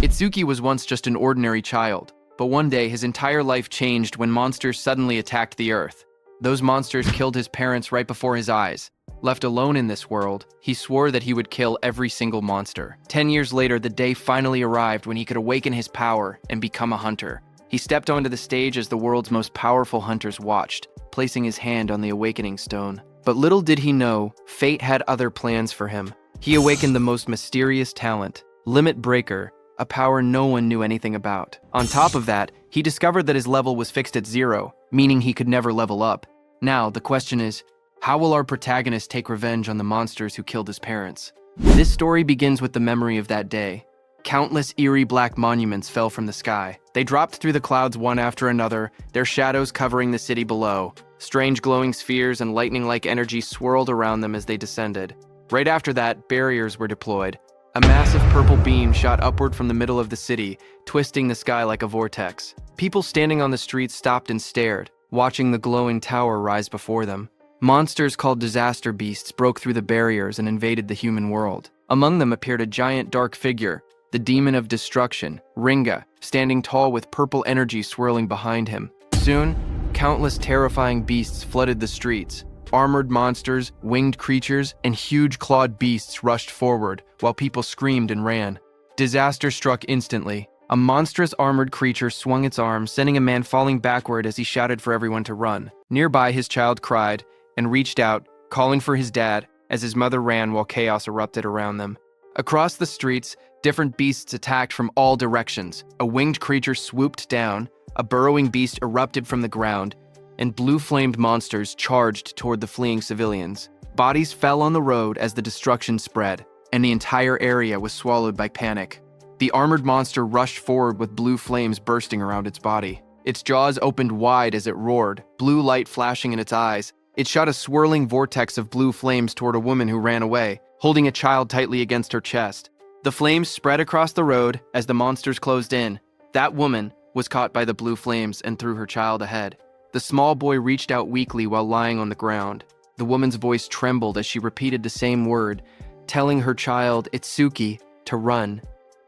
Itsuki was once just an ordinary child, but one day his entire life changed when monsters suddenly attacked the Earth. Those monsters killed his parents right before his eyes. Left alone in this world, he swore that he would kill every single monster. 10 years later, the day finally arrived when he could awaken his power and become a hunter. He stepped onto the stage as the world's most powerful hunters watched, placing his hand on the awakening stone. But little did he know, fate had other plans for him. He awakened the most mysterious talent, Limit Breaker, a power no one knew anything about. On top of that, he discovered that his level was fixed at 0, meaning he could never level up. Now, the question is, how will our protagonist take revenge on the monsters who killed his parents? This story begins with the memory of that day. Countless eerie black monuments fell from the sky. They dropped through the clouds one after another, their shadows covering the city below. Strange glowing spheres and lightning-like energy swirled around them as they descended. Right after that, barriers were deployed. A massive purple beam shot upward from the middle of the city, twisting the sky like a vortex. People standing on the streets stopped and stared, watching the glowing tower rise before them. Monsters called disaster beasts broke through the barriers and invaded the human world. Among them appeared a giant dark figure, the demon of destruction, Ringa, standing tall with purple energy swirling behind him. Soon, countless terrifying beasts flooded the streets. Armored monsters, winged creatures, and huge clawed beasts rushed forward, while people screamed and ran. Disaster struck instantly. A monstrous armored creature swung its arms, sending a man falling backward as he shouted for everyone to run. Nearby, his child cried and reached out, calling for his dad, as his mother ran while chaos erupted around them. Across the streets, different beasts attacked from all directions. A winged creature swooped down, a burrowing beast erupted from the ground, and blue-flamed monsters charged toward the fleeing civilians. Bodies fell on the road as the destruction spread, and the entire area was swallowed by panic. The armored monster rushed forward with blue flames bursting around its body. Its jaws opened wide as it roared, blue light flashing in its eyes. It shot a swirling vortex of blue flames toward a woman who ran away, holding a child tightly against her chest. The flames spread across the road as the monsters closed in. That woman was caught by the blue flames and threw her child ahead. The small boy reached out weakly while lying on the ground. The woman's voice trembled as she repeated the same word, telling her child, Itsuki, to run.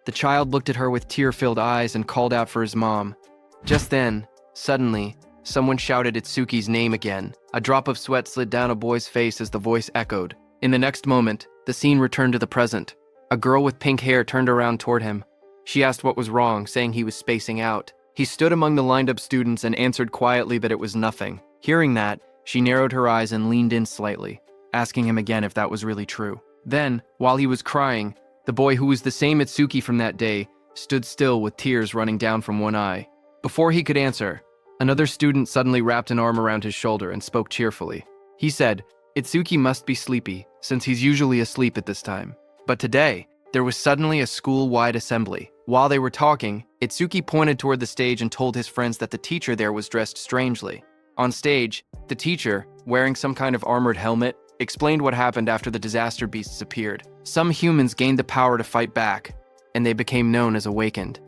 The child looked at her with tear-filled eyes and called out for his mom. Just then, suddenly, someone shouted Itsuki's name again. A drop of sweat slid down a boy's face as the voice echoed. In the next moment, the scene returned to the present. A girl with pink hair turned around toward him. She asked what was wrong, saying he was spacing out. He stood among the lined-up students and answered quietly that it was nothing. Hearing that, she narrowed her eyes and leaned in slightly, asking him again if that was really true. Then, while he was crying, the boy who was the same Itsuki from that day stood still with tears running down from one eye. Before he could answer, another student suddenly wrapped an arm around his shoulder and spoke cheerfully. He said, Itsuki must be sleepy, since he's usually asleep at this time. But today, there was suddenly a school-wide assembly. While they were talking, Itsuki pointed toward the stage and told his friends that the teacher there was dressed strangely. On stage, the teacher, wearing some kind of armored helmet, explained what happened after the disaster beasts appeared. Some humans gained the power to fight back, and they became known as Awakened.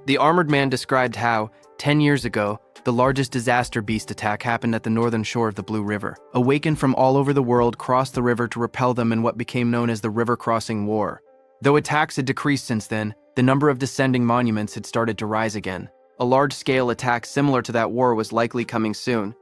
The armored man described how, 10 years ago, the largest disaster beast attack happened at the northern shore of the Blue River. Awakened from all over the world crossed the river to repel them in what became known as the River Crossing War. Though attacks had decreased since then, the number of descending monuments had started to rise again. A large-scale attack similar to that war was likely coming soon.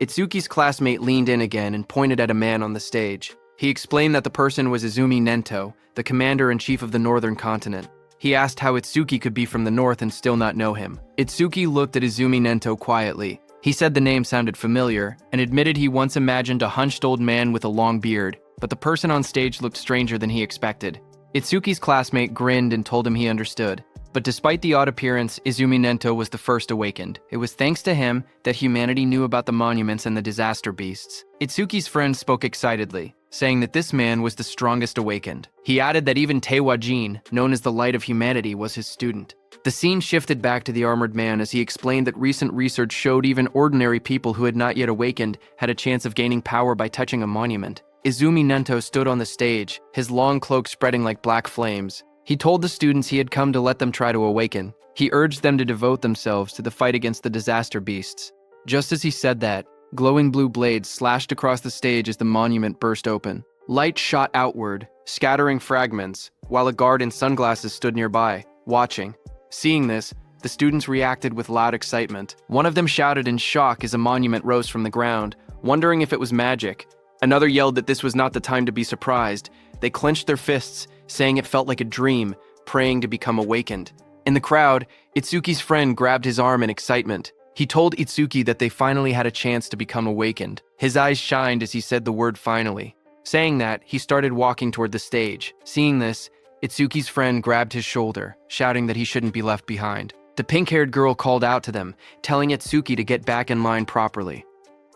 Itsuki's classmate leaned in again and pointed at a man on the stage. He explained that the person was Izumi Nento, the commander-in-chief of the northern continent. He asked how Itsuki could be from the north and still not know him. Itsuki looked at Izumi Nento quietly. He said the name sounded familiar, and admitted he once imagined a hunched old man with a long beard, but the person on stage looked stranger than he expected. Itsuki's classmate grinned and told him he understood. But despite the odd appearance, Izumi Nento was the first awakened. It was thanks to him that humanity knew about the monuments and the disaster beasts. Itsuki's friend spoke excitedly, saying that this man was the strongest awakened. He added that even Teiwa Jin, known as the light of humanity, was his student. The scene shifted back to the armored man as he explained that recent research showed even ordinary people who had not yet awakened had a chance of gaining power by touching a monument. Izumi Nento stood on the stage, his long cloak spreading like black flames. He told the students he had come to let them try to awaken. He urged them to devote themselves to the fight against the disaster beasts. Just as he said that, glowing blue blades slashed across the stage as the monument burst open. Light shot outward, scattering fragments, while a guard in sunglasses stood nearby, watching. Seeing this, the students reacted with loud excitement. One of them shouted in shock as a monument rose from the ground, wondering if it was magic. Another yelled that this was not the time to be surprised. They clenched their fists, saying it felt like a dream, praying to become awakened. In the crowd, Itsuki's friend grabbed his arm in excitement. He told Itsuki that they finally had a chance to become awakened. His eyes shined as he said the word finally. Saying that, he started walking toward the stage. Seeing this, Itsuki's friend grabbed his shoulder, shouting that he shouldn't be left behind. The pink-haired girl called out to them, telling Itsuki to get back in line properly.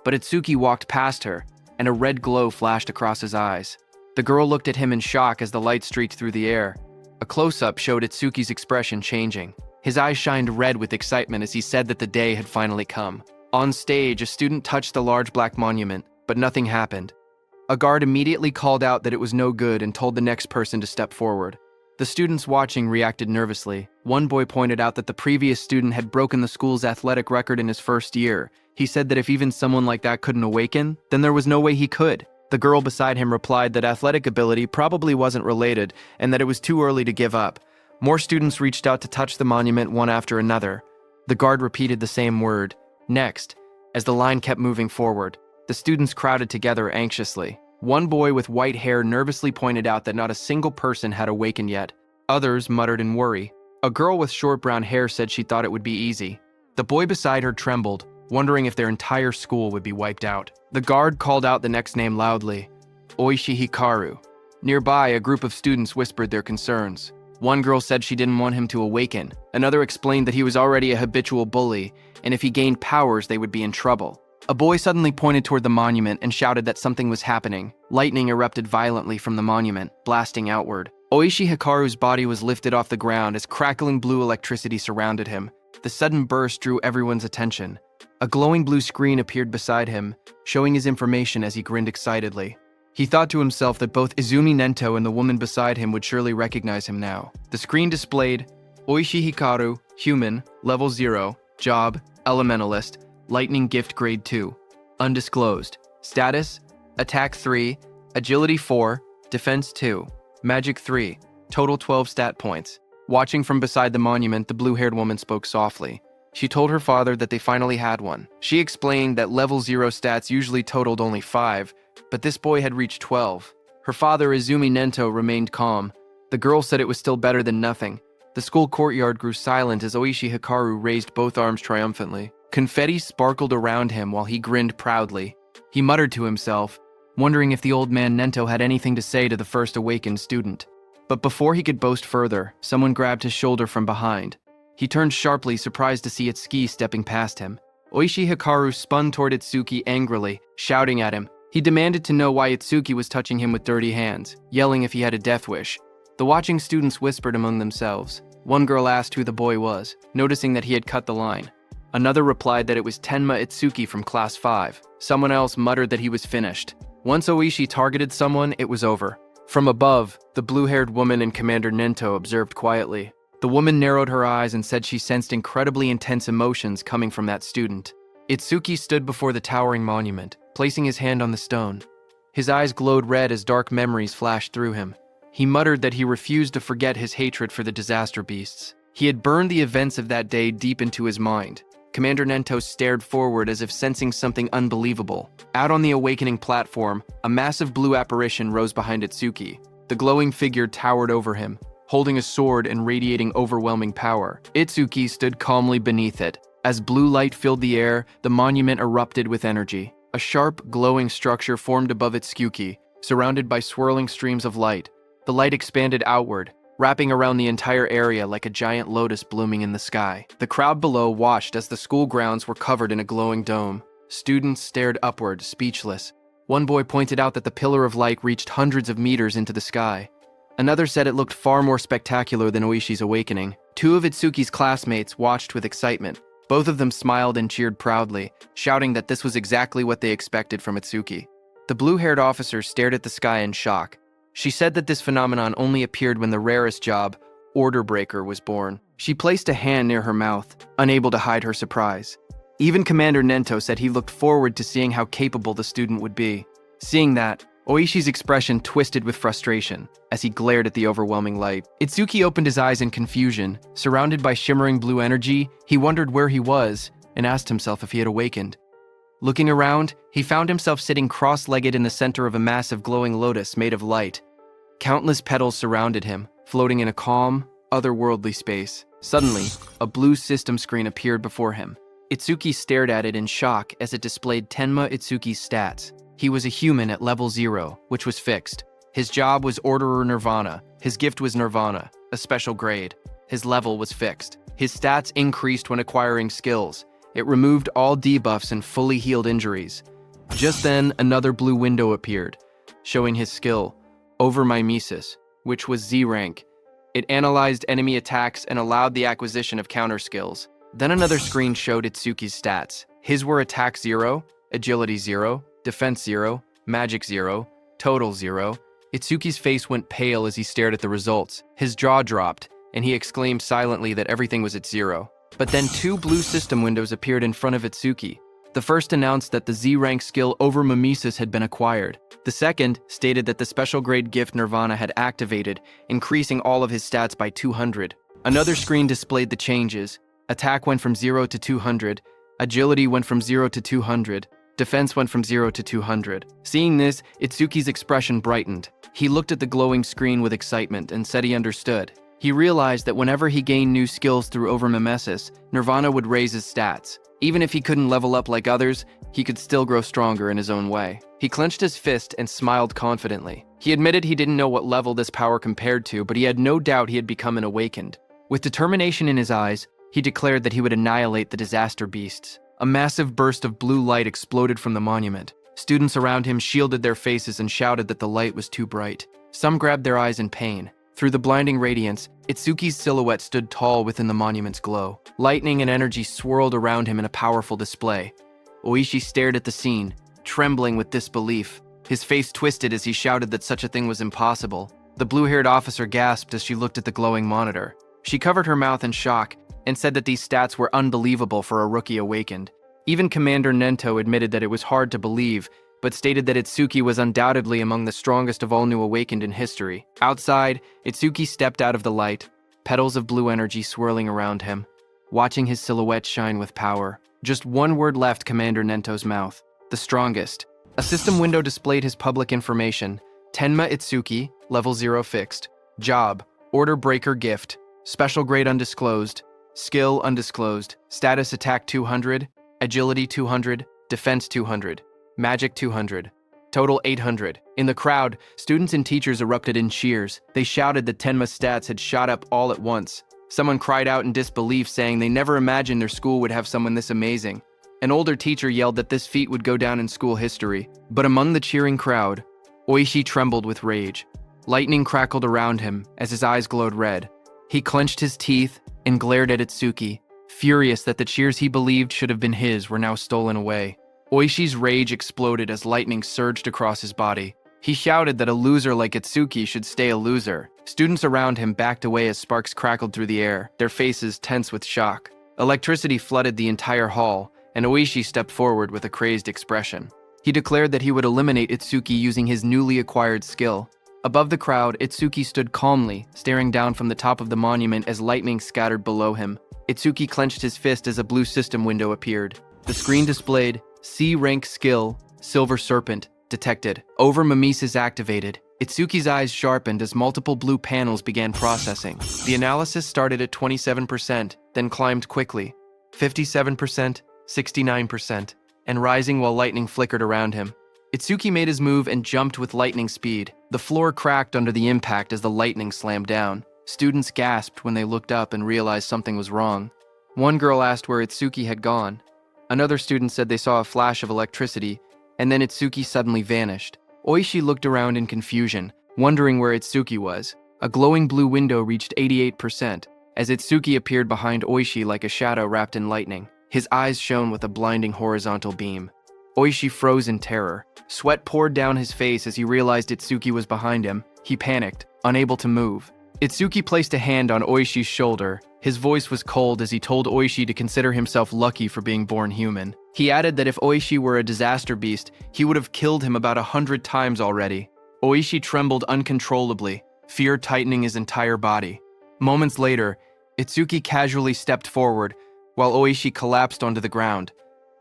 But Itsuki walked past her, and a red glow flashed across his eyes. The girl looked at him in shock as the light streaked through the air. A close-up showed Itsuki's expression changing. His eyes shined red with excitement as he said that the day had finally come. On stage, a student touched the large black monument, but nothing happened. A guard immediately called out that it was no good and told the next person to step forward. The students watching reacted nervously. One boy pointed out that the previous student had broken the school's athletic record in his first year. He said that if even someone like that couldn't awaken, then there was no way he could. The girl beside him replied that athletic ability probably wasn't related and that it was too early to give up. More students reached out to touch the monument one after another. The guard repeated the same word. Next, as the line kept moving forward, the students crowded together anxiously. One boy with white hair nervously pointed out that not a single person had awakened yet. Others muttered in worry. A girl with short brown hair said she thought it would be easy. The boy beside her trembled, wondering if their entire school would be wiped out. The guard called out the next name loudly, Oishi Hikaru. Nearby, a group of students whispered their concerns. One girl said she didn't want him to awaken. Another explained that he was already a habitual bully, and if he gained powers, they would be in trouble. A boy suddenly pointed toward the monument and shouted that something was happening. Lightning erupted violently from the monument, blasting outward. Oishi Hikaru's body was lifted off the ground as crackling blue electricity surrounded him. The sudden burst drew everyone's attention. A glowing blue screen appeared beside him, showing his information as he grinned excitedly. He thought to himself that both Izumi Nento and the woman beside him would surely recognize him now. The screen displayed Oishi Hikaru, human, level 0, job, elementalist, lightning gift grade 2, undisclosed. Status, attack 3, agility 4, defense 2, magic 3, total 12 stat points. Watching from beside the monument, the blue-haired woman spoke softly. She told her father that they finally had one. She explained that level 0 stats usually totaled only 5, but this boy had reached 12. Her father, Izumi Nento, remained calm. The girl said it was still better than nothing. The school courtyard grew silent as Oishi Hikaru raised both arms triumphantly. Confetti sparkled around him while he grinned proudly. He muttered to himself, wondering if the old man Nento had anything to say to the first awakened student. But before he could boast further, someone grabbed his shoulder from behind. He turned sharply, surprised to see Itsuki stepping past him. Oishi Hikaru spun toward Itsuki angrily, shouting at him. He demanded to know why Itsuki was touching him with dirty hands, yelling if he had a death wish. The watching students whispered among themselves. One girl asked who the boy was, noticing that he had cut the line. Another replied that it was Tenma Itsuki from Class 5. Someone else muttered that he was finished. Once Oishi targeted someone, it was over. From above, the blue-haired woman and Commander Nento observed quietly. The woman narrowed her eyes and said she sensed incredibly intense emotions coming from that student. Itsuki stood before the towering monument, placing his hand on the stone. His eyes glowed red as dark memories flashed through him. He muttered that he refused to forget his hatred for the disaster beasts. He had burned the events of that day deep into his mind. Commander Nento stared forward as if sensing something unbelievable. Out on the awakening platform, a massive blue apparition rose behind Itsuki. The glowing figure towered over him, holding a sword and radiating overwhelming power. Itsuki stood calmly beneath it. As blue light filled the air, the monument erupted with energy. A sharp, glowing structure formed above Itsuki, surrounded by swirling streams of light. The light expanded outward, wrapping around the entire area like a giant lotus blooming in the sky. The crowd below watched as the school grounds were covered in a glowing dome. Students stared upward, speechless. One boy pointed out that the pillar of light reached hundreds of meters into the sky. Another said it looked far more spectacular than Oishi's awakening. Two of Itsuki's classmates watched with excitement. Both of them smiled and cheered proudly, shouting that this was exactly what they expected from Itsuki. The blue-haired officer stared at the sky in shock. She said that this phenomenon only appeared when the rarest job, Order Breaker, was born. She placed a hand near her mouth, unable to hide her surprise. Even Commander Nento said he looked forward to seeing how capable the student would be. Seeing that, Oishi's expression twisted with frustration as he glared at the overwhelming light. Itsuki opened his eyes in confusion. Surrounded by shimmering blue energy, he wondered where he was and asked himself if he had awakened. Looking around, he found himself sitting cross-legged in the center of a massive glowing lotus made of light. Countless petals surrounded him, floating in a calm, otherworldly space. Suddenly, a blue system screen appeared before him. Itsuki stared at it in shock as it displayed Tenma Itsuki's stats. He was a human at level 0, which was fixed. His job was Orderer Nirvana. His gift was Nirvana, a special grade. His level was fixed. His stats increased when acquiring skills. It removed all debuffs and fully healed injuries. Just then, another blue window appeared, showing his skill, Overmimesis, which was Z rank. It analyzed enemy attacks and allowed the acquisition of counter skills. Then another screen showed Itsuki's stats. His were Attack 0, Agility 0, Defense 0, Magic 0, Total 0. Itsuki's face went pale as he stared at the results. His jaw dropped, and he exclaimed silently that everything was at 0. But then two blue system windows appeared in front of Itsuki. The first announced that the Z-rank skill Overmimesis had been acquired. The second stated that the special grade gift Nirvana had activated, increasing all of his stats by 200. Another screen displayed the changes. Attack went from 0 to 200, Agility went from 0 to 200, Defense went from 0 to 200. Seeing this, Itsuki's expression brightened. He looked at the glowing screen with excitement and said he understood. He realized that whenever he gained new skills through Overmimesis, Nirvana would raise his stats. Even if he couldn't level up like others, he could still grow stronger in his own way. He clenched his fist and smiled confidently. He admitted he didn't know what level this power compared to, but he had no doubt he had become an awakened. With determination in his eyes, he declared that he would annihilate the disaster beasts. A massive burst of blue light exploded from the monument. Students around him shielded their faces and shouted that the light was too bright. Some grabbed their eyes in pain. Through the blinding radiance, Itsuki's silhouette stood tall within the monument's glow. Lightning and energy swirled around him in a powerful display. Oishi stared at the scene, trembling with disbelief. His face twisted as he shouted that such a thing was impossible. The blue-haired officer gasped as she looked at the glowing monitor. She covered her mouth in shock and said that these stats were unbelievable for a rookie awakened. Even Commander Nento admitted that it was hard to believe, but stated that Itsuki was undoubtedly among the strongest of all new awakened in history. Outside, Itsuki stepped out of the light, petals of blue energy swirling around him, watching his silhouette shine with power. Just one word left Commander Nento's mouth: the strongest. A system window displayed his public information: Tenma Itsuki, level 0 fixed. Job, Order Breaker gift. Special grade undisclosed. Skill undisclosed. Status attack 200. Agility 200. Defense 200. Magic 200. Total 800. In the crowd, students and teachers erupted in cheers. They shouted that Tenma's stats had shot up all at once. Someone cried out in disbelief, saying they never imagined their school would have someone this amazing. An older teacher yelled that this feat would go down in school history. But among the cheering crowd, Oishi trembled with rage. Lightning crackled around him as his eyes glowed red. He clenched his teeth and glared at Itsuki, furious that the cheers he believed should have been his were now stolen away. Oishi's rage exploded as lightning surged across his body. He shouted that a loser like Itsuki should stay a loser. Students around him backed away as sparks crackled through the air, their faces tense with shock. Electricity flooded the entire hall, and Oishi stepped forward with a crazed expression. He declared that he would eliminate Itsuki using his newly acquired skill. Above the crowd, Itsuki stood calmly, staring down from the top of the monument as lightning scattered below him. Itsuki clenched his fist as a blue system window appeared. The screen displayed C-rank skill, Silver Serpent, detected. Overmimesis activated. Itsuki's eyes sharpened as multiple blue panels began processing. The analysis started at 27%, then climbed quickly. 57%, 69%, and rising while lightning flickered around him. Itsuki made his move and jumped with lightning speed. The floor cracked under the impact as the lightning slammed down. Students gasped when they looked up and realized something was wrong. One girl asked where Itsuki had gone. Another student said they saw a flash of electricity, and then Itsuki suddenly vanished. Oishi looked around in confusion, wondering where Itsuki was. A glowing blue window reached 88%, as Itsuki appeared behind Oishi like a shadow wrapped in lightning. His eyes shone with a blinding horizontal beam. Oishi froze in terror. Sweat poured down his face as he realized Itsuki was behind him. He panicked, unable to move. Itsuki placed a hand on Oishi's shoulder. His voice was cold as he told Oishi to consider himself lucky for being born human. He added that if Oishi were a disaster beast, he would have killed him about 100 times already. Oishi trembled uncontrollably, fear tightening his entire body. Moments later, Itsuki casually stepped forward, while Oishi collapsed onto the ground.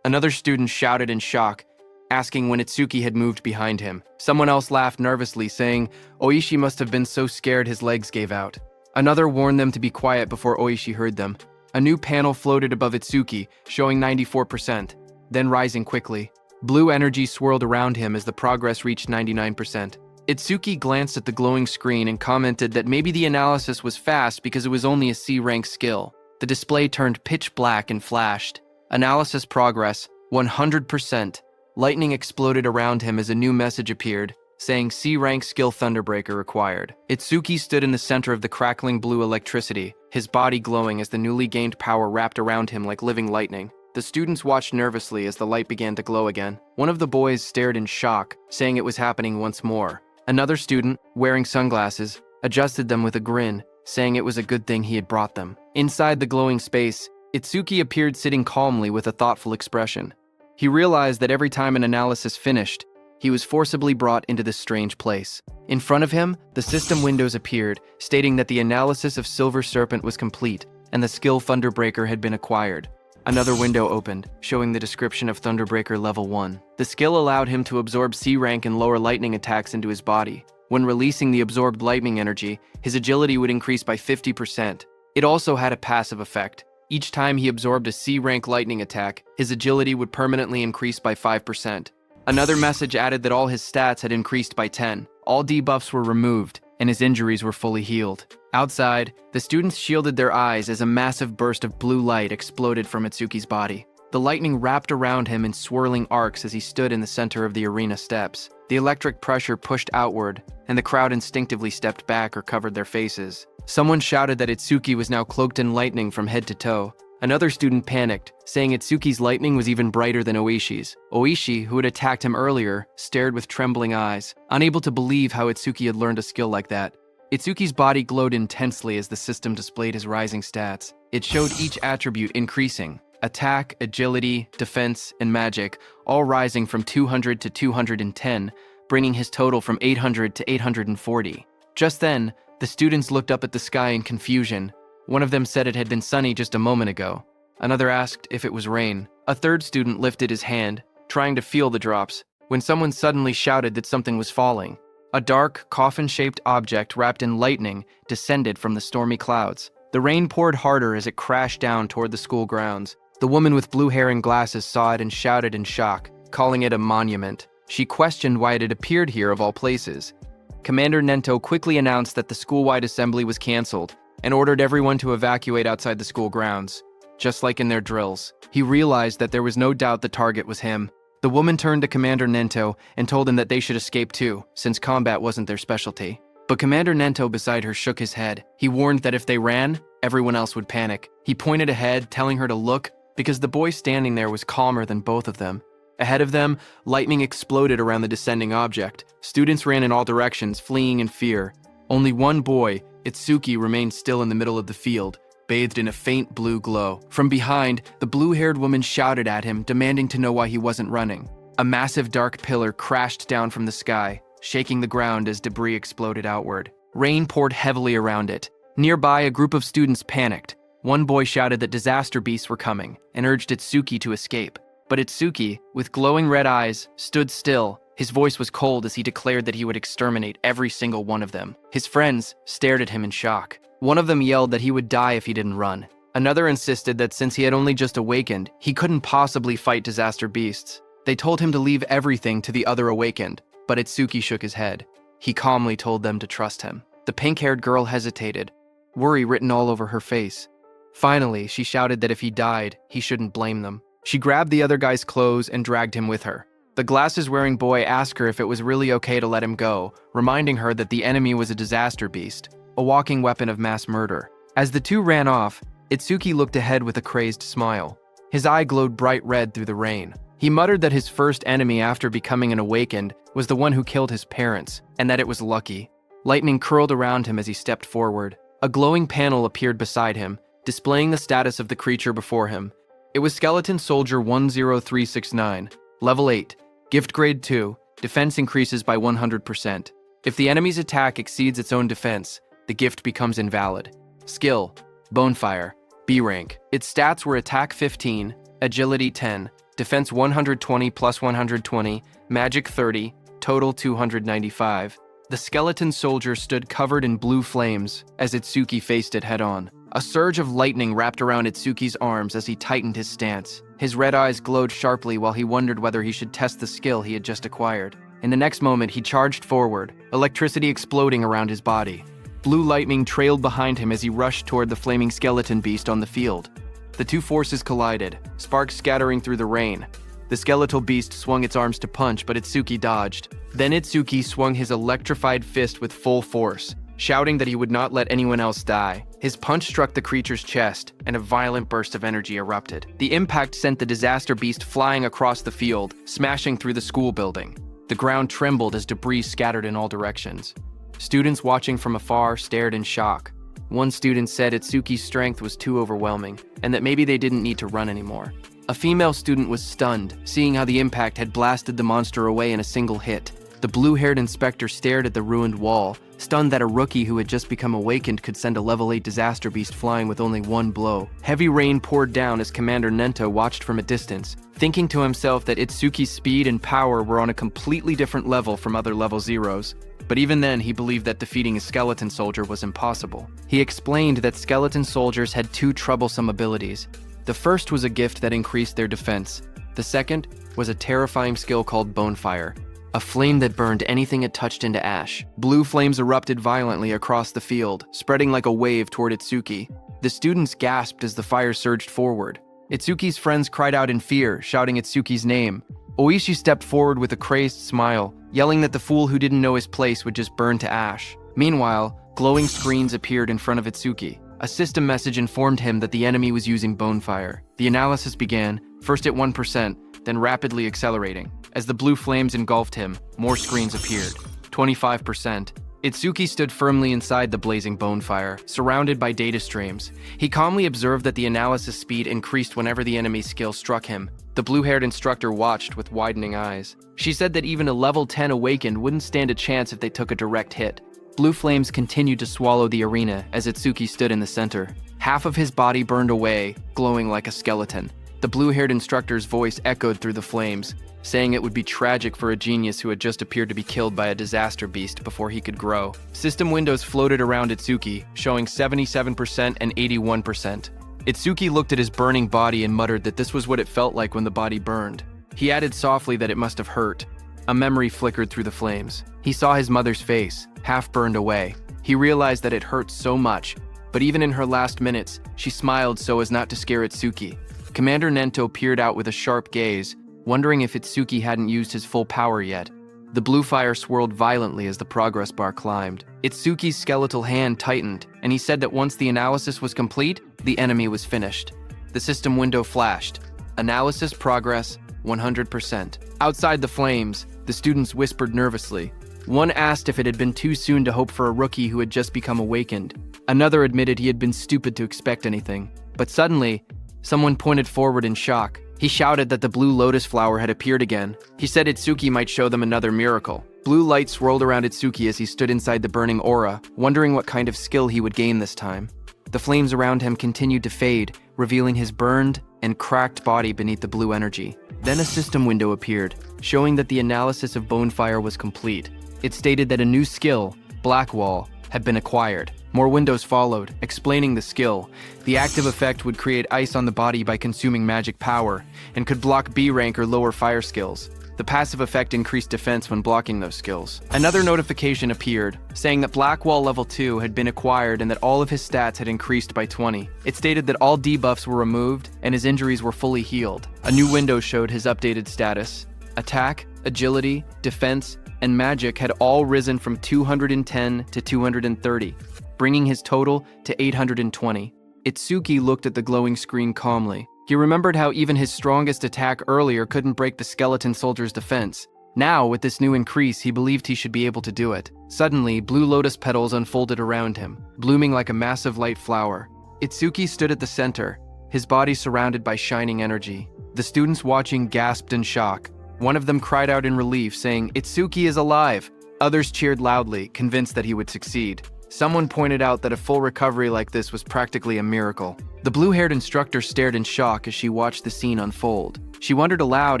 Another student shouted in shock, asking when Itsuki had moved behind him. Someone else laughed nervously, saying Oishi must have been so scared his legs gave out. Another warned them to be quiet before Oishi heard them. A new panel floated above Itsuki, showing 94%, then rising quickly. Blue energy swirled around him as the progress reached 99%. Itsuki glanced at the glowing screen and commented that maybe the analysis was fast because it was only a C-rank skill. The display turned pitch black and flashed. Analysis progress, 100%. Lightning exploded around him as a new message appeared, saying C-rank skill Thunderbreaker required. Itsuki stood in the center of the crackling blue electricity, his body glowing as the newly gained power wrapped around him like living lightning. The students watched nervously as the light began to glow again. One of the boys stared in shock, saying it was happening once more. Another student, wearing sunglasses, adjusted them with a grin, saying it was a good thing he had brought them. Inside the glowing space, Itsuki appeared sitting calmly with a thoughtful expression. He realized that every time an analysis finished, he was forcibly brought into this strange place. In front of him, the system windows appeared, stating that the analysis of Silver Serpent was complete and the skill Thunderbreaker had been acquired. Another window opened, showing the description of Thunderbreaker Level 1. The skill allowed him to absorb C-rank and lower lightning attacks into his body. When releasing the absorbed lightning energy, his agility would increase by 50%. It also had a passive effect. Each time he absorbed a C-rank lightning attack, his agility would permanently increase by 5%. Another message added that all his stats had increased by 10. All debuffs were removed, and his injuries were fully healed. Outside, the students shielded their eyes as a massive burst of blue light exploded from Itsuki's body. The lightning wrapped around him in swirling arcs as he stood in the center of the arena steps. The electric pressure pushed outward, and the crowd instinctively stepped back or covered their faces. Someone shouted that Itsuki was now cloaked in lightning from head to toe. Another student panicked, saying Itsuki's lightning was even brighter than Oishi's. Oishi, who had attacked him earlier, stared with trembling eyes, unable to believe how Itsuki had learned a skill like that. Itsuki's body glowed intensely as the system displayed his rising stats. It showed each attribute increasing: attack, agility, defense, and magic, all rising from 200 to 210, bringing his total from 800 to 840. Just then, the students looked up at the sky in confusion. One of them said it had been sunny just a moment ago. Another asked if it was rain. A third student lifted his hand, trying to feel the drops, when someone suddenly shouted that something was falling. A dark, coffin-shaped object wrapped in lightning descended from the stormy clouds. The rain poured harder as it crashed down toward the school grounds. The woman with blue hair and glasses saw it and shouted in shock, calling it a monument. She questioned why it had appeared here of all places. Commander Nento quickly announced that the school-wide assembly was canceled and ordered everyone to evacuate outside the school grounds. Just like in their drills, he realized that there was no doubt the target was him. The woman turned to Commander Nento and told him that they should escape too, since combat wasn't their specialty. But Commander Nento beside her shook his head. He warned that if they ran, everyone else would panic. He pointed ahead, telling her to look, because the boy standing there was calmer than both of them. Ahead of them, lightning exploded around the descending object. Students ran in all directions, fleeing in fear. Only one boy, Itsuki, remained still in the middle of the field, bathed in a faint blue glow. From behind, the blue-haired woman shouted at him, demanding to know why he wasn't running. A massive dark pillar crashed down from the sky, shaking the ground as debris exploded outward. Rain poured heavily around it. Nearby, a group of students panicked. One boy shouted that disaster beasts were coming and urged Itsuki to escape. But Itsuki, with glowing red eyes, stood still. His voice was cold as he declared that he would exterminate every single one of them. His friends stared at him in shock. One of them yelled that he would die if he didn't run. Another insisted that since he had only just awakened, he couldn't possibly fight disaster beasts. They told him to leave everything to the other awakened, but Itsuki shook his head. He calmly told them to trust him. The pink-haired girl hesitated, worry written all over her face. Finally, she shouted that if he died, he shouldn't blame them. She grabbed the other guy's clothes and dragged him with her. The glasses-wearing boy asked her if it was really okay to let him go, reminding her that the enemy was a disaster beast, a walking weapon of mass murder. As the two ran off, Itsuki looked ahead with a crazed smile. His eye glowed bright red through the rain. He muttered that his first enemy after becoming an awakened was the one who killed his parents, and that it was lucky. Lightning curled around him as he stepped forward. A glowing panel appeared beside him, displaying the status of the creature before him. It was Skeleton Soldier 10369, Level 8, Gift Grade 2, Defense increases by 100%. If the enemy's attack exceeds its own defense, the gift becomes invalid. Skill, Bonefire, B rank. Its stats were Attack 15, Agility 10, Defense 120 plus 120, Magic 30, Total 295. The skeleton soldier stood covered in blue flames as Itsuki faced it head-on. A surge of lightning wrapped around Itsuki's arms as he tightened his stance. His red eyes glowed sharply while he wondered whether he should test the skill he had just acquired. In the next moment, he charged forward, electricity exploding around his body. Blue lightning trailed behind him as he rushed toward the flaming skeleton beast on the field. The two forces collided, sparks scattering through the rain. The skeletal beast swung its arms to punch, but Itsuki dodged. Then Itsuki swung his electrified fist with full force, shouting that he would not let anyone else die. His punch struck the creature's chest, and a violent burst of energy erupted. The impact sent the disaster beast flying across the field, smashing through the school building. The ground trembled as debris scattered in all directions. Students watching from afar stared in shock. One student said Itsuki's strength was too overwhelming, and that maybe they didn't need to run anymore. A female student was stunned, seeing how the impact had blasted the monster away in a single hit. The blue-haired inspector stared at the ruined wall, stunned that a rookie who had just become awakened could send a level 8 disaster beast flying with only one blow. Heavy rain poured down as Commander Nento watched from a distance, thinking to himself that Itsuki's speed and power were on a completely different level from other level zeros. But even then, he believed that defeating a skeleton soldier was impossible. He explained that skeleton soldiers had two troublesome abilities. The first was a gift that increased their defense. The second was a terrifying skill called Bonefire, a flame that burned anything it touched into ash. Blue flames erupted violently across the field, spreading like a wave toward Itsuki. The students gasped as the fire surged forward. Itsuki's friends cried out in fear, shouting Itsuki's name. Oishi stepped forward with a crazed smile, yelling that the fool who didn't know his place would just burn to ash. Meanwhile, glowing screens appeared in front of Itsuki. A system message informed him that the enemy was using Bonefire. The analysis began, first at 1%, then rapidly accelerating. As the blue flames engulfed him, more screens appeared. 25%. Itsuki stood firmly inside the blazing Bonefire, surrounded by data streams. He calmly observed that the analysis speed increased whenever the enemy's skill struck him. The blue-haired instructor watched with widening eyes. She said that even a level 10 awakened wouldn't stand a chance if they took a direct hit. Blue flames continued to swallow the arena as Itsuki stood in the center. Half of his body burned away, glowing like a skeleton. The blue-haired instructor's voice echoed through the flames, saying it would be tragic for a genius who had just appeared to be killed by a disaster beast before he could grow. System windows floated around Itsuki, showing 77% and 81%. Itsuki looked at his burning body and muttered that this was what it felt like when the body burned. He added softly that it must have hurt. A memory flickered through the flames. He saw his mother's face, half burned away. He realized that it hurt so much, but even in her last minutes, she smiled so as not to scare Itsuki. Commander Nento peered out with a sharp gaze, wondering if Itsuki hadn't used his full power yet. The blue fire swirled violently as the progress bar climbed. Itsuki's skeletal hand tightened, and he said that once the analysis was complete, the enemy was finished. The system window flashed. Analysis progress, 100%. Outside the flames, the students whispered nervously. One asked if it had been too soon to hope for a rookie who had just become awakened. Another admitted he had been stupid to expect anything. But suddenly, someone pointed forward in shock. He shouted that the blue lotus flower had appeared again. He said Itsuki might show them another miracle. Blue light swirled around Itsuki as he stood inside the burning aura, wondering what kind of skill he would gain this time. The flames around him continued to fade, revealing his burned and cracked body beneath the blue energy. Then a system window appeared, showing that the analysis of Bonefire was complete. It stated that a new skill, Black Wall, had been acquired. More windows followed, explaining the skill. The active effect would create ice on the body by consuming magic power, and could block B rank or lower fire skills. The passive effect increased defense when blocking those skills. Another notification appeared, saying that Black Wall Level 2 had been acquired and that all of his stats had increased by 20. It stated that all debuffs were removed and his injuries were fully healed. A new window showed his updated status. Attack, agility, defense, and magic had all risen from 210 to 230, bringing his total to 820. Itsuki looked at the glowing screen calmly. He remembered how even his strongest attack earlier couldn't break the skeleton soldier's defense. Now, with this new increase, he believed he should be able to do it. Suddenly, blue lotus petals unfolded around him, blooming like a massive light flower. Itsuki stood at the center, his body surrounded by shining energy. The students watching gasped in shock. One of them cried out in relief, saying, "Itsuki is alive!" Others cheered loudly, convinced that he would succeed. Someone pointed out that a full recovery like this was practically a miracle. The blue-haired instructor stared in shock as she watched the scene unfold. She wondered aloud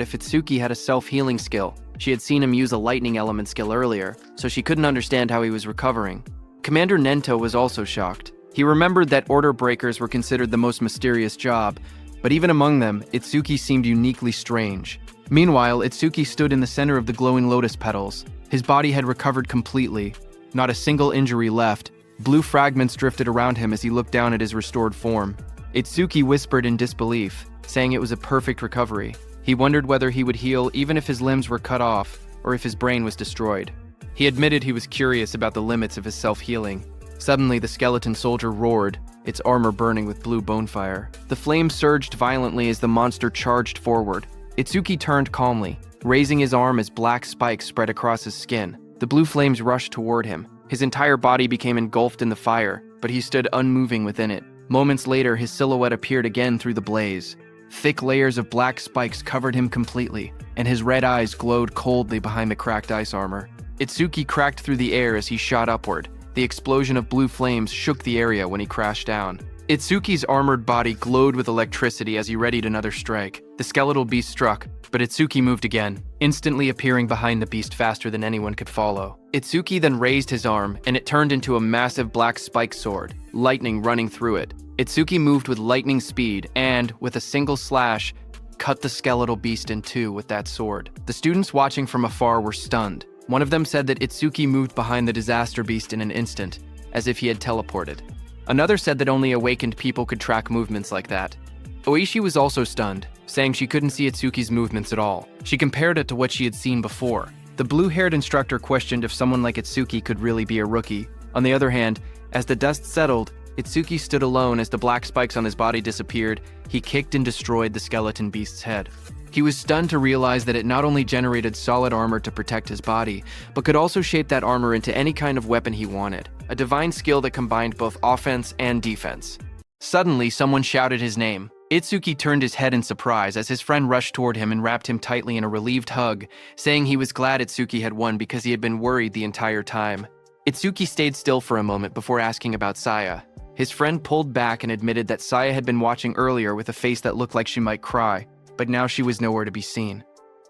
if Itsuki had a self-healing skill. She had seen him use a lightning element skill earlier, so she couldn't understand how he was recovering. Commander Nento was also shocked. He remembered that order breakers were considered the most mysterious job, but even among them, Itsuki seemed uniquely strange. Meanwhile, Itsuki stood in the center of the glowing lotus petals. His body had recovered completely. Not a single injury left. Blue fragments drifted around him as he looked down at his restored form. Itsuki whispered in disbelief, saying it was a perfect recovery. He wondered whether he would heal even if his limbs were cut off, or if his brain was destroyed. He admitted he was curious about the limits of his self-healing. Suddenly, the skeleton soldier roared, its armor burning with blue bonefire. The flames surged violently as the monster charged forward. Itsuki turned calmly, raising his arm as black spikes spread across his skin. The blue flames rushed toward him. His entire body became engulfed in the fire, but he stood unmoving within it. Moments later, his silhouette appeared again through the blaze. Thick layers of black spikes covered him completely, and his red eyes glowed coldly behind the cracked ice armor. Itsuki cracked through the air as he shot upward. The explosion of blue flames shook the area when he crashed down. Itsuki's armored body glowed with electricity as he readied another strike. The skeletal beast struck, but Itsuki moved again, instantly appearing behind the beast faster than anyone could follow. Itsuki then raised his arm, and it turned into a massive black spike sword, lightning running through it. Itsuki moved with lightning speed and, with a single slash, cut the skeletal beast in two with that sword. The students watching from afar were stunned. One of them said that Itsuki moved behind the disaster beast in an instant, as if he had teleported. Another said that only awakened people could track movements like that. Oishi was also stunned, saying she couldn't see Itsuki's movements at all. She compared it to what she had seen before. The blue-haired instructor questioned if someone like Itsuki could really be a rookie. On the other hand, as the dust settled, Itsuki stood alone as the black spikes on his body disappeared. He kicked and destroyed the skeleton beast's head. He was stunned to realize that it not only generated solid armor to protect his body, but could also shape that armor into any kind of weapon he wanted. A divine skill that combined both offense and defense. Suddenly, someone shouted his name. Itsuki turned his head in surprise as his friend rushed toward him and wrapped him tightly in a relieved hug, saying he was glad Itsuki had won because he had been worried the entire time. Itsuki stayed still for a moment before asking about Saya. His friend pulled back and admitted that Saya had been watching earlier with a face that looked like she might cry, but now she was nowhere to be seen.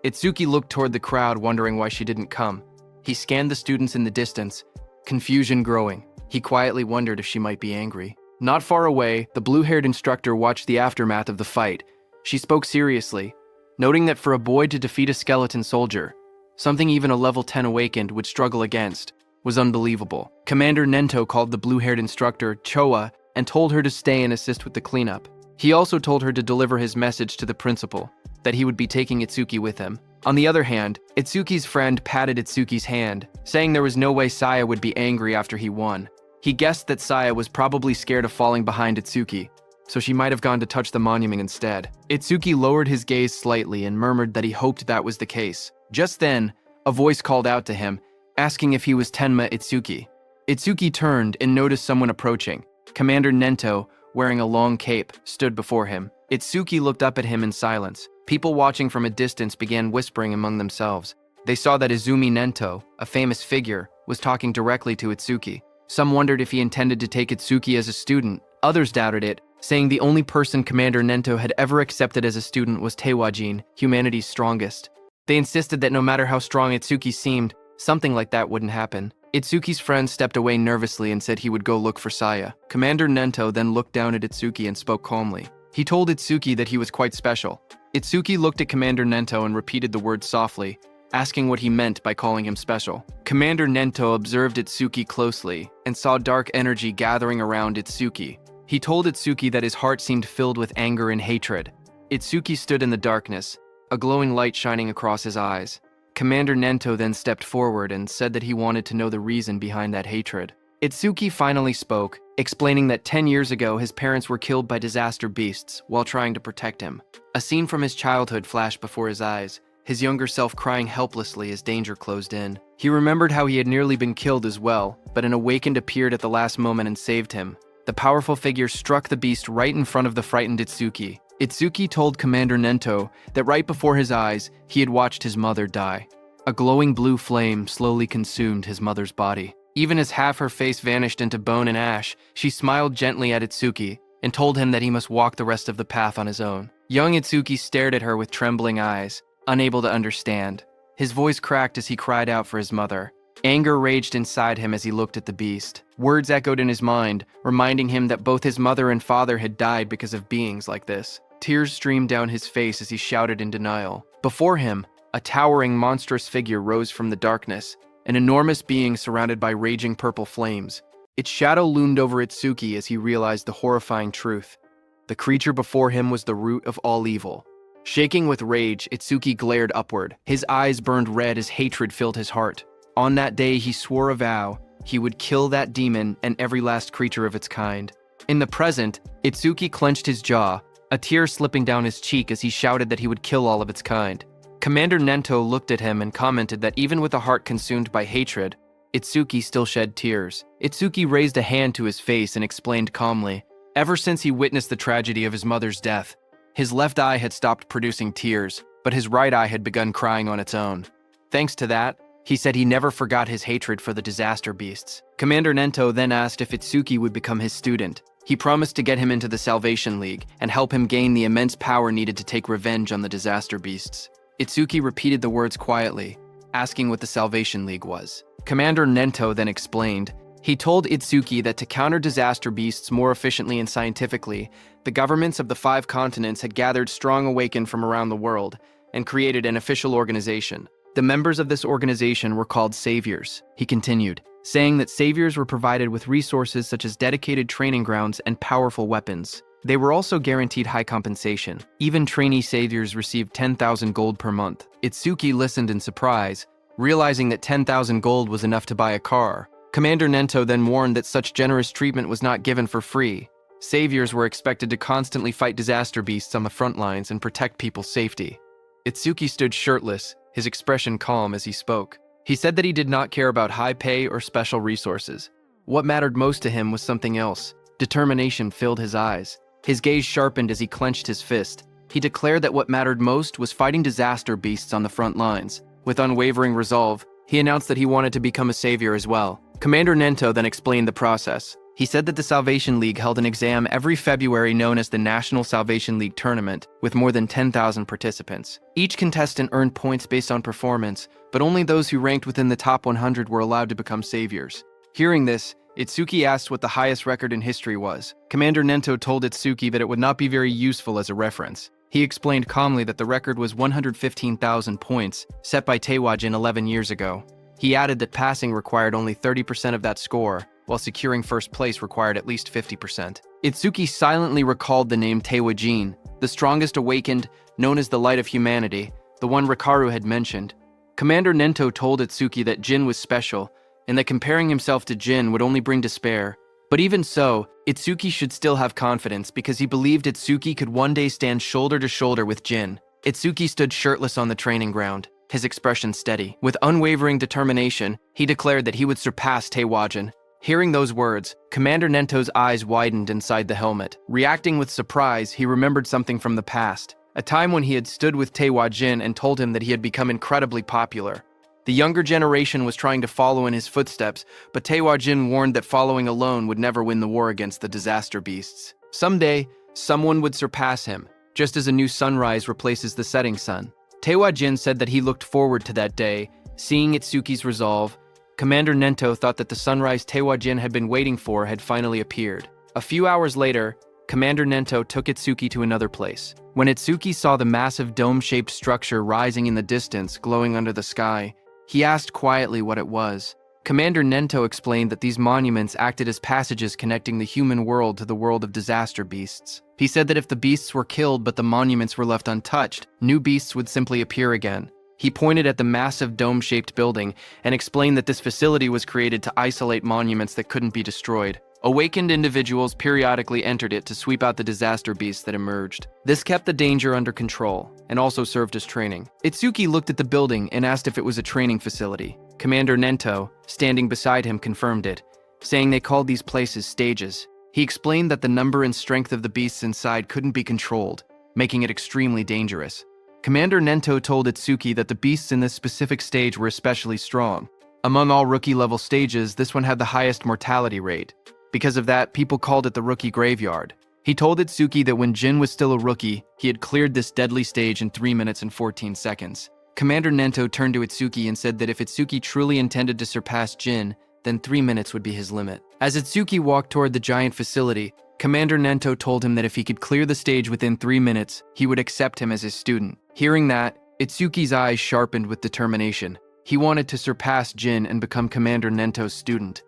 Itsuki looked toward the crowd, wondering why she didn't come. He scanned the students in the distance, confusion growing. He quietly wondered if she might be angry. Not far away, the blue-haired instructor watched the aftermath of the fight. She spoke seriously, noting that for a boy to defeat a skeleton soldier, something even a level 10 awakened would struggle against, was unbelievable. Commander Nento called the blue-haired instructor Choa and told her to stay and assist with the cleanup. He also told her to deliver his message to the principal, that he would be taking Itsuki with him. On the other hand, Itsuki's friend patted Itsuki's hand, saying there was no way Saya would be angry after he won. He guessed that Saya was probably scared of falling behind Itsuki, so she might have gone to touch the monument instead. Itsuki lowered his gaze slightly and murmured that he hoped that was the case. Just then, a voice called out to him, asking if he was Tenma Itsuki. Itsuki turned and noticed someone approaching. Commander Nento, wearing a long cape, stood before him. Itsuki looked up at him in silence. People watching from a distance began whispering among themselves. They saw that Izumi Nento, a famous figure, was talking directly to Itsuki. Some wondered if he intended to take Itsuki as a student. Others doubted it, saying the only person Commander Nento had ever accepted as a student was Teiwajin, humanity's strongest. They insisted that no matter how strong Itsuki seemed, something like that wouldn't happen. Itsuki's friend stepped away nervously and said he would go look for Saya. Commander Nento then looked down at Itsuki and spoke calmly. He told Itsuki that he was quite special. Itsuki looked at Commander Nento and repeated the word softly, asking what he meant by calling him special. Commander Nento observed Itsuki closely and saw dark energy gathering around Itsuki. He told Itsuki that his heart seemed filled with anger and hatred. Itsuki stood in the darkness, a glowing light shining across his eyes. Commander Nento then stepped forward and said that he wanted to know the reason behind that hatred. Itsuki finally spoke, explaining that 10 years ago his parents were killed by disaster beasts while trying to protect him. A scene from his childhood flashed before his eyes, his younger self crying helplessly as danger closed in. He remembered how he had nearly been killed as well, but an awakened appeared at the last moment and saved him. the powerful figure struck the beast right in front of the frightened Itsuki. Itsuki told Commander Nento that right before his eyes, he had watched his mother die. A glowing blue flame slowly consumed his mother's body. Even as half her face vanished into bone and ash, she smiled gently at Itsuki and told him that he must walk the rest of the path on his own. Young Itsuki stared at her with trembling eyes, unable to understand. His voice cracked as he cried out for his mother. Anger raged inside him as he looked at the beast. Words echoed in his mind, reminding him that both his mother and father had died because of beings like this. Tears streamed down his face as he shouted in denial. Before him, a towering, monstrous figure rose from the darkness, an enormous being surrounded by raging purple flames. Its shadow loomed over Itsuki as he realized the horrifying truth. The creature before him was the root of all evil. Shaking with rage, Itsuki glared upward. His eyes burned red as hatred filled his heart. On that day, he swore a vow. He would kill that demon and every last creature of its kind. In the present, Itsuki clenched his jaw, a tear slipping down his cheek as he shouted that he would kill all of its kind. Commander Nento looked at him and commented that even with a heart consumed by hatred, Itsuki still shed tears. Itsuki raised a hand to his face and explained calmly, ever since he witnessed the tragedy of his mother's death, his left eye had stopped producing tears, but his right eye had begun crying on its own. Thanks to that, he said he never forgot his hatred for the disaster beasts. Commander Nento then asked if Itsuki would become his student. He promised to get him into the Salvation League and help him gain the immense power needed to take revenge on the disaster beasts. Itsuki repeated the words quietly, asking what the Salvation League was. Commander Nento then explained. He told Itsuki that to counter disaster beasts more efficiently and scientifically, the governments of the 5 continents had gathered strong awaken from around the world and created an official organization. The members of this organization were called saviors, he continued, saying that saviors were provided with resources such as dedicated training grounds and powerful weapons. They were also guaranteed high compensation. Even trainee saviors received 10,000 gold per month. Itsuki listened in surprise, realizing that 10,000 gold was enough to buy a car. Commander Nento then warned that such generous treatment was not given for free. Saviors were expected to constantly fight disaster beasts on the front lines and protect people's safety. Itsuki stood shirtless, his expression calm as he spoke. He said that he did not care about high pay or special resources. What mattered most to him was something else. Determination filled his eyes. His gaze sharpened as he clenched his fist. He declared that what mattered most was fighting disaster beasts on the front lines. With unwavering resolve, he announced that he wanted to become a savior as well. Commander Nento then explained the process. He said that the Salvation League held an exam every February known as the National Salvation League Tournament, with more than 10,000 participants. Each contestant earned points based on performance, but only those who ranked within the top 100 were allowed to become saviors. Hearing this, Itsuki asked what the highest record in history was. Commander Nento told Itsuki that it would not be very useful as a reference. He explained calmly that the record was 115,000 points, set by Taewajin 11 years ago. He added that passing required only 30% of that score, while securing first place required at least 50%. Itsuki silently recalled the name Taewajin, the strongest awakened, known as the light of humanity, the one Rikaru had mentioned. Commander Nento told Itsuki that Jin was special, and that comparing himself to Jin would only bring despair. But even so, Itsuki should still have confidence because he believed Itsuki could one day stand shoulder to shoulder with Jin. Itsuki stood shirtless on the training ground, his expression steady. With unwavering determination, he declared that he would surpass Taewajin. Hearing those words, Commander Nento's eyes widened inside the helmet. Reacting with surprise, he remembered something from the past, a time when he had stood with Taewajin and told him that he had become incredibly popular. The younger generation was trying to follow in his footsteps, but Taewajin warned that following alone would never win the war against the disaster beasts. Someday, someone would surpass him, just as a new sunrise replaces the setting sun. Taewajin said that he looked forward to that day, seeing Itsuki's resolve. Commander Nento thought that the sunrise Taewajin had been waiting for had finally appeared. A few hours later, Commander Nento took Itsuki to another place. When Itsuki saw the massive dome-shaped structure rising in the distance, glowing under the sky, he asked quietly what it was. Commander Nento explained that these monuments acted as passages connecting the human world to the world of disaster beasts. He said that if the beasts were killed but the monuments were left untouched, new beasts would simply appear again. He pointed at the massive dome-shaped building and explained that this facility was created to isolate monuments that couldn't be destroyed. Awakened individuals periodically entered it to sweep out the disaster beasts that emerged. This kept the danger under control and also served as training. Itsuki looked at the building and asked if it was a training facility. Commander Nento, standing beside him, confirmed it, saying they called these places stages. He explained that the number and strength of the beasts inside couldn't be controlled, making it extremely dangerous. Commander Nento told Itsuki that the beasts in this specific stage were especially strong. Among all rookie-level stages, this one had the highest mortality rate. Because of that, people called it the rookie graveyard. He told Itsuki that when Jin was still a rookie, he had cleared this deadly stage in 3 minutes and 14 seconds. Commander Nento turned to Itsuki and said that if Itsuki truly intended to surpass Jin, then 3 minutes would be his limit. As Itsuki walked toward the giant facility, Commander Nento told him that if he could clear the stage within 3 minutes, he would accept him as his student. Hearing that, Itsuki's eyes sharpened with determination. He wanted to surpass Jin and become Commander Nento's student.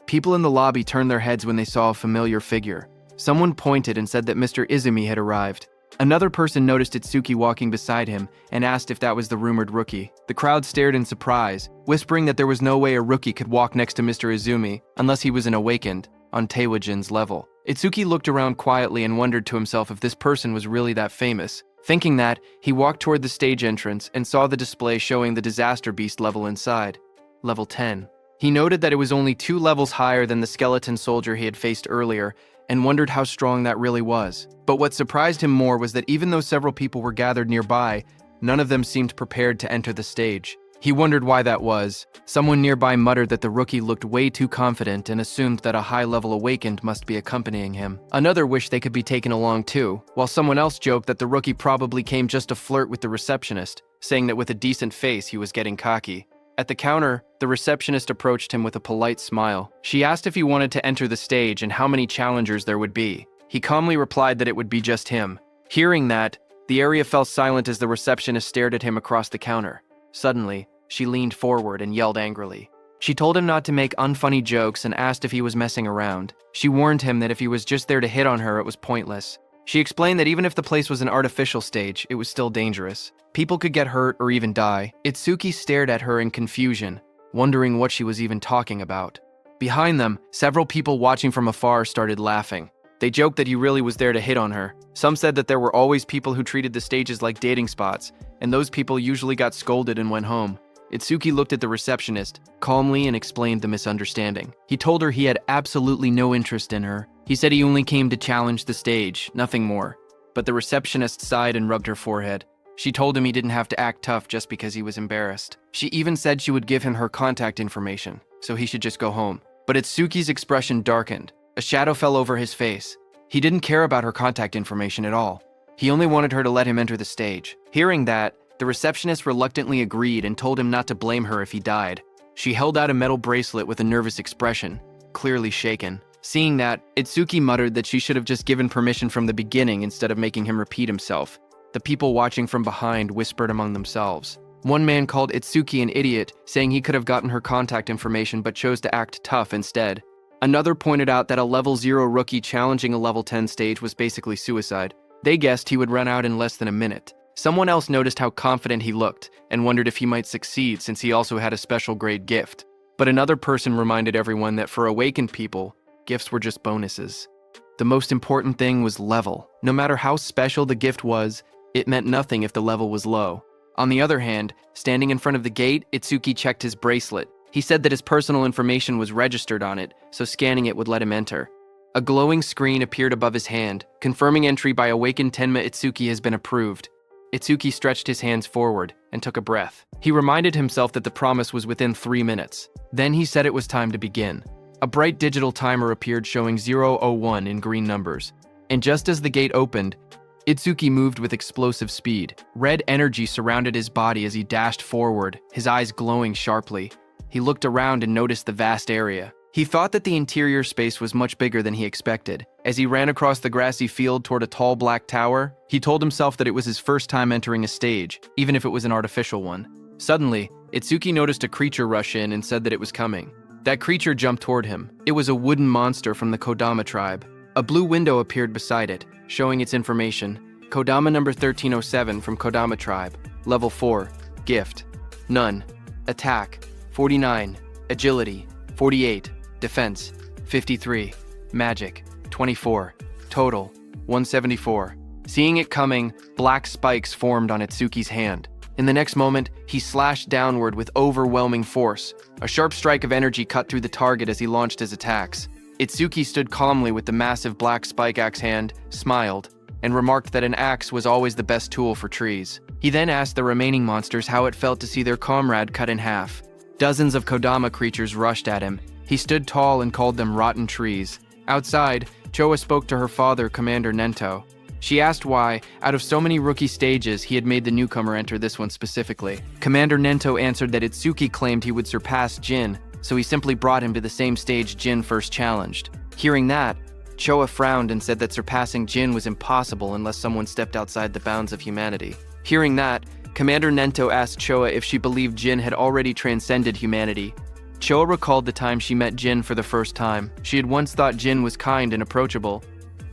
People in the lobby turned their heads when they saw a familiar figure. Someone pointed and said that Mr. Izumi had arrived. Another person noticed Itsuki walking beside him and asked if that was the rumored rookie. The crowd stared in surprise, whispering that there was no way a rookie could walk next to Mr. Izumi unless he was an awakened, on Taewajin's level. Itsuki looked around quietly and wondered to himself if this person was really that famous. Thinking that, he walked toward the stage entrance and saw the display showing the Disaster Beast level inside. Level 10. He noted that it was only 2 levels higher than the skeleton soldier he had faced earlier, and wondered how strong that really was. But what surprised him more was that even though several people were gathered nearby, none of them seemed prepared to enter the stage. He wondered why that was. Someone nearby muttered that the rookie looked way too confident and assumed that a high-level awakened must be accompanying him. Another wished they could be taken along too, while someone else joked that the rookie probably came just to flirt with the receptionist, saying that with a decent face he was getting cocky. At the counter, the receptionist approached him with a polite smile. She asked if he wanted to enter the stage and how many challengers there would be. He calmly replied that it would be just him. Hearing that, the area fell silent as the receptionist stared at him across the counter. Suddenly, she leaned forward and yelled angrily. She told him not to make unfunny jokes and asked if he was messing around. She warned him that if he was just there to hit on her, it was pointless. She explained that even if the place was an artificial stage, it was still dangerous. People could get hurt or even die. Itsuki stared at her in confusion, wondering what she was even talking about. Behind them, several people watching from afar started laughing. They joked that he really was there to hit on her. Some said that there were always people who treated the stages like dating spots, and those people usually got scolded and went home. Itsuki looked at the receptionist calmly and explained the misunderstanding. He told her he had absolutely no interest in her. He said he only came to challenge the stage, nothing more. But the receptionist sighed and rubbed her forehead. She told him he didn't have to act tough just because he was embarrassed. She even said she would give him her contact information, so he should just go home. But Itsuki's expression darkened. A shadow fell over his face. He didn't care about her contact information at all. He only wanted her to let him enter the stage. Hearing that, the receptionist reluctantly agreed and told him not to blame her if he died. She held out a metal bracelet with a nervous expression, clearly shaken. Seeing that, Itsuki muttered that she should have just given permission from the beginning instead of making him repeat himself. The people watching from behind whispered among themselves. One man called Itsuki an idiot, saying he could have gotten her contact information but chose to act tough instead. Another pointed out that a level 0 rookie challenging a level 10 stage was basically suicide. They guessed he would run out in less than a minute. Someone else noticed how confident he looked and wondered if he might succeed since he also had a special grade gift. But another person reminded everyone that for awakened people, gifts were just bonuses. The most important thing was level. No matter how special the gift was, it meant nothing if the level was low. On the other hand, standing in front of the gate, Itsuki checked his bracelet. He said that his personal information was registered on it, so scanning it would let him enter. A glowing screen appeared above his hand, confirming entry by awakened Tenma Itsuki has been approved. Itsuki stretched his hands forward and took a breath. He reminded himself that the promise was within 3 minutes. Then he said it was time to begin. A bright digital timer appeared showing 0:01 in green numbers. And just as the gate opened, Itsuki moved with explosive speed. Red energy surrounded his body as he dashed forward, his eyes glowing sharply. He looked around and noticed the vast area. He thought that the interior space was much bigger than he expected. As he ran across the grassy field toward a tall black tower, he told himself that it was his first time entering a stage, even if it was an artificial one. Suddenly, Itsuki noticed a creature rush in and said that it was coming. That creature jumped toward him. It was a wooden monster from the Kodama tribe. A blue window appeared beside it, showing its information. Kodama number 1307 from Kodama tribe. Level 4. Gift. None. Attack. 49. Agility. 48. Defense. 53. Magic. 24. Total. 174. Seeing it coming, black spikes formed on Itsuki's hand. In the next moment, he slashed downward with overwhelming force. A sharp strike of energy cut through the target as he launched his attacks. Itsuki stood calmly with the massive black spike axe hand, smiled, and remarked that an axe was always the best tool for trees. He then asked the remaining monsters how it felt to see their comrade cut in half. Dozens of Kodama creatures rushed at him. He stood tall and called them rotten trees. Outside, Choa spoke to her father, Commander Nento. She asked why, out of so many rookie stages, he had made the newcomer enter this one specifically. Commander Nento answered that Itsuki claimed he would surpass Jin, so he simply brought him to the same stage Jin first challenged. Hearing that, Choa frowned and said that surpassing Jin was impossible unless someone stepped outside the bounds of humanity. Hearing that, Commander Nento asked Choa if she believed Jin had already transcended humanity. Choa recalled the time she met Jin for the first time. She had once thought Jin was kind and approachable.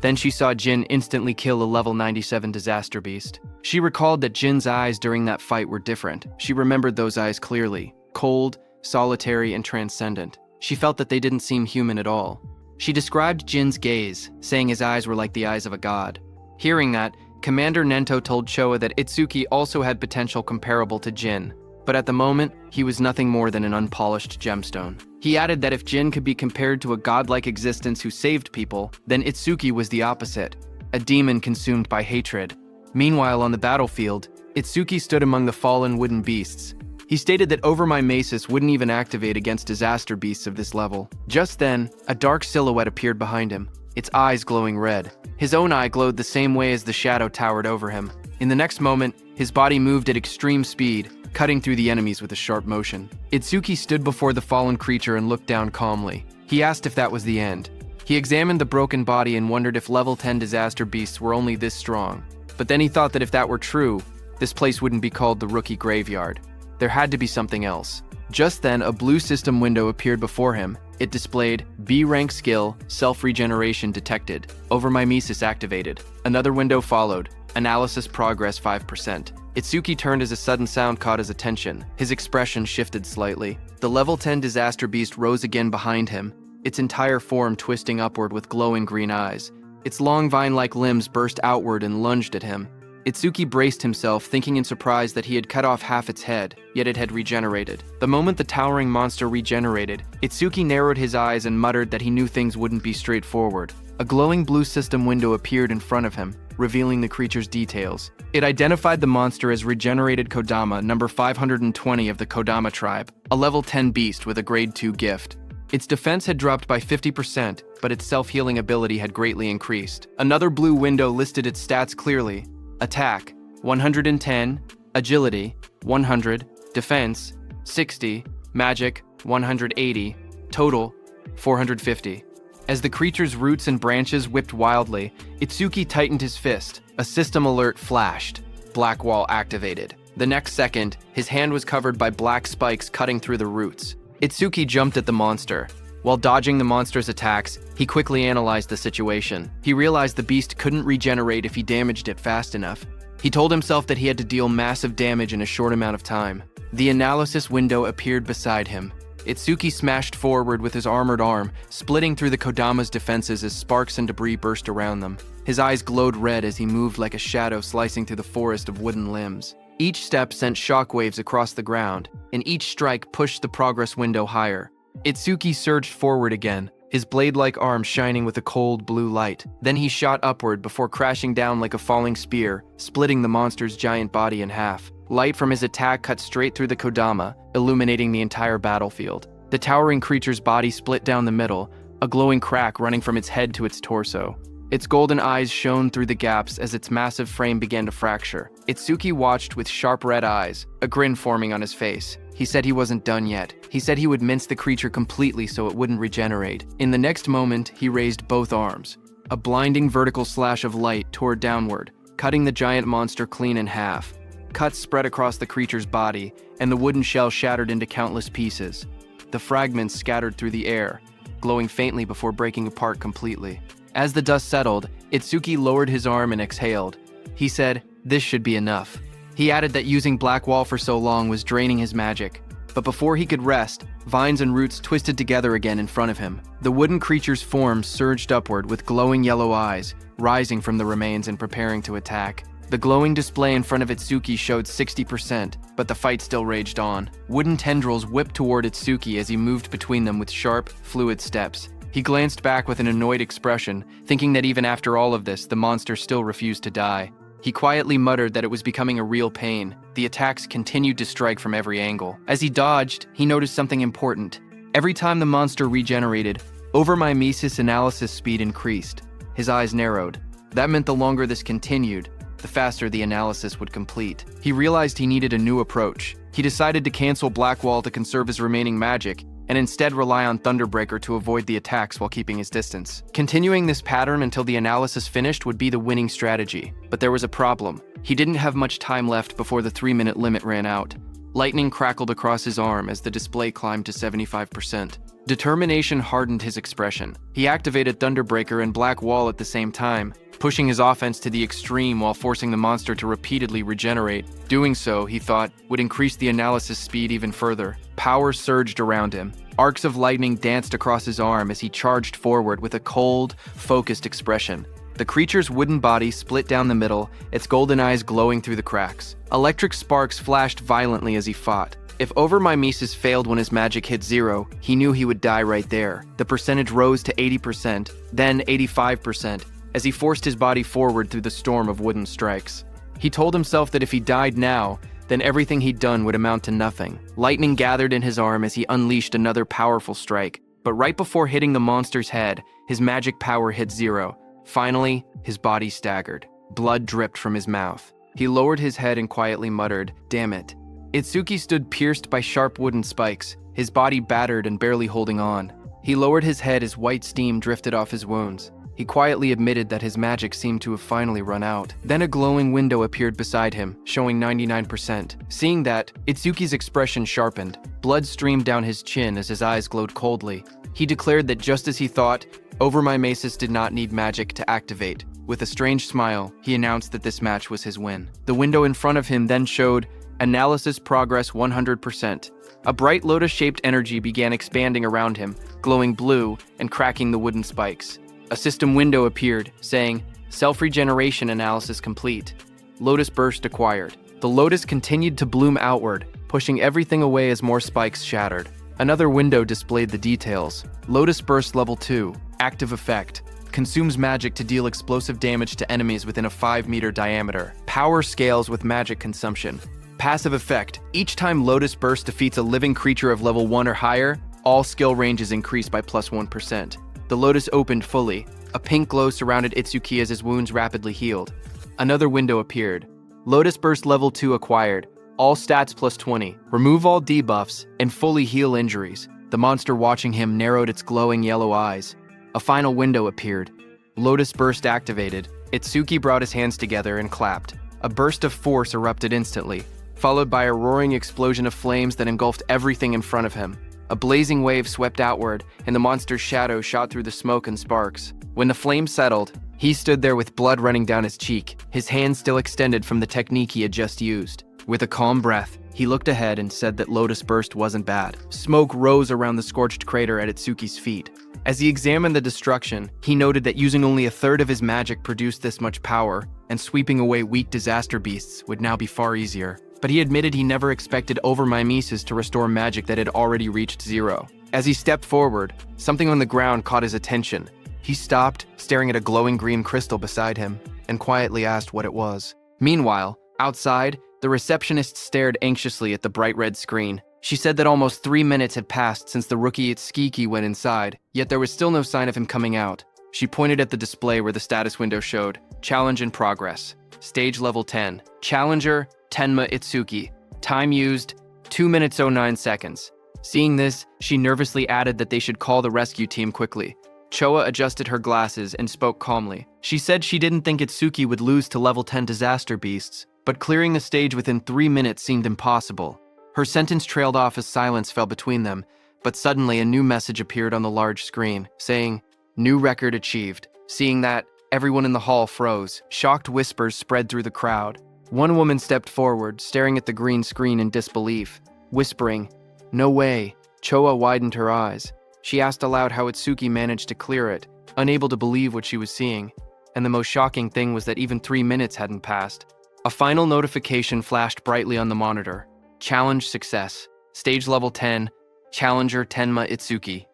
Then she saw Jin instantly kill a level 97 disaster beast. She recalled that Jin's eyes during that fight were different. She remembered those eyes clearly. Cold, solitary, and transcendent. She felt that they didn't seem human at all. She described Jin's gaze, saying his eyes were like the eyes of a god. Hearing that, Commander Nento told Choa that Itsuki also had potential comparable to Jin, but at the moment, he was nothing more than an unpolished gemstone. He added that if Jin could be compared to a godlike existence who saved people, then Itsuki was the opposite, a demon consumed by hatred. Meanwhile, on the battlefield, Itsuki stood among the fallen wooden beasts. He stated that Over My Maces wouldn't even activate against disaster beasts of this level. Just then, a dark silhouette appeared behind him, its eyes glowing red. His own eye glowed the same way as the shadow towered over him. In the next moment, his body moved at extreme speed, cutting through the enemies with a sharp motion. Itsuki stood before the fallen creature and looked down calmly. He asked if that was the end. He examined the broken body and wondered if level 10 disaster beasts were only this strong. But then he thought that if that were true, this place wouldn't be called the Rookie Graveyard. There had to be something else. Just then, a blue system window appeared before him. It displayed B-rank skill, self-regeneration detected, Over My Mimesis activated. Another window followed, analysis progress 5%. Itsuki turned as a sudden sound caught his attention. His expression shifted slightly. The level 10 disaster beast rose again behind him, its entire form twisting upward with glowing green eyes. Its long vine-like limbs burst outward and lunged at him. Itsuki braced himself, thinking in surprise that he had cut off half its head, yet it had regenerated. The moment the towering monster regenerated, Itsuki narrowed his eyes and muttered that he knew things wouldn't be straightforward. A glowing blue system window appeared in front of him, revealing the creature's details. It identified the monster as Regenerated Kodama, number 520 of the Kodama tribe, a level 10 beast with a grade 2 gift. Its defense had dropped by 50%, but its self-healing ability had greatly increased. Another blue window listed its stats clearly. Attack, 110, Agility, 100, Defense, 60, Magic, 180, Total, 450. As the creature's roots and branches whipped wildly, Itsuki tightened his fist. A system alert flashed. Black Wall activated. The next second, his hand was covered by black spikes cutting through the roots. Itsuki jumped at the monster. While dodging the monster's attacks, he quickly analyzed the situation. He realized the beast couldn't regenerate if he damaged it fast enough. He told himself that he had to deal massive damage in a short amount of time. The analysis window appeared beside him. Itsuki smashed forward with his armored arm, splitting through the Kodama's defenses as sparks and debris burst around them. His eyes glowed red as he moved like a shadow slicing through the forest of wooden limbs. Each step sent shockwaves across the ground, and each strike pushed the progress window higher. Itsuki surged forward again, his blade-like arm shining with a cold blue light. Then he shot upward before crashing down like a falling spear, splitting the monster's giant body in half. Light from his attack cut straight through the Kodama, illuminating the entire battlefield. The towering creature's body split down the middle, a glowing crack running from its head to its torso. Its golden eyes shone through the gaps as its massive frame began to fracture. Itsuki watched with sharp red eyes, a grin forming on his face. He said he wasn't done yet. He said he would mince the creature completely so it wouldn't regenerate. In the next moment, he raised both arms. A blinding vertical slash of light tore downward, cutting the giant monster clean in half. Cuts spread across the creature's body, and the wooden shell shattered into countless pieces. The fragments scattered through the air, glowing faintly before breaking apart completely. As the dust settled, Itsuki lowered his arm and exhaled. He said, "This should be enough." He added that using Black Wall for so long was draining his magic. But before he could rest, vines and roots twisted together again in front of him. The wooden creature's form surged upward with glowing yellow eyes, rising from the remains and preparing to attack. The glowing display in front of Itsuki showed 60%, but the fight still raged on. Wooden tendrils whipped toward Itsuki as he moved between them with sharp, fluid steps. He glanced back with an annoyed expression, thinking that even after all of this, the monster still refused to die. He quietly muttered that it was becoming a real pain. The attacks continued to strike from every angle. As he dodged, he noticed something important. Every time the monster regenerated, overmimesis analysis speed increased. His eyes narrowed. That meant the longer this continued, the faster the analysis would complete. He realized he needed a new approach. He decided to cancel Blackwall to conserve his remaining magic, and instead rely on Thunderbreaker to avoid the attacks while keeping his distance. Continuing this pattern until the analysis finished would be the winning strategy. But there was a problem. He didn't have much time left before the 3-minute limit ran out. Lightning crackled across his arm as the display climbed to 75%. Determination hardened his expression. He activated Thunderbreaker and Black Wall at the same time, pushing his offense to the extreme while forcing the monster to repeatedly regenerate. Doing so, he thought, would increase the analysis speed even further. Power surged around him. Arcs of lightning danced across his arm as he charged forward with a cold, focused expression. The creature's wooden body split down the middle, its golden eyes glowing through the cracks. Electric sparks flashed violently as he fought. If overmimesis failed when his magic hit 0, he knew he would die right there. The percentage rose to 80%, then 85%, as he forced his body forward through the storm of wooden strikes. He told himself that if he died now, then everything he'd done would amount to nothing. Lightning gathered in his arm as he unleashed another powerful strike, but right before hitting the monster's head, his magic power hit 0. Finally, his body staggered. Blood dripped from his mouth. He lowered his head and quietly muttered, "Damn it." Itsuki stood pierced by sharp wooden spikes, his body battered and barely holding on. He lowered his head as white steam drifted off his wounds. He quietly admitted that his magic seemed to have finally run out. Then a glowing window appeared beside him, showing 99%. Seeing that, Itsuki's expression sharpened. Blood streamed down his chin as his eyes glowed coldly. He declared that just as he thought, overmimesis did not need magic to activate. With a strange smile, he announced that this match was his win. The window in front of him then showed analysis progress 100%. A bright lotus-shaped energy began expanding around him, glowing blue and cracking the wooden spikes. A system window appeared, saying, "Self-regeneration analysis complete. Lotus burst acquired." The lotus continued to bloom outward, pushing everything away as more spikes shattered. Another window displayed the details. Lotus burst level 2, active effect. Consumes magic to deal explosive damage to enemies within a 5-meter diameter. Power scales with magic consumption. Passive effect. Each time Lotus Burst defeats a living creature of level 1 or higher, all skill ranges increase by +1%. The Lotus opened fully. A pink glow surrounded Itsuki as his wounds rapidly healed. Another window appeared. Lotus Burst level 2 acquired. All stats +20. Remove all debuffs and fully heal injuries. The monster watching him narrowed its glowing yellow eyes. A final window appeared. Lotus Burst activated. Itsuki brought his hands together and clapped. A burst of force erupted instantly, followed by a roaring explosion of flames that engulfed everything in front of him. A blazing wave swept outward, and the monster's shadow shot through the smoke and sparks. When the flames settled, he stood there with blood running down his cheek, his hand still extended from the technique he had just used. With a calm breath, he looked ahead and said that Lotus Burst wasn't bad. Smoke rose around the scorched crater at Itsuki's feet. As he examined the destruction, he noted that using only a third of his magic produced this much power, and sweeping away weak disaster beasts would now be far easier. But he admitted he never expected overmimesis to restore magic that had already reached 0. As he stepped forward, something on the ground caught his attention. He stopped, staring at a glowing green crystal beside him, and quietly asked what it was. Meanwhile, outside, the receptionist stared anxiously at the bright red screen. She said that almost 3 minutes had passed since the rookie Itsuki went inside, yet there was still no sign of him coming out. She pointed at the display where the status window showed, "Challenge in progress. Stage level 10. Challenger, Tenma Itsuki. Time used, 2 minutes 09 seconds. Seeing this, she nervously added that they should call the rescue team quickly. Choa adjusted her glasses and spoke calmly. She said she didn't think Itsuki would lose to level 10 disaster beasts, but clearing the stage within 3 minutes seemed impossible. Her sentence trailed off as silence fell between them, but suddenly a new message appeared on the large screen, saying, "New record achieved." Seeing that, everyone in the hall froze. Shocked whispers spread through the crowd. One woman stepped forward, staring at the green screen in disbelief, whispering, "No way." Choa widened her eyes. She asked aloud how Itsuki managed to clear it, unable to believe what she was seeing. And the most shocking thing was that even 3 minutes hadn't passed. A final notification flashed brightly on the monitor. Challenge success. Stage level 10. Challenger Tenma Itsuki.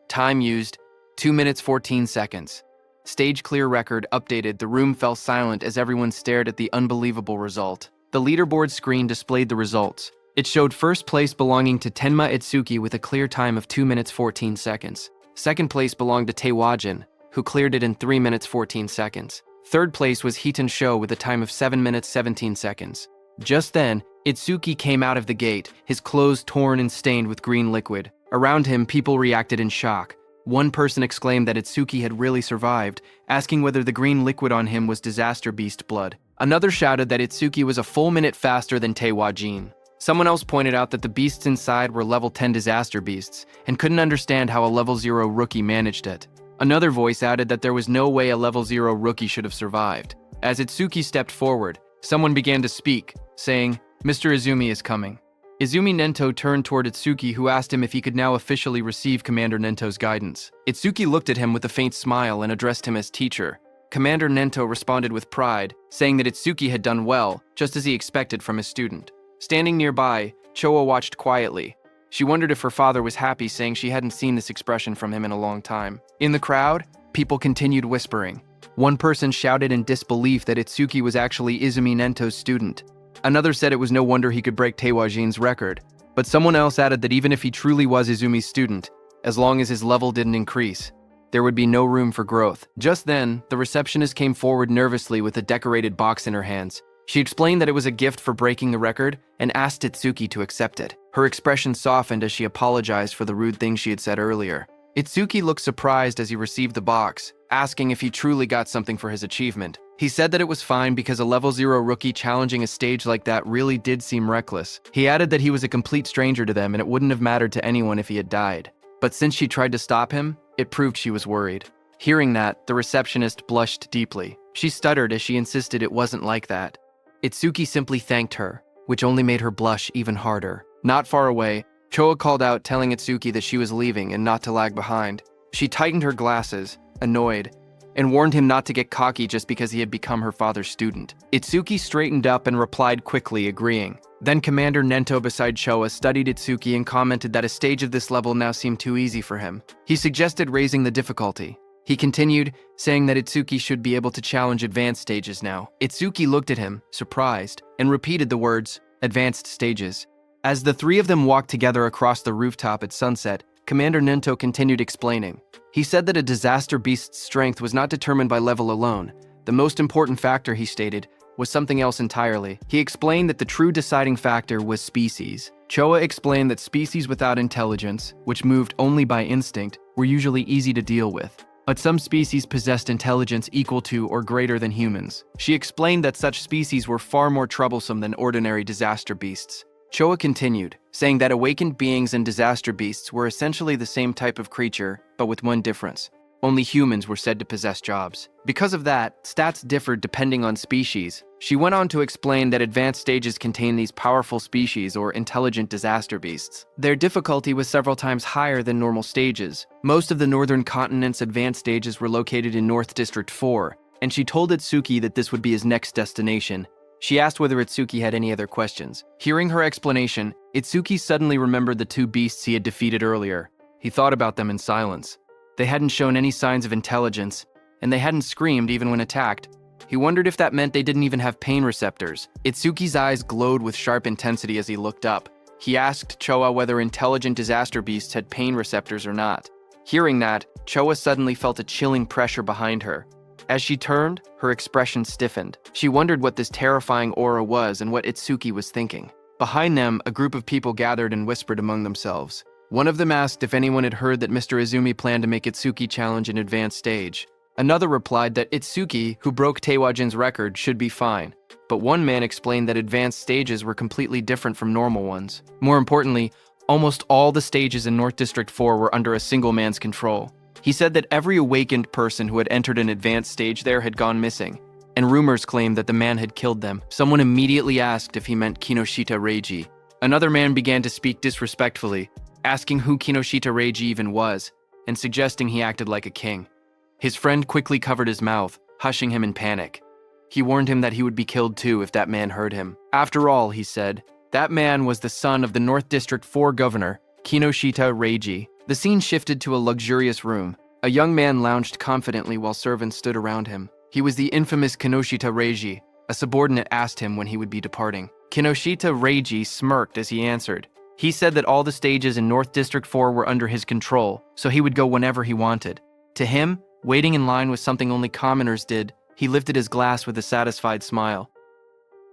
Time used, 2 minutes 14 seconds. Stage clear record updated. The room fell silent as everyone stared at the unbelievable result. The leaderboard screen displayed the results. It showed first place belonging to Tenma Itsuki with a clear time of 2 minutes 14 seconds. Second place belonged to Taewajin, who cleared it in 3 minutes 14 seconds. Third place was Heaton Sho with a time of 7 minutes 17 seconds. Just then, Itsuki came out of the gate, his clothes torn and stained with green liquid. Around him, people reacted in shock. One person exclaimed that Itsuki had really survived, asking whether the green liquid on him was disaster beast blood. Another shouted that Itsuki was a full minute faster than Taewajin. Someone else pointed out that the beasts inside were level 10 disaster beasts and couldn't understand how a level 0 rookie managed it. Another voice added that there was no way a level 0 rookie should have survived. As Itsuki stepped forward, someone began to speak, saying, "Mr. Izumi is coming." Izumi Nento turned toward Itsuki, who asked him if he could now officially receive Commander Nento's guidance. Itsuki looked at him with a faint smile and addressed him as teacher. Commander Nento responded with pride, saying that Itsuki had done well, just as he expected from his student. Standing nearby, Choa watched quietly. She wondered if her father was happy, saying she hadn't seen this expression from him in a long time. In the crowd, people continued whispering. One person shouted in disbelief that Itsuki was actually Izumi Nento's student. Another said it was no wonder he could break Taewajin's record. But someone else added that even if he truly was Izumi's student, as long as his level didn't increase, there would be no room for growth. Just then, the receptionist came forward nervously with a decorated box in her hands. She explained that it was a gift for breaking the record and asked Itsuki to accept it. Her expression softened as she apologized for the rude things she had said earlier. Itsuki looked surprised as he received the box, asking if he truly got something for his achievement. He said that it was fine because a level 0 rookie challenging a stage like that really did seem reckless. He added that he was a complete stranger to them and it wouldn't have mattered to anyone if he had died. But since she tried to stop him, it proved she was worried. Hearing that, the receptionist blushed deeply. She stuttered as she insisted it wasn't like that. Itsuki simply thanked her, which only made her blush even harder. Not far away, Choa called out, telling Itsuki that she was leaving and not to lag behind. She tightened her glasses, annoyed, and warned him not to get cocky just because he had become her father's student. Itsuki straightened up and replied quickly, agreeing. Then Commander Nento beside Choa studied Itsuki and commented that a stage of this level now seemed too easy for him. He suggested raising the difficulty. He continued, saying that Itsuki should be able to challenge advanced stages now. Itsuki looked at him, surprised, and repeated the words, "advanced stages." As the three of them walked together across the rooftop at sunset, Commander Nento continued explaining. He said that a disaster beast's strength was not determined by level alone. The most important factor, he stated, was something else entirely. He explained that the true deciding factor was species. Choa explained that species without intelligence, which moved only by instinct, were usually easy to deal with. But some species possessed intelligence equal to or greater than humans. She explained that such species were far more troublesome than ordinary disaster beasts. Choa continued, saying that awakened beings and disaster beasts were essentially the same type of creature, but with one difference. Only humans were said to possess jobs. Because of that, stats differed depending on species. She went on to explain that advanced stages contain these powerful species or intelligent disaster beasts. Their difficulty was several times higher than normal stages. Most of the northern continent's advanced stages were located in North District 4, and she told Itsuki that this would be his next destination. She asked whether Itsuki had any other questions. Hearing her explanation, Itsuki suddenly remembered the two beasts he had defeated earlier. He thought about them in silence. They hadn't shown any signs of intelligence, and they hadn't screamed even when attacked. He wondered if that meant they didn't even have pain receptors. Itsuki's eyes glowed with sharp intensity as he looked up. He asked Choa whether intelligent disaster beasts had pain receptors or not. Hearing that, Choa suddenly felt a chilling pressure behind her. As she turned, her expression stiffened. She wondered what this terrifying aura was and what Itsuki was thinking. Behind them, a group of people gathered and whispered among themselves. One of them asked if anyone had heard that Mr. Izumi planned to make Itsuki challenge an advanced stage. Another replied that Itsuki, who broke Taewajin's record, should be fine. But one man explained that advanced stages were completely different from normal ones. More importantly, almost all the stages in North District 4 were under a single man's control. He said that every awakened person who had entered an advanced stage there had gone missing, and rumors claimed that the man had killed them. Someone immediately asked if he meant Kinoshita Reiji. Another man began to speak disrespectfully, asking who Kinoshita Reiji even was, and suggesting he acted like a king. His friend quickly covered his mouth, hushing him in panic. He warned him that he would be killed too if that man heard him. After all, he said, that man was the son of the North District 4 governor, Kinoshita Reiji. The scene shifted to a luxurious room. A young man lounged confidently while servants stood around him. He was the infamous Kinoshita Reiji. A subordinate asked him when he would be departing. Kinoshita Reiji smirked as he answered. He said that all the stages in North District 4 were under his control, so he would go whenever he wanted. To him, waiting in line was something only commoners did. He lifted his glass with a satisfied smile.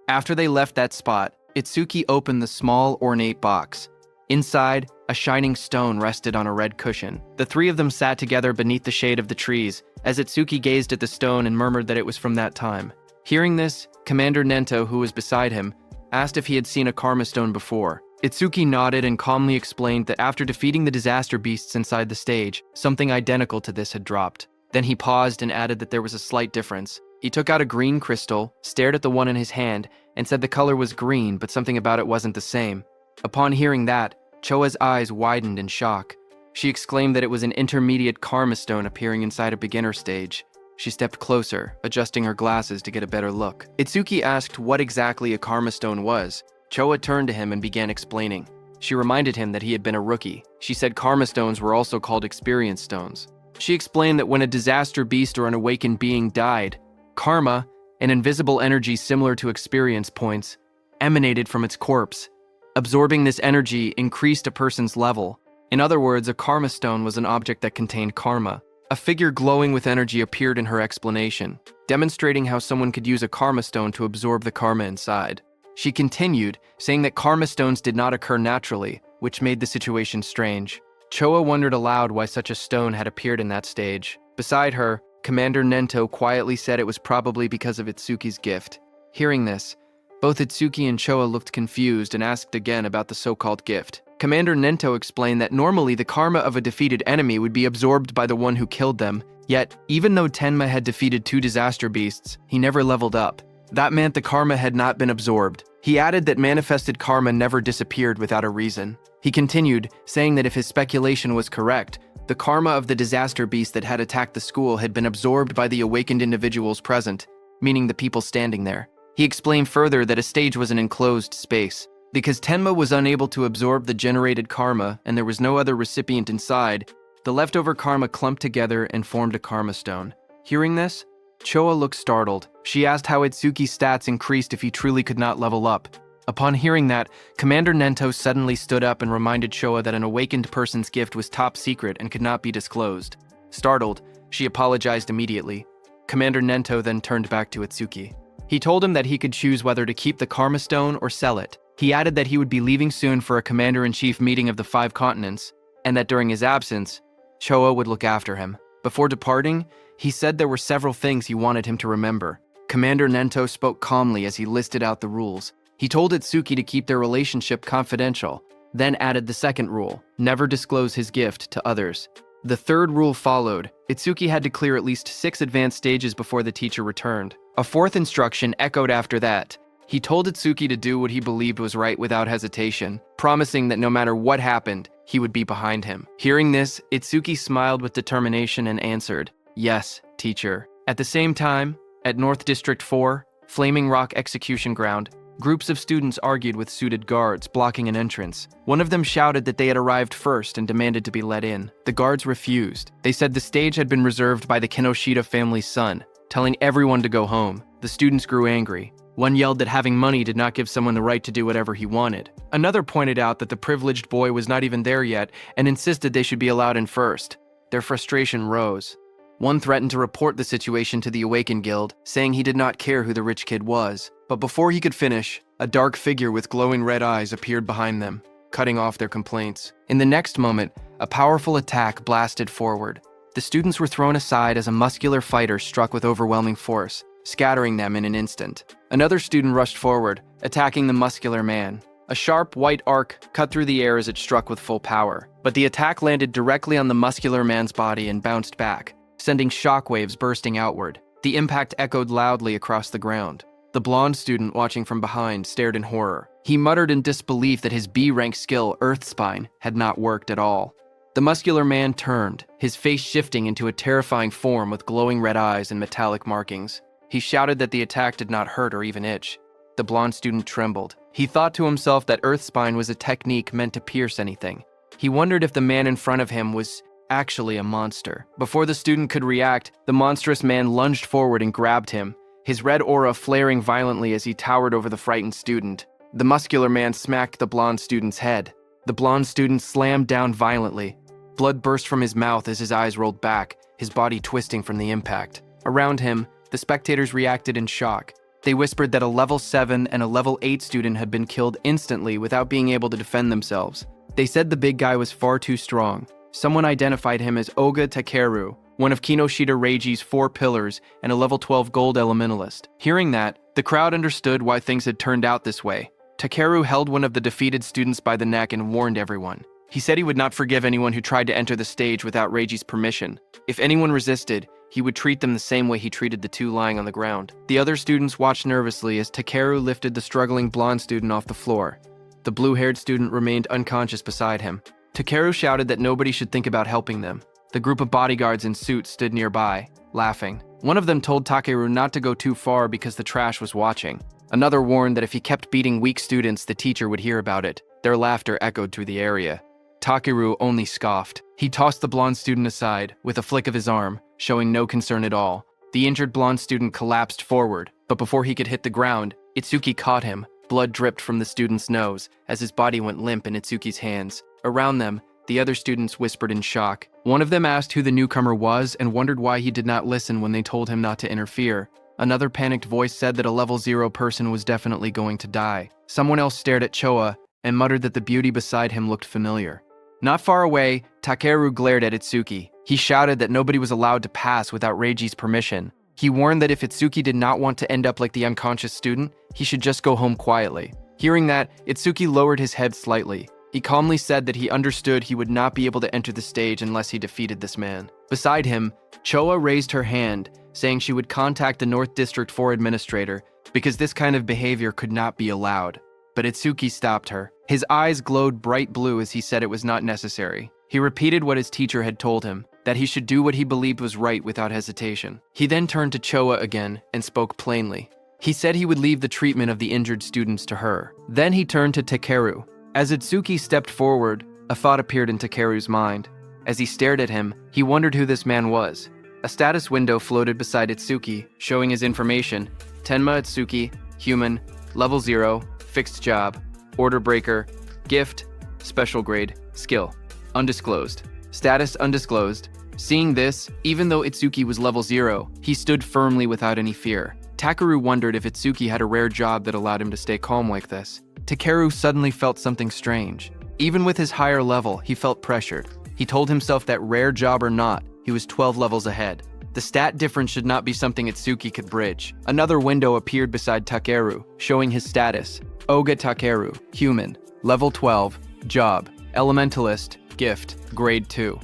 After they left that spot, Itsuki opened the small, ornate box. Inside, a shining stone rested on a red cushion. The three of them sat together beneath the shade of the trees, as Itsuki gazed at the stone and murmured that it was from that time. Hearing this, Commander Nento, who was beside him, asked if he had seen a karma stone before. Itsuki nodded and calmly explained that after defeating the disaster beasts inside the stage, something identical to this had dropped. Then he paused and added that there was a slight difference. He took out a green crystal, stared at the one in his hand, and said the color was green, but something about it wasn't the same. Upon hearing that, Choa's eyes widened in shock. She exclaimed that it was an intermediate karma stone appearing inside a beginner stage. She stepped closer, adjusting her glasses to get a better look. Itsuki asked what exactly a karma stone was. Choa turned to him and began explaining. She reminded him that he had been a rookie. She said karma stones were also called experience stones. She explained that when a disaster beast or an awakened being died, karma, an invisible energy similar to experience points, emanated from its corpse. Absorbing this energy increased a person's level. In other words, a karma stone was an object that contained karma. A figure glowing with energy appeared in her explanation, demonstrating how someone could use a karma stone to absorb the karma inside. She continued, saying that karma stones did not occur naturally, which made the situation strange. Choa wondered aloud why such a stone had appeared in that stage. Beside her, Commander Nento quietly said it was probably because of Itsuki's gift. Hearing this, both Itsuki and Choa looked confused and asked again about the so-called gift. Commander Nento explained that normally the karma of a defeated enemy would be absorbed by the one who killed them, yet, even though Tenma had defeated 2 disaster beasts, he never leveled up. That meant the karma had not been absorbed. He added that manifested karma never disappeared without a reason. He continued, saying that if his speculation was correct, the karma of the disaster beast that had attacked the school had been absorbed by the awakened individuals present, meaning the people standing there. He explained further that a stage was an enclosed space. Because Tenma was unable to absorb the generated karma and there was no other recipient inside, the leftover karma clumped together and formed a karma stone. Hearing this, Choa looked startled. She asked how Itsuki's stats increased if he truly could not level up. Upon hearing that, Commander Nento suddenly stood up and reminded Choa that an awakened person's gift was top secret and could not be disclosed. Startled, she apologized immediately. Commander Nento then turned back to Itsuki. He told him that he could choose whether to keep the karma stone or sell it. He added that he would be leaving soon for a commander-in-chief meeting of the 5 continents, and that during his absence, Choa would look after him. Before departing, he said there were several things he wanted him to remember. Commander Nento spoke calmly as he listed out the rules. He told Itsuki to keep their relationship confidential, then added the second rule, never disclose his gift to others. The third rule followed. Itsuki had to clear at least 6 advanced stages before the teacher returned. A fourth instruction echoed after that. He told Itsuki to do what he believed was right without hesitation, promising that no matter what happened, he would be behind him. Hearing this, Itsuki smiled with determination and answered, "Yes, teacher." At the same time, at North District 4, Flaming Rock Execution Ground, groups of students argued with suited guards blocking an entrance. One of them shouted that they had arrived first and demanded to be let in. The guards refused. They said the stage had been reserved by the Kinoshita family's son, telling everyone to go home. The students grew angry. One yelled that having money did not give someone the right to do whatever he wanted. Another pointed out that the privileged boy was not even there yet and insisted they should be allowed in first. Their frustration rose. One threatened to report the situation to the Awakened Guild, saying he did not care who the rich kid was. But before he could finish, a dark figure with glowing red eyes appeared behind them, cutting off their complaints. In the next moment, a powerful attack blasted forward. The students were thrown aside as a muscular fighter struck with overwhelming force, scattering them in an instant. Another student rushed forward, attacking the muscular man. A sharp white arc cut through the air as it struck with full power, but the attack landed directly on the muscular man's body and bounced back, sending shockwaves bursting outward. The impact echoed loudly across the ground. The blonde student watching from behind stared in horror. He muttered in disbelief that his B-rank skill, Earthspine, had not worked at all. The muscular man turned, his face shifting into a terrifying form with glowing red eyes and metallic markings. He shouted that the attack did not hurt or even itch. The blonde student trembled. He thought to himself that Earthspine was a technique meant to pierce anything. He wondered if the man in front of him was actually a monster. Before the student could react, the monstrous man lunged forward and grabbed him, his red aura flaring violently as he towered over the frightened student. The muscular man smacked the blonde student's head. The blonde student slammed down violently. Blood burst from his mouth as his eyes rolled back, his body twisting from the impact. Around him, the spectators reacted in shock. They whispered that a level 7 and a level 8 student had been killed instantly without being able to defend themselves. They said the big guy was far too strong. Someone identified him as Oga Takeru, one of Kinoshita Reiji's 4 pillars and a level 12 gold elementalist. Hearing that, the crowd understood why things had turned out this way. Takeru held one of the defeated students by the neck and warned everyone. He said he would not forgive anyone who tried to enter the stage without Reiji's permission. If anyone resisted, he would treat them the same way he treated the 2 lying on the ground. The other students watched nervously as Takeru lifted the struggling blonde student off the floor. The blue-haired student remained unconscious beside him. Takeru shouted that nobody should think about helping them. The group of bodyguards in suits stood nearby, laughing. One of them told Takeru not to go too far because the trash was watching. Another warned that if he kept beating weak students, the teacher would hear about it. Their laughter echoed through the area. Takeru only scoffed. He tossed the blonde student aside with a flick of his arm, showing no concern at all. The injured blonde student collapsed forward, but before he could hit the ground, Itsuki caught him. Blood dripped from the student's nose as his body went limp in Itsuki's hands. Around them, the other students whispered in shock. One of them asked who the newcomer was and wondered why he did not listen when they told him not to interfere. Another panicked voice said that a level 0 person was definitely going to die. Someone else stared at Choa and muttered that the beauty beside him looked familiar. Not far away, Takeru glared at Itsuki. He shouted that nobody was allowed to pass without Reiji's permission. He warned that if Itsuki did not want to end up like the unconscious student, he should just go home quietly. Hearing that, Itsuki lowered his head slightly. He calmly said that he understood he would not be able to enter the stage unless he defeated this man. Beside him, Choa raised her hand, saying she would contact the North District 4 administrator because this kind of behavior could not be allowed. But Itsuki stopped her. His eyes glowed bright blue as he said it was not necessary. He repeated what his teacher had told him, that he should do what he believed was right without hesitation. He then turned to Choa again and spoke plainly. He said he would leave the treatment of the injured students to her. Then he turned to Takeru. As Itsuki stepped forward, a thought appeared in Takeru's mind. As he stared at him, he wondered who this man was. A status window floated beside Itsuki, showing his information. Tenma Itsuki, human, level 0, fixed job, order breaker, gift, special grade, skill, undisclosed. Status undisclosed. Seeing this, even though Itsuki was level 0, he stood firmly without any fear. Takeru wondered if Itsuki had a rare job that allowed him to stay calm like this. Takeru suddenly felt something strange. Even with his higher level, he felt pressured. He told himself that rare job or not, he was 12 levels ahead. The stat difference should not be something Itsuki could bridge. Another window appeared beside Takeru, showing his status. Oga Takeru, human, level 12, job, elementalist, gift, grade 2.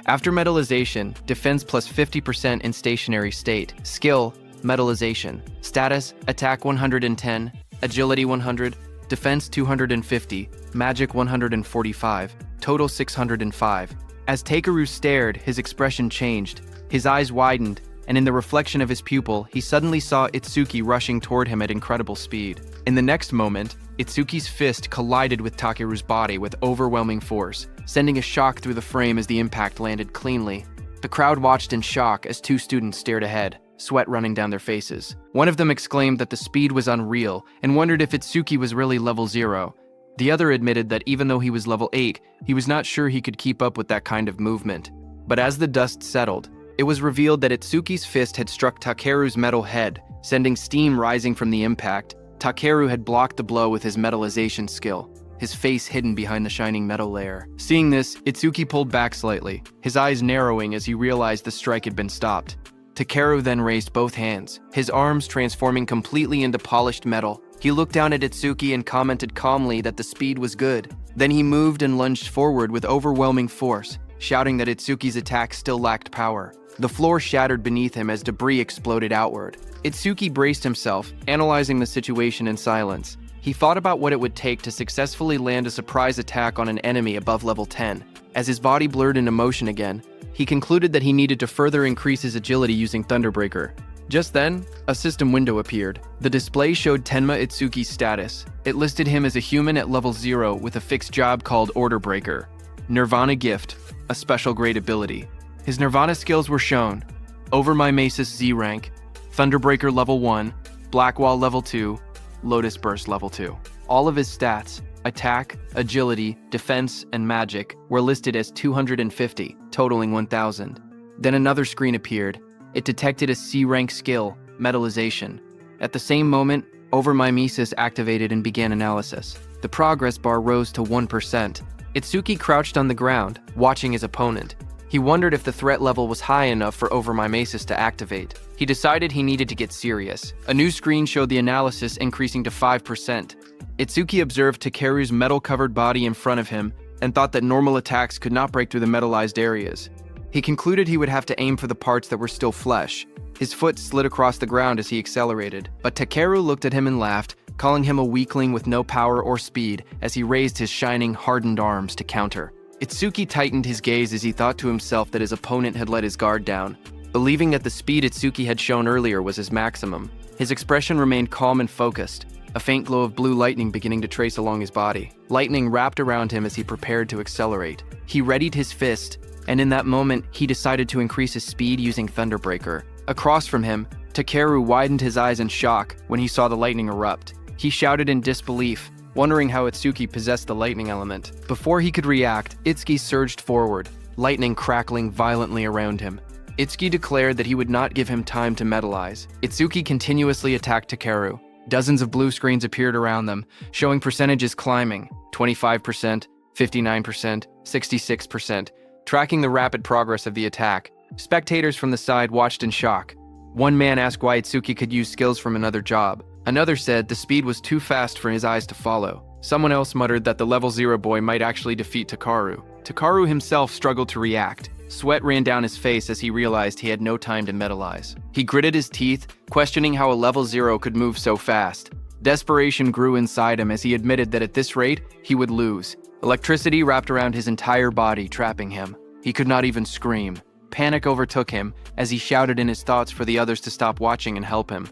After metallization, defense plus 50% in stationary state. Skill, metallization. Status, attack 110, agility 100, defense 250, magic 145, total 605. As Takeru stared, his expression changed. His eyes widened, and in the reflection of his pupil, he suddenly saw Itsuki rushing toward him at incredible speed. In the next moment, Itsuki's fist collided with Takeru's body with overwhelming force, sending a shock through the frame as the impact landed cleanly. The crowd watched in shock as 2 students stared ahead, sweat running down their faces. One of them exclaimed that the speed was unreal and wondered if Itsuki was really level 0. The other admitted that even though he was level 8, he was not sure he could keep up with that kind of movement. But as the dust settled, it was revealed that Itsuki's fist had struck Takeru's metal head, sending steam rising from the impact. Takeru had blocked the blow with his metallization skill, his face hidden behind the shining metal layer. Seeing this, Itsuki pulled back slightly, his eyes narrowing as he realized the strike had been stopped. Takeru then raised both hands, his arms transforming completely into polished metal. He looked down at Itsuki and commented calmly that the speed was good. Then he moved and lunged forward with overwhelming force, shouting that Itsuki's attack still lacked power. The floor shattered beneath him as debris exploded outward. Itsuki braced himself, analyzing the situation in silence. He thought about what it would take to successfully land a surprise attack on an enemy above level 10. As his body blurred into motion again, he concluded that he needed to further increase his agility using Thunderbreaker. Just then, a system window appeared. The display showed Tenma Itsuki's status. It listed him as a human at level 0 with a fixed job called Order Breaker. Nirvana Gift, a special grade ability. His Nirvana skills were shown: Over My Mace's Z rank, Thunderbreaker level 1, Black Wall level 2, Lotus Burst level 2. All of his stats, attack, agility, defense, and magic, were listed as 250, totaling 1,000. Then another screen appeared. It detected a C rank skill, Metallization. At the same moment, Over My Mises activated and began analysis. The progress bar rose to 1%. Itsuki crouched on the ground, watching his opponent. He wondered if the threat level was high enough for Over My Maces to activate. He decided he needed to get serious. A new screen showed the analysis increasing to 5%. Itsuki observed Takeru's metal-covered body in front of him and thought that normal attacks could not break through the metallized areas. He concluded he would have to aim for the parts that were still flesh. His foot slid across the ground as he accelerated, but Takeru looked at him and laughed, calling him a weakling with no power or speed as he raised his shining, hardened arms to counter. Itsuki tightened his gaze as he thought to himself that his opponent had let his guard down. Believing that the speed Itsuki had shown earlier was his maximum, his expression remained calm and focused, a faint glow of blue lightning beginning to trace along his body. Lightning wrapped around him as he prepared to accelerate. He readied his fist, and in that moment, he decided to increase his speed using Thunderbreaker. Across from him, Takeru widened his eyes in shock when he saw the lightning erupt. He shouted in disbelief, wondering how Itsuki possessed the lightning element. Before he could react, Itsuki surged forward, lightning crackling violently around him. Itsuki declared that he would not give him time to metallize. Itsuki continuously attacked Takeru. Dozens of blue screens appeared around them, showing percentages climbing: 25%, 59%, 66%, tracking the rapid progress of the attack. Spectators from the side watched in shock. One man asked why Itsuki could use skills from another job. Another said the speed was too fast for his eyes to follow. Someone else muttered that the level 0 boy might actually defeat Takeru. Takeru himself struggled to react. Sweat ran down his face as he realized he had no time to metallize. He gritted his teeth, questioning how a level 0 could move so fast. Desperation grew inside him as he admitted that at this rate, he would lose. Electricity wrapped around his entire body, trapping him. He could not even scream. Panic overtook him as he shouted in his thoughts for the others to stop watching and help him.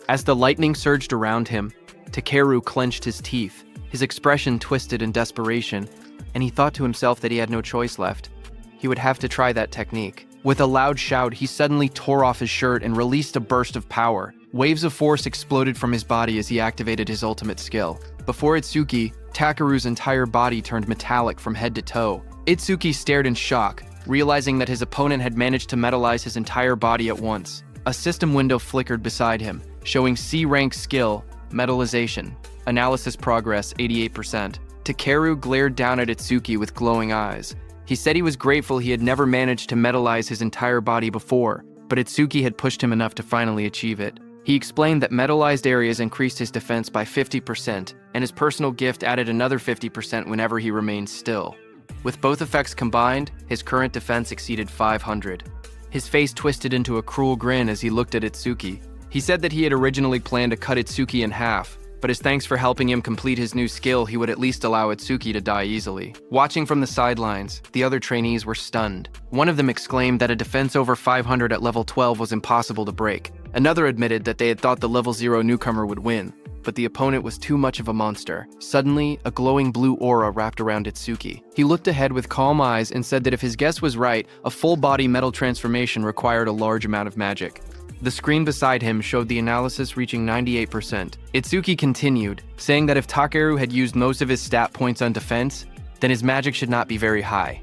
As the lightning surged around him, Takeru clenched his teeth. His expression twisted in desperation, and he thought to himself that he had no choice left. He would have to try that technique. With a loud shout, he suddenly tore off his shirt and released a burst of power. Waves of force exploded from his body as he activated his ultimate skill. Before Itsuki, Takeru's entire body turned metallic from head to toe. Itsuki stared in shock, realizing that his opponent had managed to metallize his entire body at once. A system window flickered beside him, showing C-rank skill, Metallization. Analysis progress, 88%. Takeru glared down at Itsuki with glowing eyes. He said he was grateful he had never managed to metallize his entire body before, but Itsuki had pushed him enough to finally achieve it. He explained that metallized areas increased his defense by 50%, and his personal gift added another 50% whenever he remained still. With both effects combined, his current defense exceeded 500. His face twisted into a cruel grin as he looked at Itsuki. He said that he had originally planned to cut Itsuki in half, but as thanks for helping him complete his new skill, he would at least allow Itsuki to die easily. Watching from the sidelines, the other trainees were stunned. One of them exclaimed that a defense over 500 at level 12 was impossible to break. Another admitted that they had thought the level 0 newcomer would win, but the opponent was too much of a monster. Suddenly, a glowing blue aura wrapped around Itsuki. He looked ahead with calm eyes and said that if his guess was right, a full-body metal transformation required a large amount of magic. The screen beside him showed the analysis reaching 98%. Itsuki continued, saying that if Takeru had used most of his stat points on defense, then his magic should not be very high.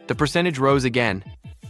The percentage rose again,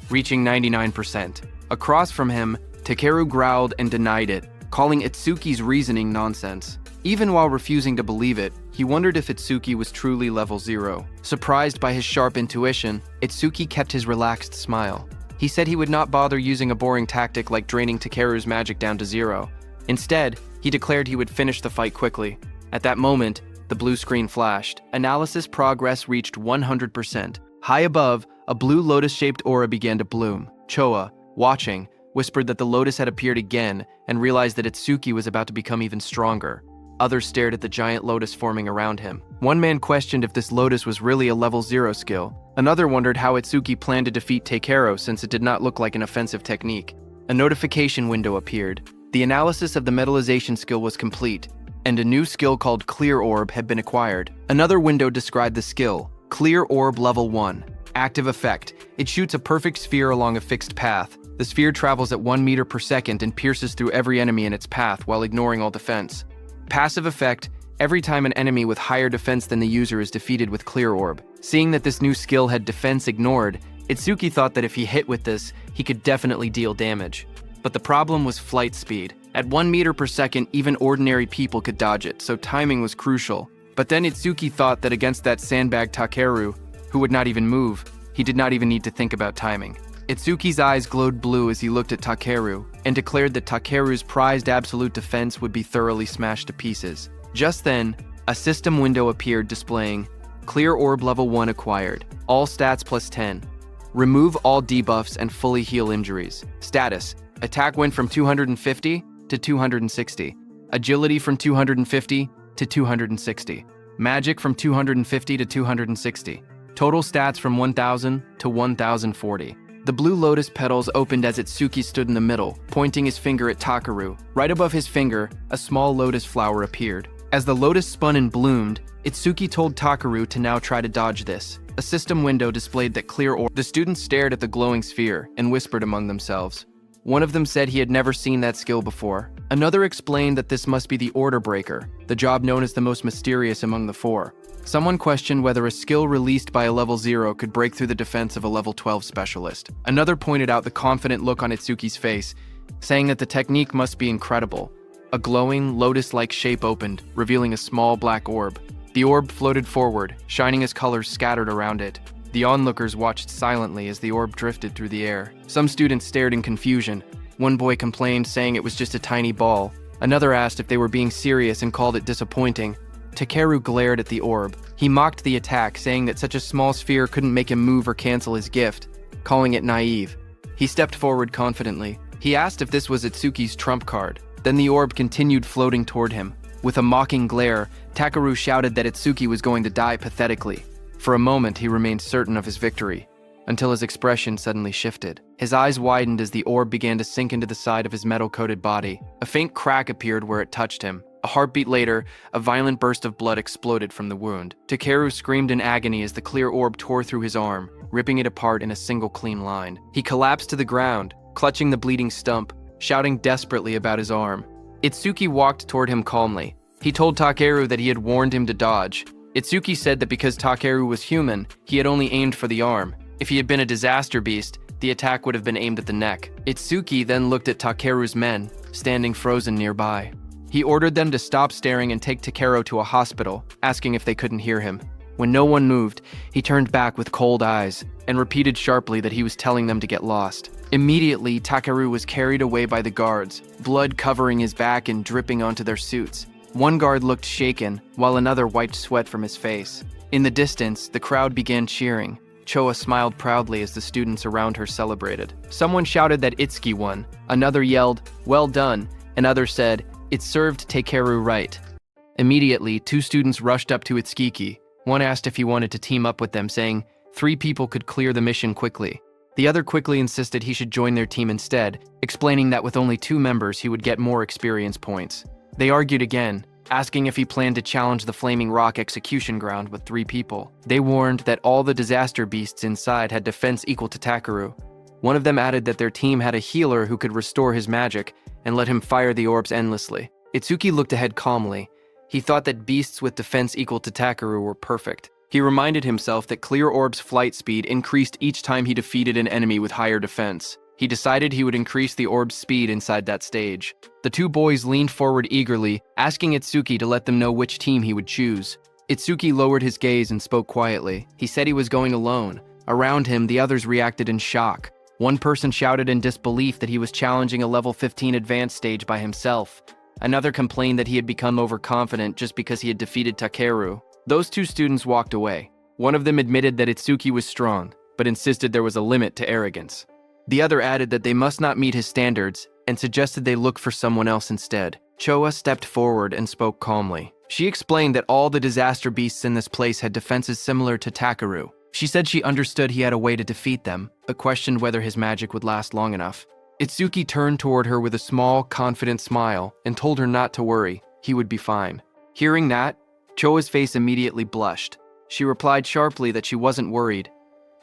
reaching 99%. Across from him, Takeru growled and denied it, calling Itsuki's reasoning nonsense. Even while refusing to believe it, he wondered if Itsuki was truly level 0. Surprised by his sharp intuition, Itsuki kept his relaxed smile. He said he would not bother using a boring tactic like draining Takeru's magic down to 0. Instead, he declared he would finish the fight quickly. At that moment, the blue screen flashed. Analysis progress reached 100%. High above, a blue lotus-shaped aura began to bloom. Choa, watching, whispered that the lotus had appeared again and realized that Itsuki was about to become even stronger. Others stared at the giant lotus forming around him. One man questioned if this lotus was really a level 0 skill. Another wondered how Itsuki planned to defeat Takeru since it did not look like an offensive technique. A notification window appeared. The analysis of the metallization skill was complete, and a new skill called Clear Orb had been acquired. Another window described the skill, Clear Orb Level 1. Active effect. It shoots a perfect sphere along a fixed path. The sphere travels at 1 meter per second and pierces through every enemy in its path while ignoring all defense. Passive effect. Every time an enemy with higher defense than the user is defeated with Clear Orb. Seeing that this new skill had defense ignored, Itsuki thought that if he hit with this, he could definitely deal damage. But the problem was flight speed. At 1 meter per second, even ordinary people could dodge it, so timing was crucial. But then Itsuki thought that against that sandbag Takeru, who would not even move, he did not even need to think about timing. Itsuki's eyes glowed blue as he looked at Takeru, and declared that Takeru's prized absolute defense would be thoroughly smashed to pieces. Just then, a system window appeared displaying, Clear Orb Level 1 acquired, all stats plus 10. Remove all debuffs and fully heal injuries. Status, attack went from 250 to 260. Agility from 250 to 260. Magic from 250 to 260. Total stats from 1000 to 1040. The blue lotus petals opened as Itsuki stood in the middle, pointing his finger at Takeru. Right above his finger, a small lotus flower appeared. As the lotus spun and bloomed, Itsuki told Takeru to now try to dodge this. A system window displayed that Clear Orb. The students stared at the glowing sphere and whispered among themselves. One of them said he had never seen that skill before. Another explained that this must be the Order Breaker, the job known as the most mysterious among the four. Someone questioned whether a skill released by a level 0 could break through the defense of a level 12 specialist. Another pointed out the confident look on Itsuki's face, saying that the technique must be incredible. A glowing, lotus-like shape opened, revealing a small black orb. The orb floated forward, shining as colors scattered around it. The onlookers watched silently as the orb drifted through the air. Some students stared in confusion. One boy complained, saying it was just a tiny ball. Another asked if they were being serious and called it disappointing. Takeru glared at the orb. He mocked the attack, saying that such a small sphere couldn't make him move or cancel his gift, calling it naive. He stepped forward confidently. He asked if this was Itsuki's trump card. Then the orb continued floating toward him. With a mocking glare, Takeru shouted that Itsuki was going to die pathetically. For a moment, he remained certain of his victory, until his expression suddenly shifted. His eyes widened as the orb began to sink into the side of his metal-coated body. A faint crack appeared where it touched him. A heartbeat later, a violent burst of blood exploded from the wound. Takeru screamed in agony as the clear orb tore through his arm, ripping it apart in a single clean line. He collapsed to the ground, clutching the bleeding stump, shouting desperately about his arm. Itsuki walked toward him calmly. He told Takeru that he had warned him to dodge. Itsuki said that because Takeru was human, he had only aimed for the arm. If he had been a disaster beast, the attack would have been aimed at the neck. Itsuki then looked at Takeru's men, standing frozen nearby. He ordered them to stop staring and take Takeru to a hospital, asking if they couldn't hear him. When no one moved, he turned back with cold eyes and repeated sharply that he was telling them to get lost. Immediately, Takeru was carried away by the guards, blood covering his back and dripping onto their suits. One guard looked shaken, while another wiped sweat from his face. In the distance, the crowd began cheering. Choa smiled proudly as the students around her celebrated. Someone shouted that Itsuki won. Another yelled, "Well done," and others said, "It served Takeru right." Immediately, two students rushed up to Itsuki. One asked if he wanted to team up with them, saying 3 people could clear the mission quickly. The other quickly insisted he should join their team instead, explaining that with only 2 members he would get more experience points. They argued again, asking if he planned to challenge the Flaming Rock execution ground with 3 people. They warned that all the disaster beasts inside had defense equal to Takeru. One of them added that their team had a healer who could restore his magic and let him fire the orbs endlessly. Itsuki looked ahead calmly. He thought that beasts with defense equal to Takeru were perfect. He reminded himself that Clear Orb's flight speed increased each time he defeated an enemy with higher defense. He decided he would increase the orb's speed inside that stage. The 2 boys leaned forward eagerly, asking Itsuki to let them know which team he would choose. Itsuki lowered his gaze and spoke quietly. He said he was going alone. Around him, the others reacted in shock. One person shouted in disbelief that he was challenging a level 15 advanced stage by himself. Another complained that he had become overconfident just because he had defeated Takeru. Those 2 students walked away. One of them admitted that Itsuki was strong, but insisted there was a limit to arrogance. The other added that they must not meet his standards and suggested they look for someone else instead. Choa stepped forward and spoke calmly. She explained that all the disaster beasts in this place had defenses similar to Takeru. She said she understood he had a way to defeat them, but questioned whether his magic would last long enough. Itsuki turned toward her with a small, confident smile and told her not to worry, he would be fine. Hearing that, Choa's face immediately blushed. She replied sharply that she wasn't worried.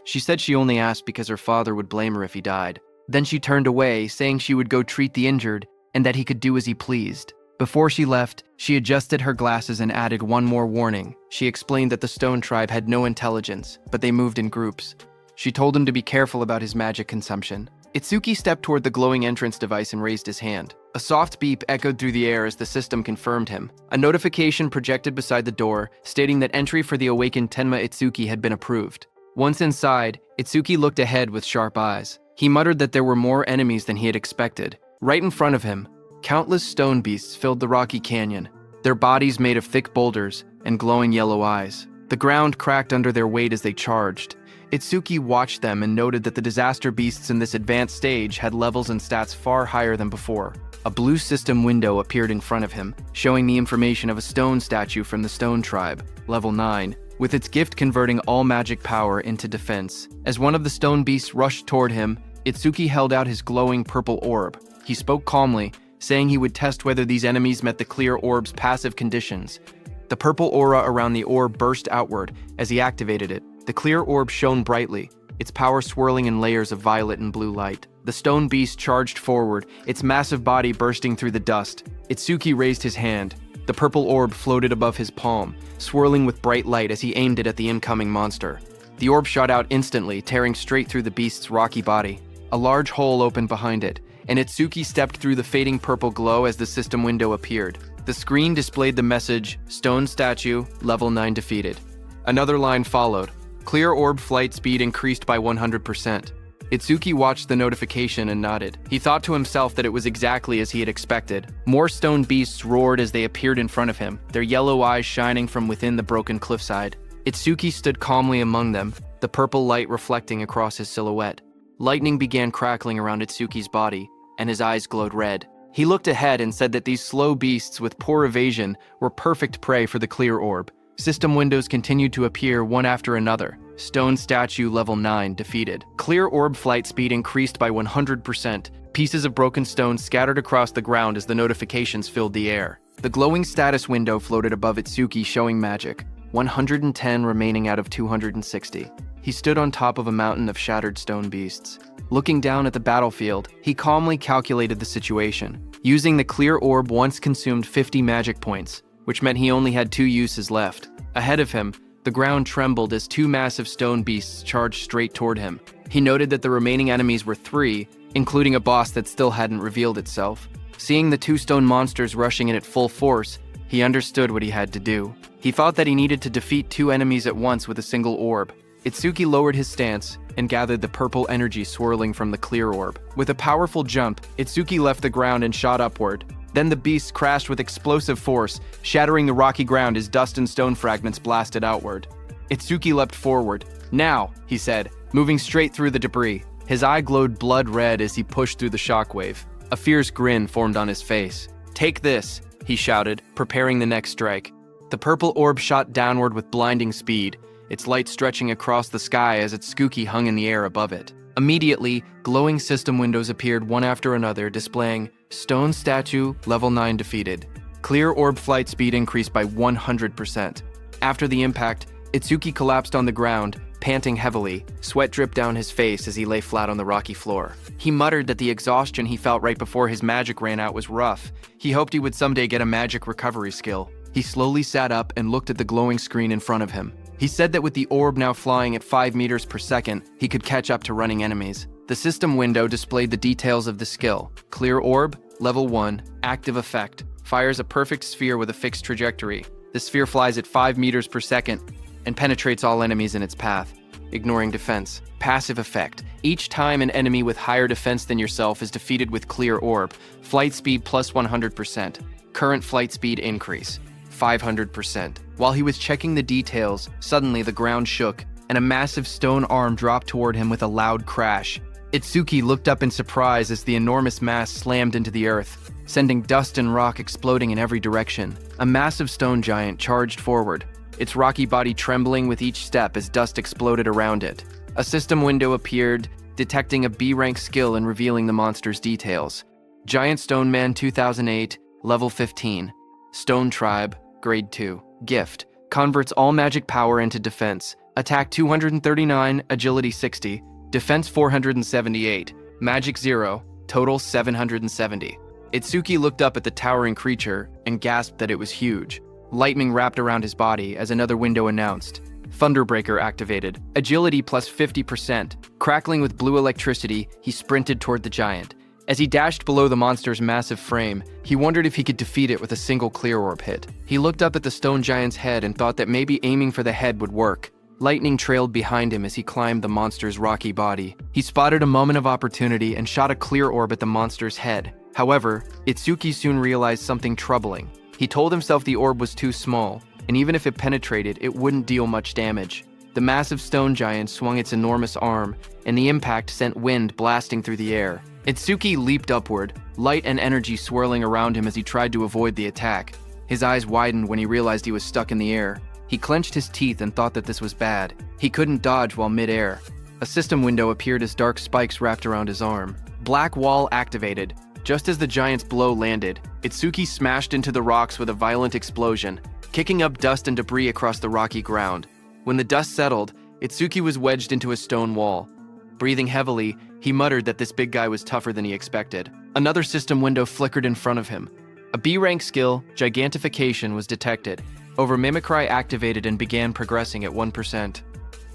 She said she only asked because her father would blame her if he died. Then she turned away, saying she would go treat the injured and that he could do as he pleased. Before she left, she adjusted her glasses and added one more warning. She explained that the Stone Tribe had no intelligence, but they moved in groups. She told him to be careful about his magic consumption. Itsuki stepped toward the glowing entrance device and raised his hand. A soft beep echoed through the air as the system confirmed him. A notification projected beside the door, stating that entry for the awakened Tenma Itsuki had been approved. Once inside, Itsuki looked ahead with sharp eyes. He muttered that there were more enemies than he had expected. Right in front of him, countless stone beasts filled the rocky canyon, their bodies made of thick boulders and glowing yellow eyes. The ground cracked under their weight as they charged. Itsuki watched them and noted that the disaster beasts in this advanced stage had levels and stats far higher than before. A blue system window appeared in front of him, showing the information of a stone statue from the Stone Tribe, level 9, with its gift converting all magic power into defense. As one of the stone beasts rushed toward him, Itsuki held out his glowing purple orb. He spoke calmly, saying he would test whether these enemies met the clear orb's passive conditions. The purple aura around the orb burst outward as he activated it. The clear orb shone brightly, its power swirling in layers of violet and blue light. The stone beast charged forward, its massive body bursting through the dust. Itsuki raised his hand. The purple orb floated above his palm, swirling with bright light as he aimed it at the incoming monster. The orb shot out instantly, tearing straight through the beast's rocky body. A large hole opened behind it, and Itsuki stepped through the fading purple glow as the system window appeared. The screen displayed the message, "Stone Statue, Level 9 defeated." Another line followed. Clear orb flight speed increased by 100%. Itsuki watched the notification and nodded. He thought to himself that it was exactly as he had expected. More stone beasts roared as they appeared in front of him, their yellow eyes shining from within the broken cliffside. Itsuki stood calmly among them, the purple light reflecting across his silhouette. Lightning began crackling around Itsuki's body, and his eyes glowed red. He looked ahead and said that these slow beasts with poor evasion were perfect prey for the clear orb. System windows continued to appear one after another. Stone Statue Level 9 defeated. Clear orb flight speed increased by 100%. Pieces of broken stone scattered across the ground as the notifications filled the air. The glowing status window floated above Itsuki showing magic. 110 remaining out of 260. He stood on top of a mountain of shattered stone beasts. Looking down at the battlefield, he calmly calculated the situation. Using the clear orb once consumed 50 magic points, which meant he only had 2 uses left. Ahead of him, the ground trembled as 2 massive stone beasts charged straight toward him. He noted that the remaining enemies were 3, including a boss that still hadn't revealed itself. Seeing the 2 stone monsters rushing in at full force, he understood what he had to do. He thought that he needed to defeat 2 enemies at once with a single orb. Itsuki lowered his stance and gathered the purple energy swirling from the clear orb. With a powerful jump, Itsuki left the ground and shot upward. Then the beast crashed with explosive force, shattering the rocky ground as dust and stone fragments blasted outward. Itsuki leapt forward. "Now," he said, moving straight through the debris. His eye glowed blood red as he pushed through the shockwave. A fierce grin formed on his face. "Take this," he shouted, preparing the next strike. The purple orb shot downward with blinding speed, its light stretching across the sky as its Tsuki hung in the air above it. Immediately, glowing system windows appeared one after another, displaying Stone Statue, Level 9 defeated. Clear orb flight speed increased by 100%. After the impact, Itsuki collapsed on the ground, panting heavily. Sweat dripped down his face as he lay flat on the rocky floor. He muttered that the exhaustion he felt right before his magic ran out was rough. He hoped he would someday get a magic recovery skill. He slowly sat up and looked at the glowing screen in front of him. He said that with the orb now flying at 5 meters per second, he could catch up to running enemies. The system window displayed the details of the skill. Clear orb, level 1, active effect. Fires a perfect sphere with a fixed trajectory. The sphere flies at 5 meters per second and penetrates all enemies in its path, ignoring defense. Passive effect. Each time an enemy with higher defense than yourself is defeated with clear orb, flight speed plus 100%. Current flight speed increase, 500%. While he was checking the details, suddenly the ground shook, and a massive stone arm dropped toward him with a loud crash. Itsuki looked up in surprise as the enormous mass slammed into the earth, sending dust and rock exploding in every direction. A massive stone giant charged forward, its rocky body trembling with each step as dust exploded around it. A system window appeared, detecting a B-rank skill and revealing the monster's details. Giant Stone Man 2008, level 15. Stone Tribe, grade 2. Gift, converts all magic power into defense. Attack 239, agility 60, defense 478, magic 0, total 770. Itsuki looked up at the towering creature and gasped that it was huge. Lightning wrapped around his body as another window announced. Thunderbreaker activated. Agility plus 50%. Crackling with blue electricity, he sprinted toward the giant. As he dashed below the monster's massive frame, he wondered if he could defeat it with a single clear orb hit. He looked up at the stone giant's head and thought that maybe aiming for the head would work. Lightning trailed behind him as he climbed the monster's rocky body. He spotted a moment of opportunity and shot a clear orb at the monster's head. However, Itsuki soon realized something troubling. He told himself the orb was too small, and even if it penetrated, it wouldn't deal much damage. The massive stone giant swung its enormous arm, and the impact sent wind blasting through the air. Itsuki leaped upward, light and energy swirling around him as he tried to avoid the attack. His eyes widened when he realized he was stuck in the air. He clenched his teeth and thought that this was bad. He couldn't dodge while mid-air. A system window appeared as dark spikes wrapped around his arm. Black wall activated. Just as the giant's blow landed, Itsuki smashed into the rocks with a violent explosion, kicking up dust and debris across the rocky ground. When the dust settled, Itsuki was wedged into a stone wall. Breathing heavily, he muttered that this big guy was tougher than he expected. Another system window flickered in front of him. A B-rank skill, Gigantification, was detected. Over Mimicry activated and began progressing at 1%.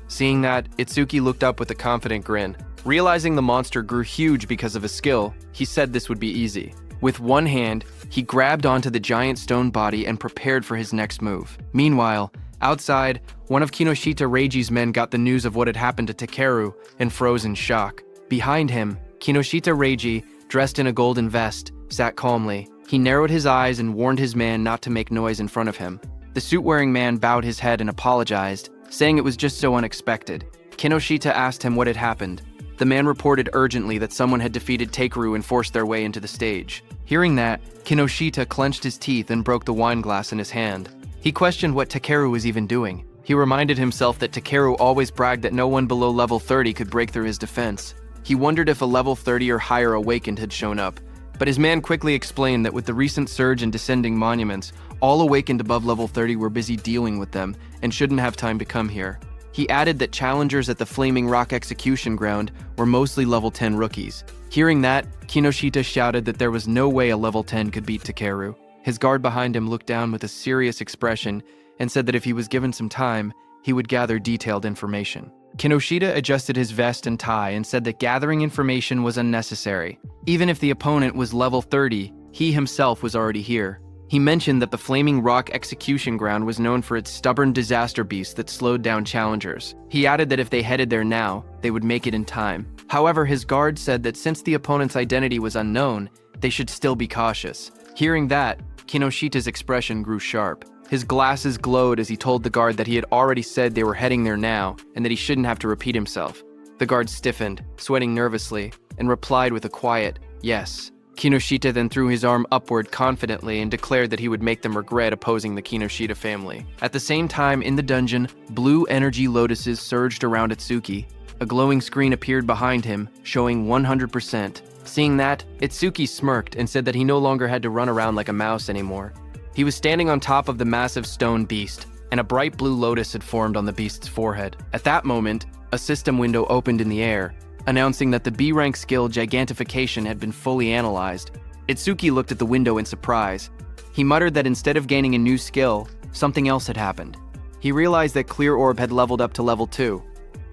Seeing that, Itsuki looked up with a confident grin. Realizing the monster grew huge because of his skill, he said this would be easy. With one hand, he grabbed onto the giant stone body and prepared for his next move. Meanwhile, outside, one of Kinoshita Reiji's men got the news of what had happened to Takeru and froze in shock. Behind him, Kinoshita Reiji, dressed in a golden vest, sat calmly. He narrowed his eyes and warned his man not to make noise in front of him. The suit-wearing man bowed his head and apologized, saying it was just so unexpected. Kinoshita asked him what had happened. The man reported urgently that someone had defeated Takeru and forced their way into the stage. Hearing that, Kinoshita clenched his teeth and broke the wine glass in his hand. He questioned what Takeru was even doing. He reminded himself that Takeru always bragged that no one below level 30 could break through his defense. He wondered if a level 30 or higher awakened had shown up, but his man quickly explained that with the recent surge in descending monuments, all awakened above level 30 were busy dealing with them and shouldn't have time to come here. He added that challengers at the Flaming Rock Execution Ground were mostly level 10 rookies. Hearing that, Kinoshita shouted that there was no way a level 10 could beat Takeru. His guard behind him looked down with a serious expression and said that if he was given some time, he would gather detailed information. Kinoshita adjusted his vest and tie and said that gathering information was unnecessary. Even if the opponent was level 30, he himself was already here. He mentioned that the Flaming Rock Execution Ground was known for its stubborn disaster beast that slowed down challengers. He added that if they headed there now, they would make it in time. However, his guard said that since the opponent's identity was unknown, they should still be cautious. Hearing that, Kinoshita's expression grew sharp. His glasses glowed as he told the guard that he had already said they were heading there now and that he shouldn't have to repeat himself. The guard stiffened, sweating nervously, and replied with a quiet, "Yes." Kinoshita then threw his arm upward confidently and declared that he would make them regret opposing the Kinoshita family. At the same time, in the dungeon, blue energy lotuses surged around Itsuki. A glowing screen appeared behind him, showing 100%. Seeing that, Itsuki smirked and said that he no longer had to run around like a mouse anymore. He was standing on top of the massive stone beast, and a bright blue lotus had formed on the beast's forehead. At that moment, a system window opened in the air, announcing that the B-rank skill Gigantification had been fully analyzed. Itsuki looked at the window in surprise. He muttered that instead of gaining a new skill, something else had happened. He realized that Clear Orb had leveled up to level 2,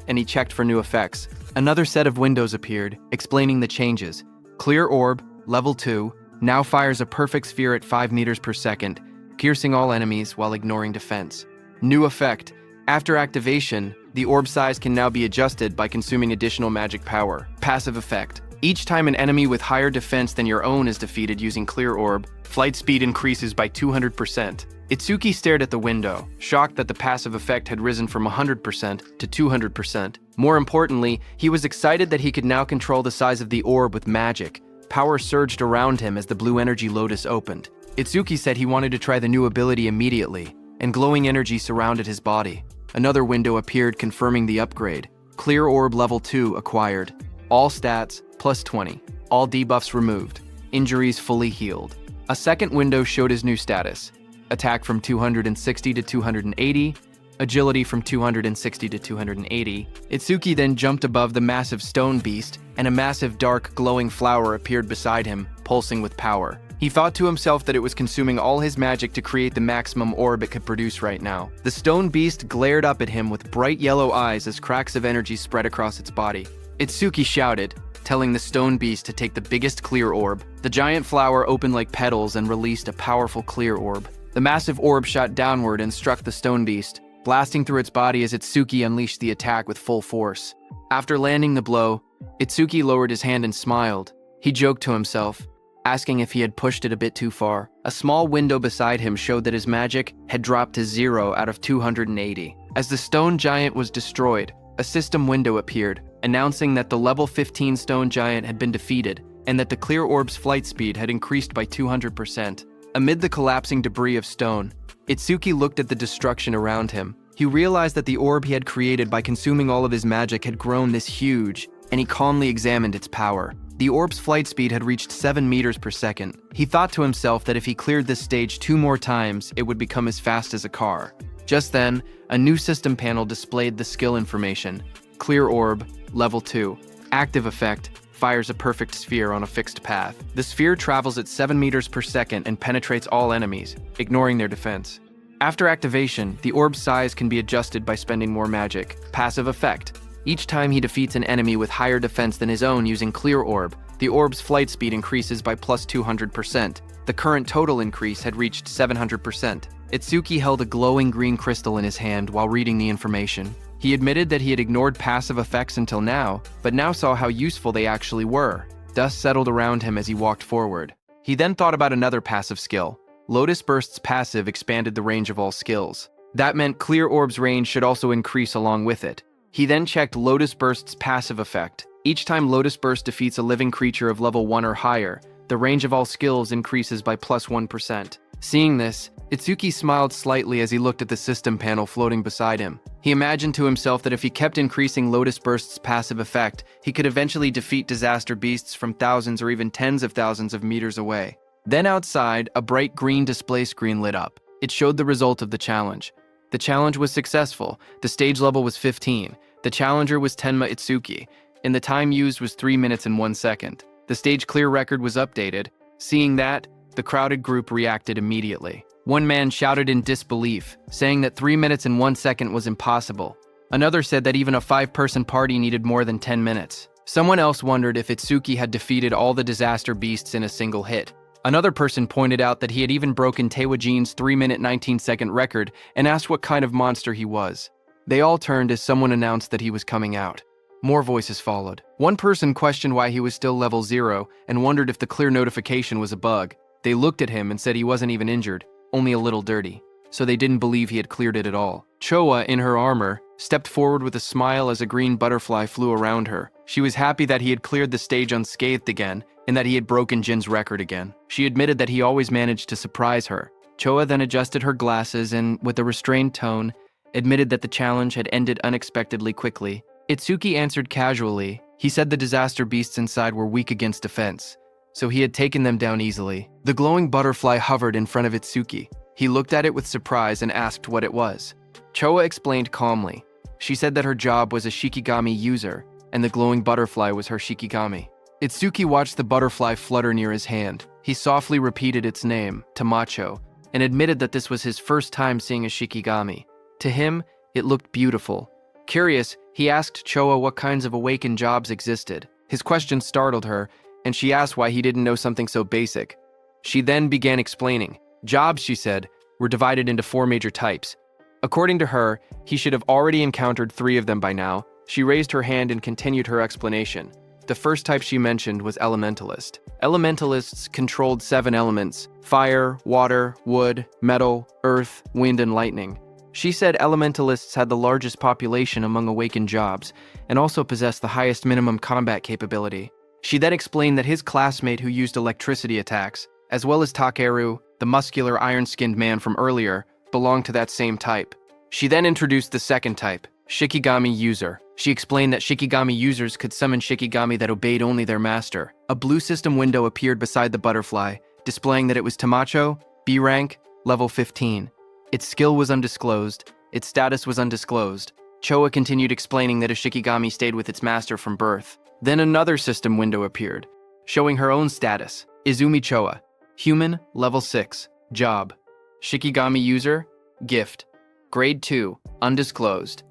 and he checked for new effects. Another set of windows appeared, explaining the changes. Clear Orb, level 2, now fires a perfect sphere at 5 meters per second, piercing all enemies while ignoring defense. New effect. After activation, the orb size can now be adjusted by consuming additional magic power. Passive effect. Each time an enemy with higher defense than your own is defeated using Clear Orb, flight speed increases by 200%. Itsuki stared at the window, shocked that the passive effect had risen from 100% to 200%. More importantly, he was excited that he could now control the size of the orb with magic. Power surged around him as the blue energy lotus opened. Itsuki said he wanted to try the new ability immediately, and glowing energy surrounded his body. Another window appeared confirming the upgrade. Clear Orb level 2 acquired. All stats plus 20. All debuffs removed. Injuries fully healed. A second window showed his new status. attack from 260 to 280, agility from 260 to 280. Itsuki then jumped above the massive stone beast, and a massive dark glowing flower appeared beside him, pulsing with power. He thought to himself that it was consuming all his magic to create the maximum orb it could produce right now. The stone beast glared up at him with bright yellow eyes as cracks of energy spread across its body. Itsuki shouted, telling the stone beast to take the biggest clear orb. The giant flower opened like petals and released a powerful clear orb. The massive orb shot downward and struck the stone beast, blasting through its body as Itsuki unleashed the attack with full force. After landing the blow, Itsuki lowered his hand and smiled. He joked to himself, asking if he had pushed it a bit too far. A small window beside him showed that his magic had dropped to 0 out of 280. As the stone giant was destroyed, a system window appeared, announcing that the level 15 stone giant had been defeated and that the clear orb's flight speed had increased by 200%. Amid the collapsing debris of stone, Itsuki looked at the destruction around him. He realized that the orb he had created by consuming all of his magic had grown this huge, and he calmly examined its power. The orb's flight speed had reached 7 meters per second. He thought to himself that if he cleared this stage 2 more times, it would become as fast as a car. Just then, a new system panel displayed the skill information. Clear orb, level 2. Active effect, fires a perfect sphere on a fixed path. The sphere travels at 7 meters per second and penetrates all enemies, ignoring their defense. After activation, the orb's size can be adjusted by spending more magic. Passive effect. Each time he defeats an enemy with higher defense than his own using Clear Orb, the orb's flight speed increases by plus 200%. The current total increase had reached 700%. Itsuki held a glowing green crystal in his hand while reading the information. He admitted that he had ignored passive effects until now, but now saw how useful they actually were. Dust settled around him as he walked forward. He then thought about another passive skill. Lotus Burst's passive expanded the range of all skills. That meant Clear Orb's range should also increase along with it. He then checked Lotus Burst's passive effect. Each time Lotus Burst defeats a living creature of level 1 or higher, the range of all skills increases by plus 1%. Seeing this, Itsuki smiled slightly as he looked at the system panel floating beside him. He imagined to himself that if he kept increasing Lotus Burst's passive effect, he could eventually defeat disaster beasts from thousands or even tens of thousands of meters away. Then outside, a bright green display screen lit up. It showed the result of the challenge. The challenge was successful. The stage level was 15. The challenger was Tenma Itsuki, and the time used was 3 minutes and 1 second. The stage clear record was updated. Seeing that, the crowded group reacted immediately. One man shouted in disbelief, saying that 3 minutes and 1 second was impossible. Another said that even a 5-person party needed more than 10 minutes. Someone else wondered if Itsuki had defeated all the disaster beasts in a single hit. Another person pointed out that he had even broken Taewajin's 3-minute 19-second record and asked what kind of monster he was. They all turned as someone announced that he was coming out. More voices followed. One person questioned why he was still level 0 and wondered if the clear notification was a bug. They looked at him and said he wasn't even injured, only a little dirty. So they didn't believe he had cleared it at all. Choa, in her armor, stepped forward with a smile as a green butterfly flew around her. She was happy that he had cleared the stage unscathed again, and that he had broken Jin's record again. She admitted that he always managed to surprise her. Choa then adjusted her glasses and, with a restrained tone, admitted that the challenge had ended unexpectedly quickly. Itsuki answered casually. He said the disaster beasts inside were weak against defense, so he had taken them down easily. The glowing butterfly hovered in front of Itsuki. He looked at it with surprise and asked what it was. Choa explained calmly. She said that her job was a Shikigami user, and the glowing butterfly was her Shikigami. Itsuki watched the butterfly flutter near his hand. He softly repeated its name, Tamacho, and admitted that this was his first time seeing a Shikigami. To him, it looked beautiful. Curious, he asked Choa what kinds of awakened jobs existed. His question startled her, and she asked why he didn't know something so basic. She then began explaining. Jobs, she said, were divided into 4 major types. According to her, he should have already encountered 3 of them by now. She raised her hand and continued her explanation. The first type she mentioned was Elementalist. Elementalists controlled 7 elements: fire, water, wood, metal, earth, wind, and lightning. She said Elementalists had the largest population among awakened jobs, and also possessed the highest minimum combat capability. She then explained that his classmate who used electricity attacks, as well as Takeru, the muscular iron-skinned man from earlier, belonged to that same type. She then introduced the second type, Shikigami User. She explained that Shikigami users could summon Shikigami that obeyed only their master. A blue system window appeared beside the butterfly, displaying that it was Tamacho, B rank, level 15. Its skill was undisclosed. Its status was undisclosed. Choa continued explaining that a Shikigami stayed with its master from birth. Then another system window appeared, showing her own status. Izumi Choa. Human, level 6. Job. Shikigami user, gift. Grade 2, undisclosed.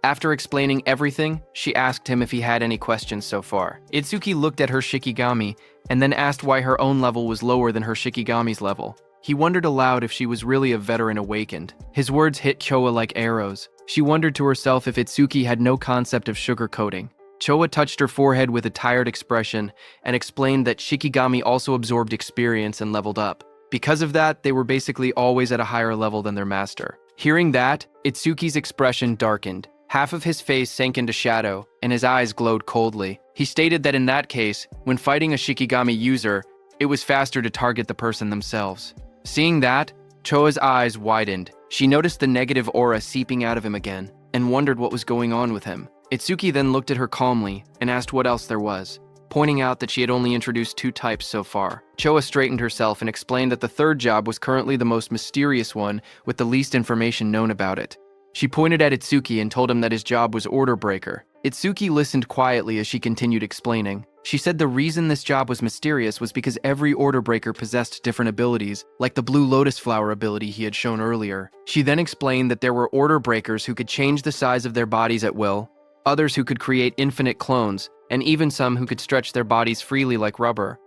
After explaining everything, she asked him if he had any questions so far. Itsuki looked at her Shikigami and then asked why her own level was lower than her Shikigami's level. He wondered aloud if she was really a veteran awakened. His words hit Choa like arrows. She wondered to herself if Itsuki had no concept of sugarcoating. Choa touched her forehead with a tired expression and explained that Shikigami also absorbed experience and leveled up. Because of that, they were basically always at a higher level than their master. Hearing that, Itsuki's expression darkened. Half of his face sank into shadow, and his eyes glowed coldly. He stated that in that case, when fighting a Shikigami user, it was faster to target the person themselves. Seeing that, Choa's eyes widened. She noticed the negative aura seeping out of him again, and wondered what was going on with him. Itsuki then looked at her calmly and asked what else there was, pointing out that she had only introduced 2 types so far. Choa straightened herself and explained that the third job was currently the most mysterious one with the least information known about it. She pointed at Itsuki and told him that his job was order breaker. Itsuki listened quietly as she continued explaining. She said the reason this job was mysterious was because every order breaker possessed different abilities, like the blue lotus flower ability he had shown earlier. She then explained that there were order breakers who could change the size of their bodies at will, others who could create infinite clones, and even some who could stretch their bodies freely like rubber.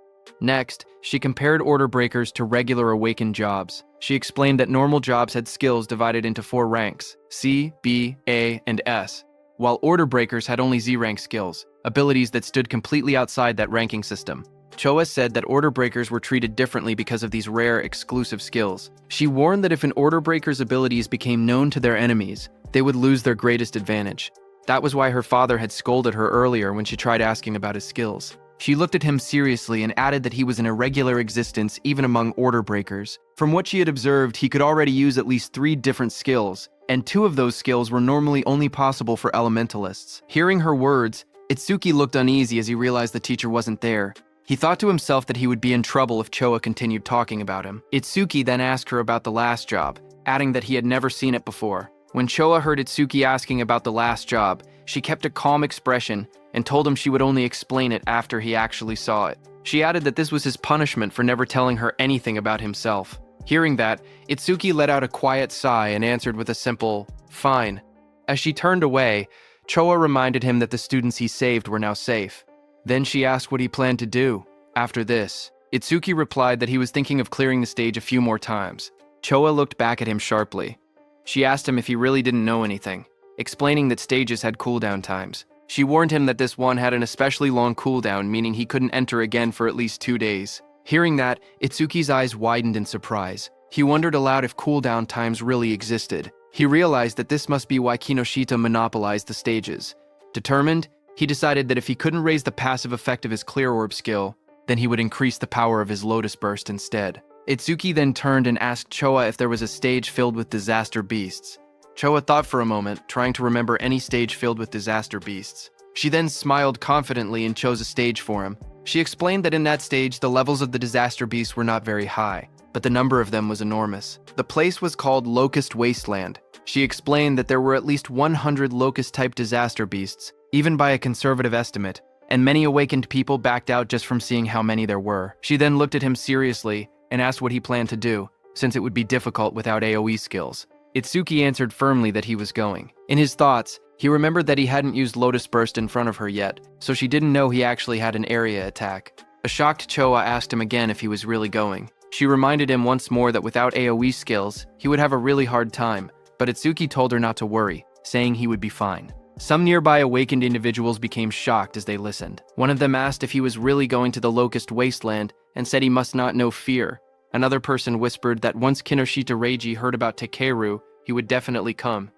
Next, she compared order breakers to regular awakened jobs. She explained that normal jobs had skills divided into 4 ranks, C, B, A, and S, while order breakers had only Z-rank skills, abilities that stood completely outside that ranking system. Choa said that order breakers were treated differently because of these rare, exclusive skills. She warned that if an order breaker's abilities became known to their enemies, they would lose their greatest advantage. That was why her father had scolded her earlier when she tried asking about his skills. She looked at him seriously and added that he was an irregular existence even among order breakers. From what she had observed, he could already use at least 3 different skills, and 2 of those skills were normally only possible for elementalists. Hearing her words, Itsuki looked uneasy as he realized the teacher wasn't there. He thought to himself that he would be in trouble if Choa continued talking about him. Itsuki then asked her about the last job, adding that he had never seen it before. When Choa heard Itsuki asking about the last job, she kept a calm expression and told him she would only explain it after he actually saw it. She added that this was his punishment for never telling her anything about himself. Hearing that, Itsuki let out a quiet sigh and answered with a simple, "Fine." As she turned away, Choa reminded him that the students he saved were now safe. Then she asked what he planned to do. After this, Itsuki replied that he was thinking of clearing the stage a few more times. Choa looked back at him sharply. She asked him if he really didn't know anything, explaining that stages had cooldown times. She warned him that this one had an especially long cooldown, meaning he couldn't enter again for at least 2 days. Hearing that, Itsuki's eyes widened in surprise. He wondered aloud if cooldown times really existed. He realized that this must be why Kinoshita monopolized the stages. Determined, he decided that if he couldn't raise the passive effect of his Clear Orb skill, then he would increase the power of his Lotus Burst instead. Itsuki then turned and asked Choa if there was a stage filled with disaster beasts. Choa thought for a moment, trying to remember any stage filled with disaster beasts. She then smiled confidently and chose a stage for him. She explained that in that stage, the levels of the disaster beasts were not very high, but the number of them was enormous. The place was called Locust Wasteland. She explained that there were at least 100 locust-type disaster beasts, even by a conservative estimate, and many awakened people backed out just from seeing how many there were. She then looked at him seriously and asked what he planned to do, since it would be difficult without AoE skills. Itsuki answered firmly that he was going. In his thoughts, he remembered that he hadn't used Lotus Burst in front of her yet, so she didn't know he actually had an area attack. A shocked Choa asked him again if he was really going. She reminded him once more that without AoE skills, he would have a really hard time, but Itsuki told her not to worry, saying he would be fine. Some nearby awakened individuals became shocked as they listened. One of them asked if he was really going to the Locust Wasteland and said he must not know fear. Another person whispered that once Kinoshita Reiji heard about Takeru, he would definitely come.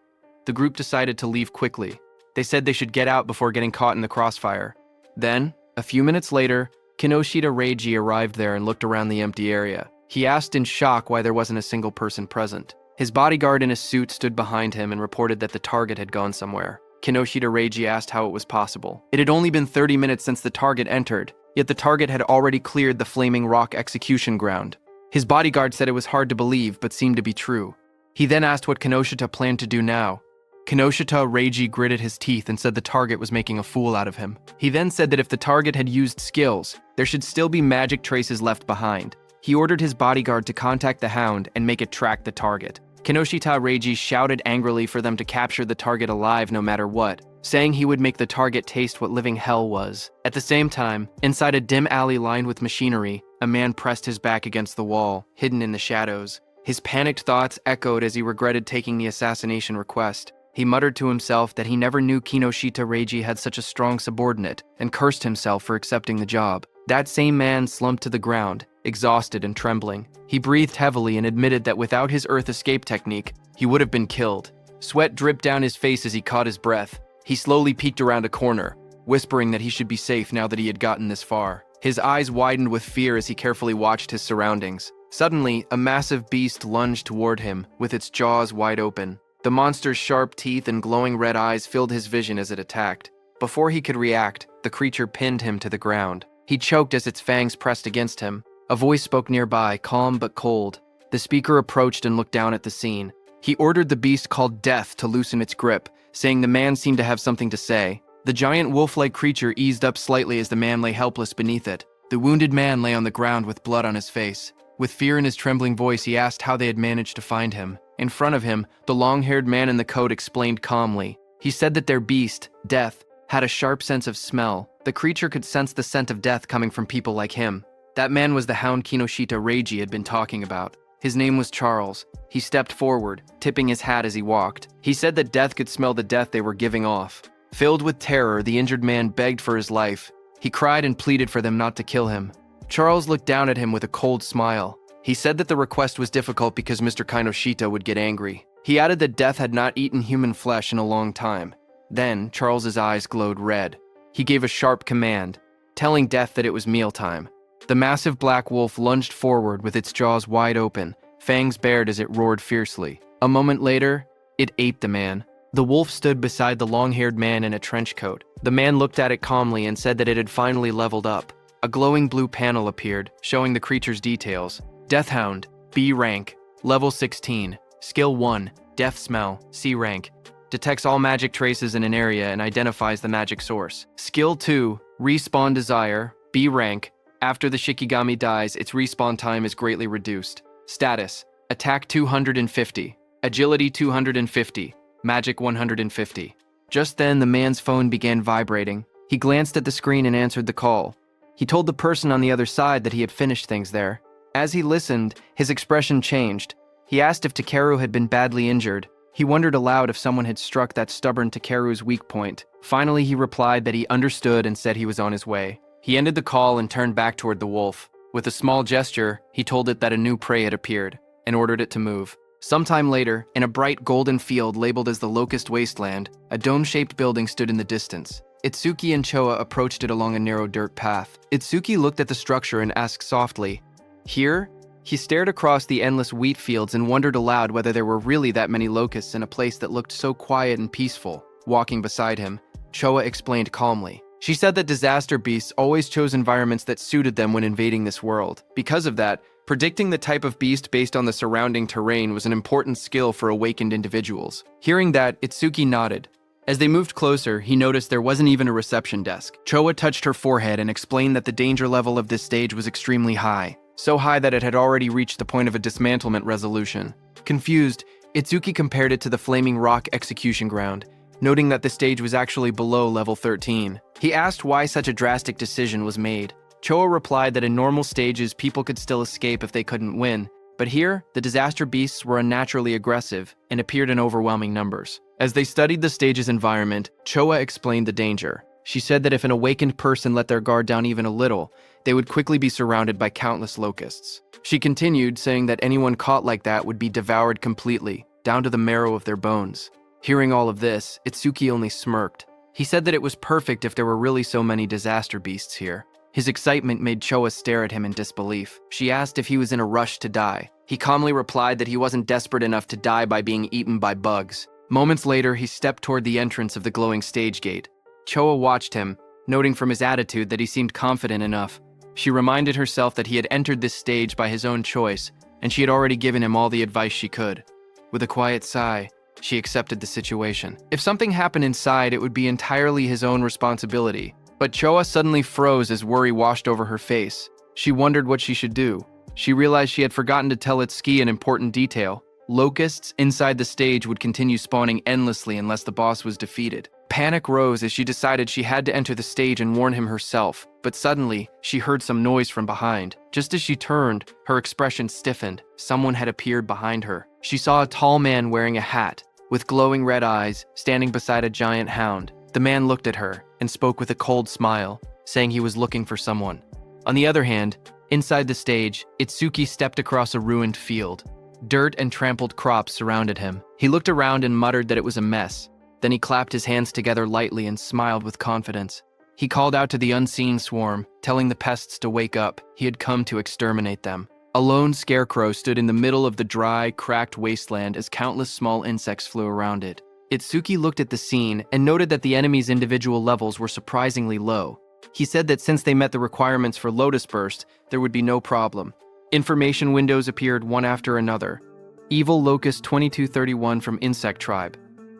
The group decided to leave quickly. They said they should get out before getting caught in the crossfire. Then, a few minutes later, Kinoshita Reiji arrived there and looked around the empty area. He asked in shock why there wasn't a single person present. His bodyguard in a suit stood behind him and reported that the target had gone somewhere. Kinoshita Reiji asked how it was possible. It had only been 30 minutes since the target entered, yet the target had already cleared the Flaming Rock execution ground. His bodyguard said it was hard to believe, but seemed to be true. He then asked what Kinoshita planned to do now. Kinoshita Reiji gritted his teeth and said the target was making a fool out of him. He then said that if the target had used skills, there should still be magic traces left behind. He ordered his bodyguard to contact the hound and make it track the target. Kinoshita Reiji shouted angrily for them to capture the target alive no matter what, saying he would make the target taste what living hell was. At the same time, inside a dim alley lined with machinery, a man pressed his back against the wall, hidden in the shadows. His panicked thoughts echoed as he regretted taking the assassination request. He muttered to himself that he never knew Kinoshita Reiji had such a strong subordinate, and cursed himself for accepting the job. That same man slumped to the ground, exhausted and trembling. He breathed heavily and admitted that without his earth escape technique, he would have been killed. Sweat dripped down his face as he caught his breath. He slowly peeked around a corner, whispering that he should be safe now that he had gotten this far. His eyes widened with fear as he carefully watched his surroundings. Suddenly, a massive beast lunged toward him, with its jaws wide open. The monster's sharp teeth and glowing red eyes filled his vision as it attacked. Before he could react, the creature pinned him to the ground. He choked as its fangs pressed against him. A voice spoke nearby, calm but cold. The speaker approached and looked down at the scene. He ordered the beast called Death to loosen its grip, saying the man seemed to have something to say. The giant wolf-like creature eased up slightly as the man lay helpless beneath it. The wounded man lay on the ground with blood on his face. With fear in his trembling voice, he asked how they had managed to find him. In front of him, the long-haired man in the coat explained calmly. He said that their beast, Death, had a sharp sense of smell. The creature could sense the scent of death coming from people like him. That man was the hound Kinoshita Reiji had been talking about. His name was Charles. He stepped forward, tipping his hat as he walked. He said that Death could smell the death they were giving off. Filled with terror, the injured man begged for his life. He cried and pleaded for them not to kill him. Charles looked down at him with a cold smile. He said that the request was difficult because Mr. Kinoshita would get angry. He added that Death had not eaten human flesh in a long time. Then, Charles's eyes glowed red. He gave a sharp command, telling Death that it was mealtime. The massive black wolf lunged forward with its jaws wide open, fangs bared as it roared fiercely. A moment later, it ate the man. The wolf stood beside the long-haired man in a trench coat. The man looked at it calmly and said that it had finally leveled up. A glowing blue panel appeared, showing the creature's details. Deathhound, B rank, level 16, skill 1, death smell, C rank. Detects all magic traces in an area and identifies the magic source. Skill 2, respawn desire, B rank. After the Shikigami dies, its respawn time is greatly reduced. Status, attack 250, agility 250, magic 150. Just then, the man's phone began vibrating. He glanced at the screen and answered the call. He told the person on the other side that he had finished things there. As he listened, his expression changed. He asked if Takeru had been badly injured. He wondered aloud if someone had struck that stubborn Takeru's weak point. Finally, he replied that he understood and said he was on his way. He ended the call and turned back toward the wolf. With a small gesture, he told it that a new prey had appeared and ordered it to move. Sometime later, in a bright golden field labeled as the Locust Wasteland, a dome-shaped building stood in the distance. Itsuki and Choa approached it along a narrow dirt path. Itsuki looked at the structure and asked softly, "Here?" He stared across the endless wheat fields and wondered aloud whether there were really that many locusts in a place that looked so quiet and peaceful. Walking beside him, Choa explained calmly. She said that disaster beasts always chose environments that suited them when invading this world. Because of that, predicting the type of beast based on the surrounding terrain was an important skill for awakened individuals. Hearing that, Itsuki nodded. As they moved closer, he noticed there wasn't even a reception desk. Choa touched her forehead and explained that the danger level of this stage was extremely high. So high that it had already reached the point of a dismantlement resolution. Confused, Itsuki compared it to the Flaming Rock execution ground, noting that the stage was actually below level 13. He asked why such a drastic decision was made. Choa replied that in normal stages people could still escape if they couldn't win, but here, the disaster beasts were unnaturally aggressive and appeared in overwhelming numbers. As they studied the stage's environment, Choa explained the danger. She said that if an awakened person let their guard down even a little, they would quickly be surrounded by countless locusts. She continued, saying that anyone caught like that would be devoured completely, down to the marrow of their bones. Hearing all of this, Itsuki only smirked. He said that it was perfect if there were really so many disaster beasts here. His excitement made Choa stare at him in disbelief. She asked if he was in a rush to die. He calmly replied that he wasn't desperate enough to die by being eaten by bugs. Moments later, he stepped toward the entrance of the glowing stage gate. Choa watched him, noting from his attitude that he seemed confident enough. She reminded herself that he had entered this stage by his own choice, and she had already given him all the advice she could. With a quiet sigh, she accepted the situation. If something happened inside, it would be entirely his own responsibility. But Choa suddenly froze as worry washed over her face. She wondered what she should do. She realized she had forgotten to tell Itsuki an important detail. Locusts inside the stage would continue spawning endlessly unless the boss was defeated. Panic rose as she decided she had to enter the stage and warn him herself. But suddenly, she heard some noise from behind. Just as she turned, her expression stiffened. Someone had appeared behind her. She saw a tall man wearing a hat, with glowing red eyes, standing beside a giant hound. The man looked at her and spoke with a cold smile, saying he was looking for someone. On the other hand, inside the stage, Itsuki stepped across a ruined field. Dirt and trampled crops surrounded him. He looked around and muttered that it was a mess. Then he clapped his hands together lightly and smiled with confidence. He called out to the unseen swarm, telling the pests to wake up. He had come to exterminate them. A lone scarecrow stood in the middle of the dry, cracked wasteland as countless small insects flew around it. Itsuki looked at the scene and noted that the enemy's individual levels were surprisingly low. He said that since they met the requirements for Lotus Burst, there would be no problem. Information windows appeared one after another. Evil Locust 2231 from Insect Tribe.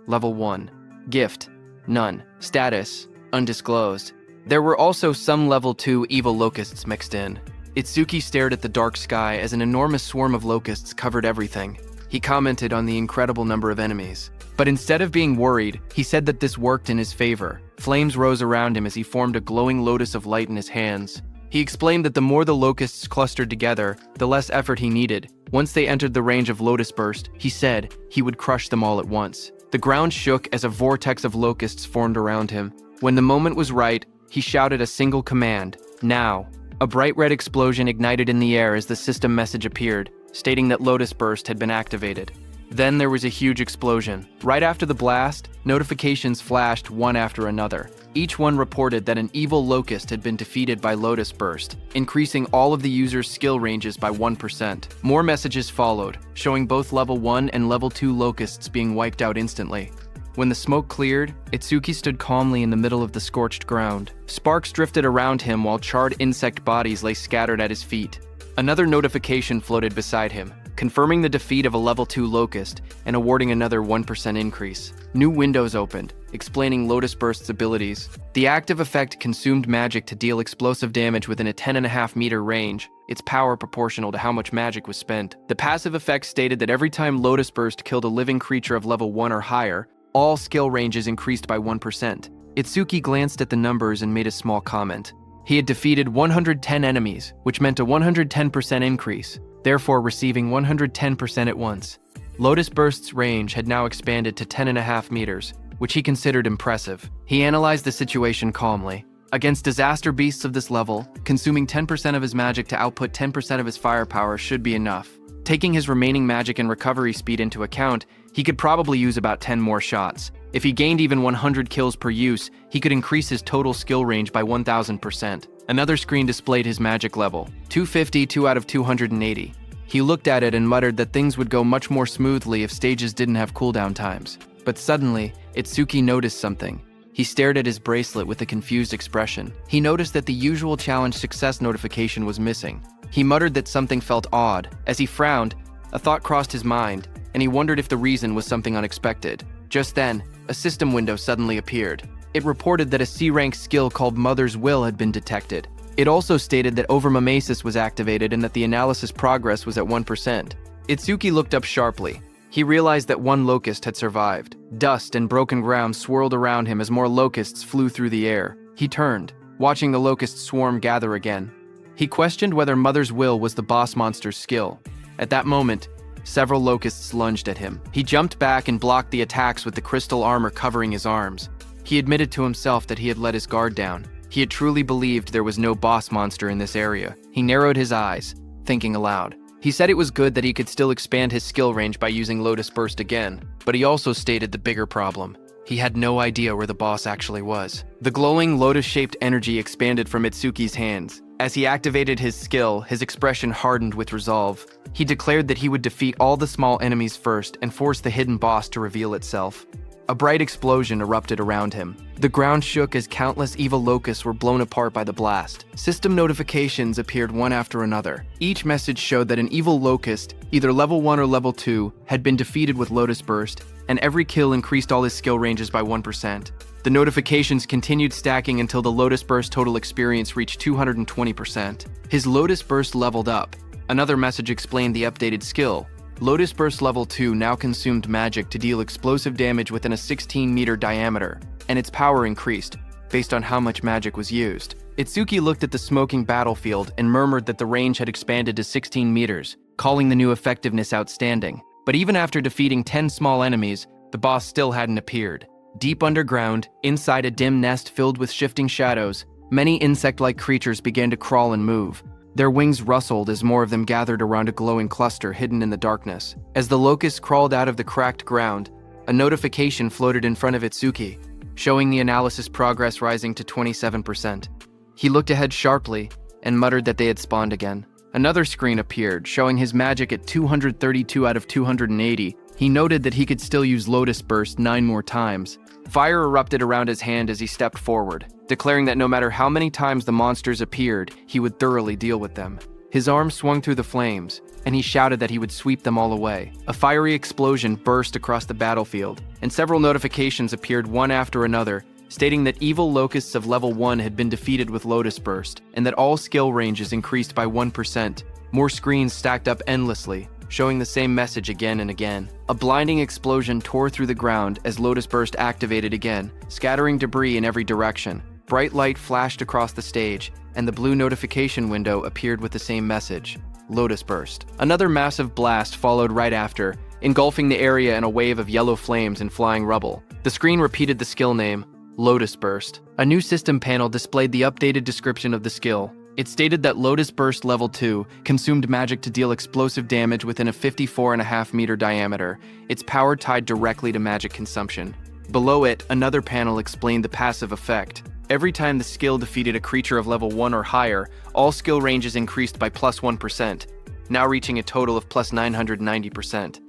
Level 1. Gift. None. Status. Undisclosed. There were also some Level 2 Evil Locusts mixed in. Itsuki stared at the dark sky as an enormous swarm of locusts covered everything. He commented on the incredible number of enemies. But instead of being worried, he said that this worked in his favor. Flames rose around him as he formed a glowing lotus of light in his hands. He explained that the more the locusts clustered together, the less effort he needed. Once they entered the range of Lotus Burst, he said he would crush them all at once. The ground shook as a vortex of locusts formed around him. When the moment was right, he shouted a single command, "Now." A bright red explosion ignited in the air as the system message appeared, stating that Lotus Burst had been activated. Then there was a huge explosion. Right after the blast, notifications flashed one after another. Each one reported that an evil locust had been defeated by Lotus Burst, increasing all of the user's skill ranges by 1%. More messages followed, showing both level 1 and level 2 locusts being wiped out instantly. When the smoke cleared, Itsuki stood calmly in the middle of the scorched ground. Sparks drifted around him while charred insect bodies lay scattered at his feet. Another notification floated beside him, confirming the defeat of a level 2 locust and awarding another 1% increase. New windows opened, explaining Lotus Burst's abilities. The active effect consumed magic to deal explosive damage within a 10.5 meter range, its power proportional to how much magic was spent. The passive effect stated that every time Lotus Burst killed a living creature of level 1 or higher, all skill ranges increased by 1%. Itsuki glanced at the numbers and made a small comment. He had defeated 110 enemies, which meant a 110% increase, therefore receiving 110% at once. Lotus Burst's range had now expanded to 10.5 meters, which he considered impressive. He analyzed the situation calmly. Against disaster beasts of this level, consuming 10% of his magic to output 10% of his firepower should be enough. Taking his remaining magic and recovery speed into account, he could probably use about 10 more shots. If he gained even 100 kills per use, he could increase his total skill range by 1000%. Another screen displayed his magic level, 250, 2 out of 280. He looked at it and muttered that things would go much more smoothly if stages didn't have cooldown times. But suddenly, Itsuki noticed something. He stared at his bracelet with a confused expression. He noticed that the usual challenge success notification was missing. He muttered that something felt odd. As he frowned, a thought crossed his mind, and he wondered if the reason was something unexpected. Just then, a system window suddenly appeared. It reported that a C-rank skill called Mother's Will had been detected. It also stated that overmimesis was activated and that the analysis progress was at 1%. Itsuki looked up sharply. He realized that one locust had survived. Dust and broken ground swirled around him as more locusts flew through the air. He turned, watching the locust swarm gather again. He questioned whether Mother's Will was the boss monster's skill. At that moment, several locusts lunged at him. He jumped back and blocked the attacks with the crystal armor covering his arms. He admitted to himself that he had let his guard down. He had truly believed there was no boss monster in this area. He narrowed his eyes, thinking aloud. He said it was good that he could still expand his skill range by using Lotus Burst again, but he also stated the bigger problem. He had no idea where the boss actually was. The glowing lotus-shaped energy expanded from Itsuki's hands. As he activated his skill, his expression hardened with resolve. He declared that he would defeat all the small enemies first and force the hidden boss to reveal itself. A bright explosion erupted around him. The ground shook as countless evil locusts were blown apart by the blast. System notifications appeared one after another. Each message showed that an evil locust, either level 1 or level 2, had been defeated with Lotus Burst, and every kill increased all his skill ranges by 1%. The notifications continued stacking until the Lotus Burst total experience reached 220%. His Lotus Burst leveled up. Another message explained the updated skill. Lotus Burst level 2 now consumed magic to deal explosive damage within a 16-meter diameter, and its power increased, based on how much magic was used. Itsuki looked at the smoking battlefield and murmured that the range had expanded to 16 meters, calling the new effectiveness outstanding. But even after defeating 10 small enemies, the boss still hadn't appeared. Deep underground, inside a dim nest filled with shifting shadows, many insect-like creatures began to crawl and move. Their wings rustled as more of them gathered around a glowing cluster hidden in the darkness. As the locusts crawled out of the cracked ground, a notification floated in front of Itsuki, showing the analysis progress rising to 27%. He looked ahead sharply and muttered that they had spawned again. Another screen appeared, showing his magic at 232 out of 280. He noted that he could still use Lotus Burst 9 more times. Fire erupted around his hand as he stepped forward, declaring that no matter how many times the monsters appeared, he would thoroughly deal with them. His arm swung through the flames, and he shouted that he would sweep them all away. A fiery explosion burst across the battlefield, and several notifications appeared one after another, stating that evil locusts of level 1 had been defeated with Lotus Burst, and that all skill ranges increased by 1%. More screens stacked up endlessly, showing the same message again and again. A blinding explosion tore through the ground as Lotus Burst activated again, scattering debris in every direction. Bright light flashed across the stage, and the blue notification window appeared with the same message, Lotus Burst. Another massive blast followed right after, engulfing the area in a wave of yellow flames and flying rubble. The screen repeated the skill name, Lotus Burst. A new system panel displayed the updated description of the skill. It stated that Lotus Burst Level 2 consumed magic to deal explosive damage within a 54.5-meter diameter, its power tied directly to magic consumption. Below it, another panel explained the passive effect. Every time the skill defeated a creature of level 1 or higher, all skill ranges increased by plus 1%, now reaching a total of plus 990%.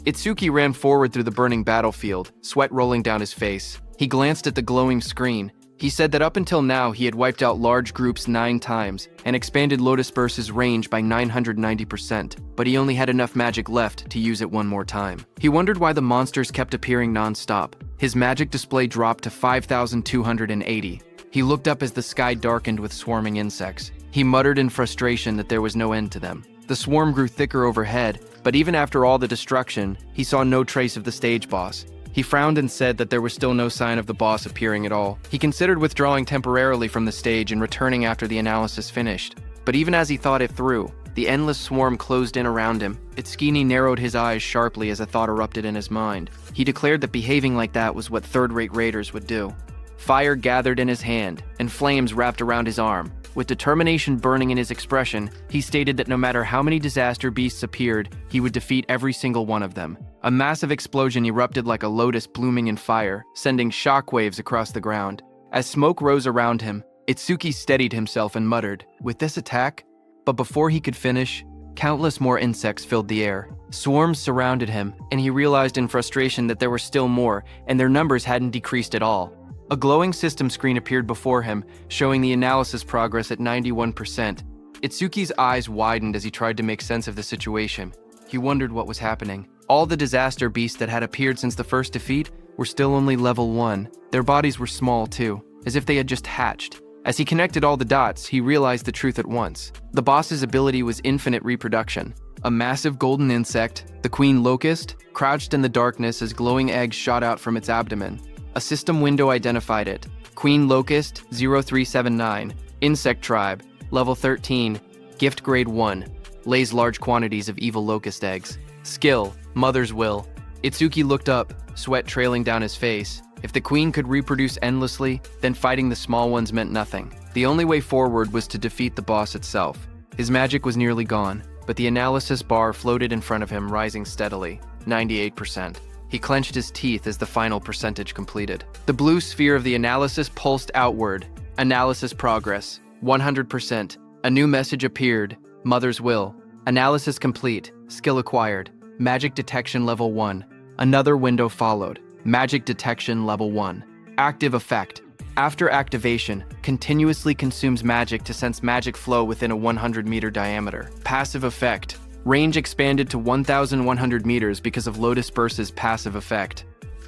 Itsuki ran forward through the burning battlefield, sweat rolling down his face. He glanced at the glowing screen. He said that up until now he had wiped out large groups 9 times and expanded Lotus Burst's range by 990%, but he only had enough magic left to use it one more time. He wondered why the monsters kept appearing non-stop. His magic display dropped to 5,280. He looked up as the sky darkened with swarming insects. He muttered in frustration that there was no end to them. The swarm grew thicker overhead, but even after all the destruction, he saw no trace of the stage boss. He frowned and said that there was still no sign of the boss appearing at all. He considered withdrawing temporarily from the stage and returning after the analysis finished. But even as he thought it through, the endless swarm closed in around him. Itsuki narrowed his eyes sharply as a thought erupted in his mind. He declared that behaving like that was what third-rate raiders would do. Fire gathered in his hand, and flames wrapped around his arm. With determination burning in his expression, he stated that no matter how many disaster beasts appeared, he would defeat every single one of them. A massive explosion erupted like a lotus blooming in fire, sending shockwaves across the ground. As smoke rose around him, Itsuki steadied himself and muttered, "With this attack?" But before he could finish, countless more insects filled the air. Swarms surrounded him, and he realized in frustration that there were still more, and their numbers hadn't decreased at all. A glowing system screen appeared before him, showing the analysis progress at 91%. Itsuki's eyes widened as he tried to make sense of the situation. He wondered what was happening. All the disaster beasts that had appeared since the first defeat were still only level 1. Their bodies were small too, as if they had just hatched. As he connected all the dots, he realized the truth at once. The boss's ability was infinite reproduction. A massive golden insect, the queen locust, crouched in the darkness as glowing eggs shot out from its abdomen. A system window identified it. Queen Locust 0379, Insect Tribe, Level 13, Gift Grade 1, lays large quantities of evil locust eggs. Skill, Mother's Will. Itsuki looked up, sweat trailing down his face. If the queen could reproduce endlessly, then fighting the small ones meant nothing. The only way forward was to defeat the boss itself. His magic was nearly gone, but the analysis bar floated in front of him, rising steadily, 98%. He clenched his teeth as the final percentage completed. The blue sphere of the analysis pulsed outward. Analysis progress, 100%. A new message appeared, Mother's Will. Analysis complete, skill acquired. Magic detection level 1. Another window followed. Magic Detection Level 1. Active Effect. After activation, continuously consumes magic to sense magic flow within a 100-meter diameter. Passive Effect. Range expanded to 1,100 meters because of Lotus Burst's passive effect.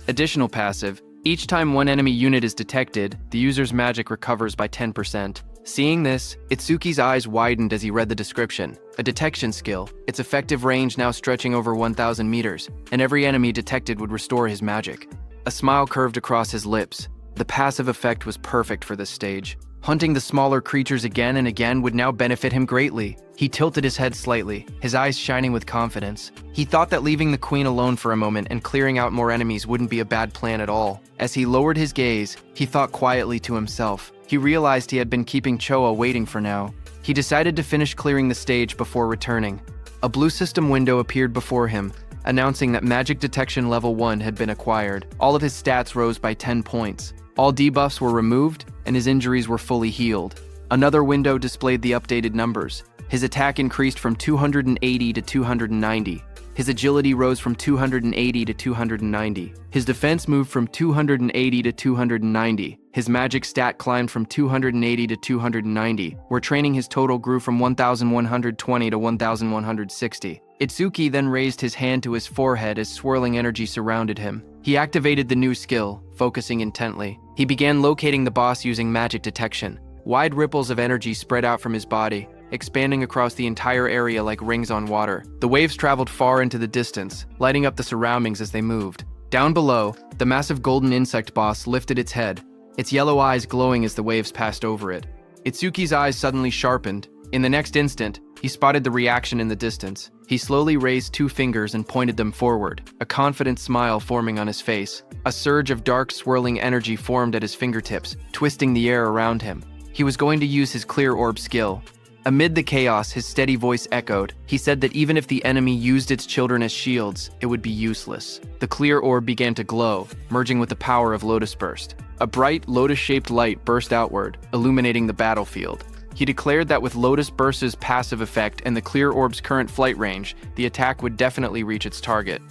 Additional passive. Each time one enemy unit is detected, the user's magic recovers by 10%. Seeing this, Itsuki's eyes widened as he read the description. A detection skill, its effective range now stretching over 1,000 meters, and every enemy detected would restore his magic. A smile curved across his lips. The passive effect was perfect for this stage. Hunting the smaller creatures again and again would now benefit him greatly. He tilted his head slightly, his eyes shining with confidence. He thought that leaving the queen alone for a moment and clearing out more enemies wouldn't be a bad plan at all. As he lowered his gaze, he thought quietly to himself. He realized he had been keeping Choa waiting for now. He decided to finish clearing the stage before returning. A blue system window appeared before him, announcing that Magic Detection Level 1 had been acquired. All of his stats rose by 10 points. All debuffs were removed, and his injuries were fully healed. Another window displayed the updated numbers. His attack increased from 280 to 290. His agility rose from 280 to 290. His defense moved from 280 to 290. His magic stat climbed from 280 to 290, where training his total grew from 1,120 to 1,160. Itsuki then raised his hand to his forehead as swirling energy surrounded him. He activated the new skill, focusing intently. He began locating the boss using magic detection. Wide ripples of energy spread out from his body, expanding across the entire area like rings on water. The waves traveled far into the distance, lighting up the surroundings as they moved. Down below, the massive golden insect boss lifted its head, its yellow eyes glowing as the waves passed over it. Itsuki's eyes suddenly sharpened. In the next instant, he spotted the reaction in the distance. He slowly raised 2 fingers and pointed them forward, a confident smile forming on his face. A surge of dark, swirling energy formed at his fingertips, twisting the air around him. He was going to use his clear orb skill. Amid the chaos, his steady voice echoed. He said that even if the enemy used its children as shields, it would be useless. The clear orb began to glow, merging with the power of Lotus Burst. A bright, lotus-shaped light burst outward, illuminating the battlefield. He declared that with Lotus Burst's passive effect and the clear orb's current flight range, the attack would definitely reach its target.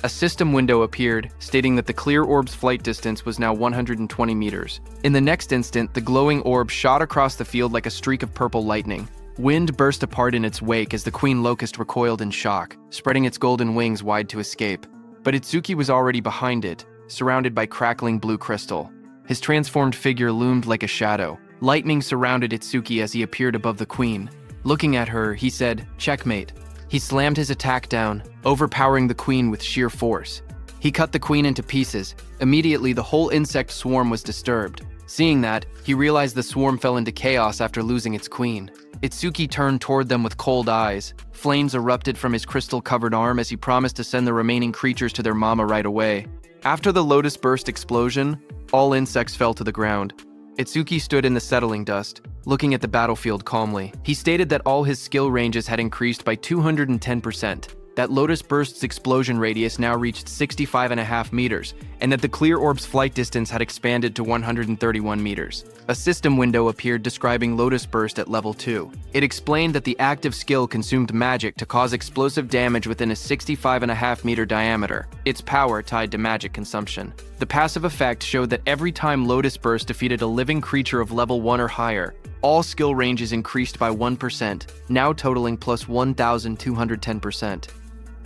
A system window appeared, stating that the clear orb's flight distance was now 120 meters. In the next instant, the glowing orb shot across the field like a streak of purple lightning. Wind burst apart in its wake as the Queen Locust recoiled in shock, spreading its golden wings wide to escape. But Itsuki was already behind it, surrounded by crackling blue crystal. His transformed figure loomed like a shadow. Lightning surrounded Itsuki as he appeared above the Queen. Looking at her, he said, "Checkmate." He slammed his attack down, overpowering the Queen with sheer force. He cut the Queen into pieces. Immediately, the whole insect swarm was disturbed. Seeing that, he realized the swarm fell into chaos after losing its queen. Itsuki turned toward them with cold eyes. Flames erupted from his crystal-covered arm as he promised to send the remaining creatures to their mama right away. After the Lotus Burst explosion, all insects fell to the ground. Itsuki stood in the settling dust, looking at the battlefield calmly. He stated that all his skill ranges had increased by 210%, that Lotus Burst's explosion radius now reached 65.5 meters, and that the clear orb's flight distance had expanded to 131 meters. A system window appeared describing Lotus Burst at level 2. It explained that the active skill consumed magic to cause explosive damage within a 65.5 meter diameter, its power tied to magic consumption. The passive effect showed that every time Lotus Burst defeated a living creature of level 1 or higher, all skill ranges increased by 1%, now totaling plus 1,210%.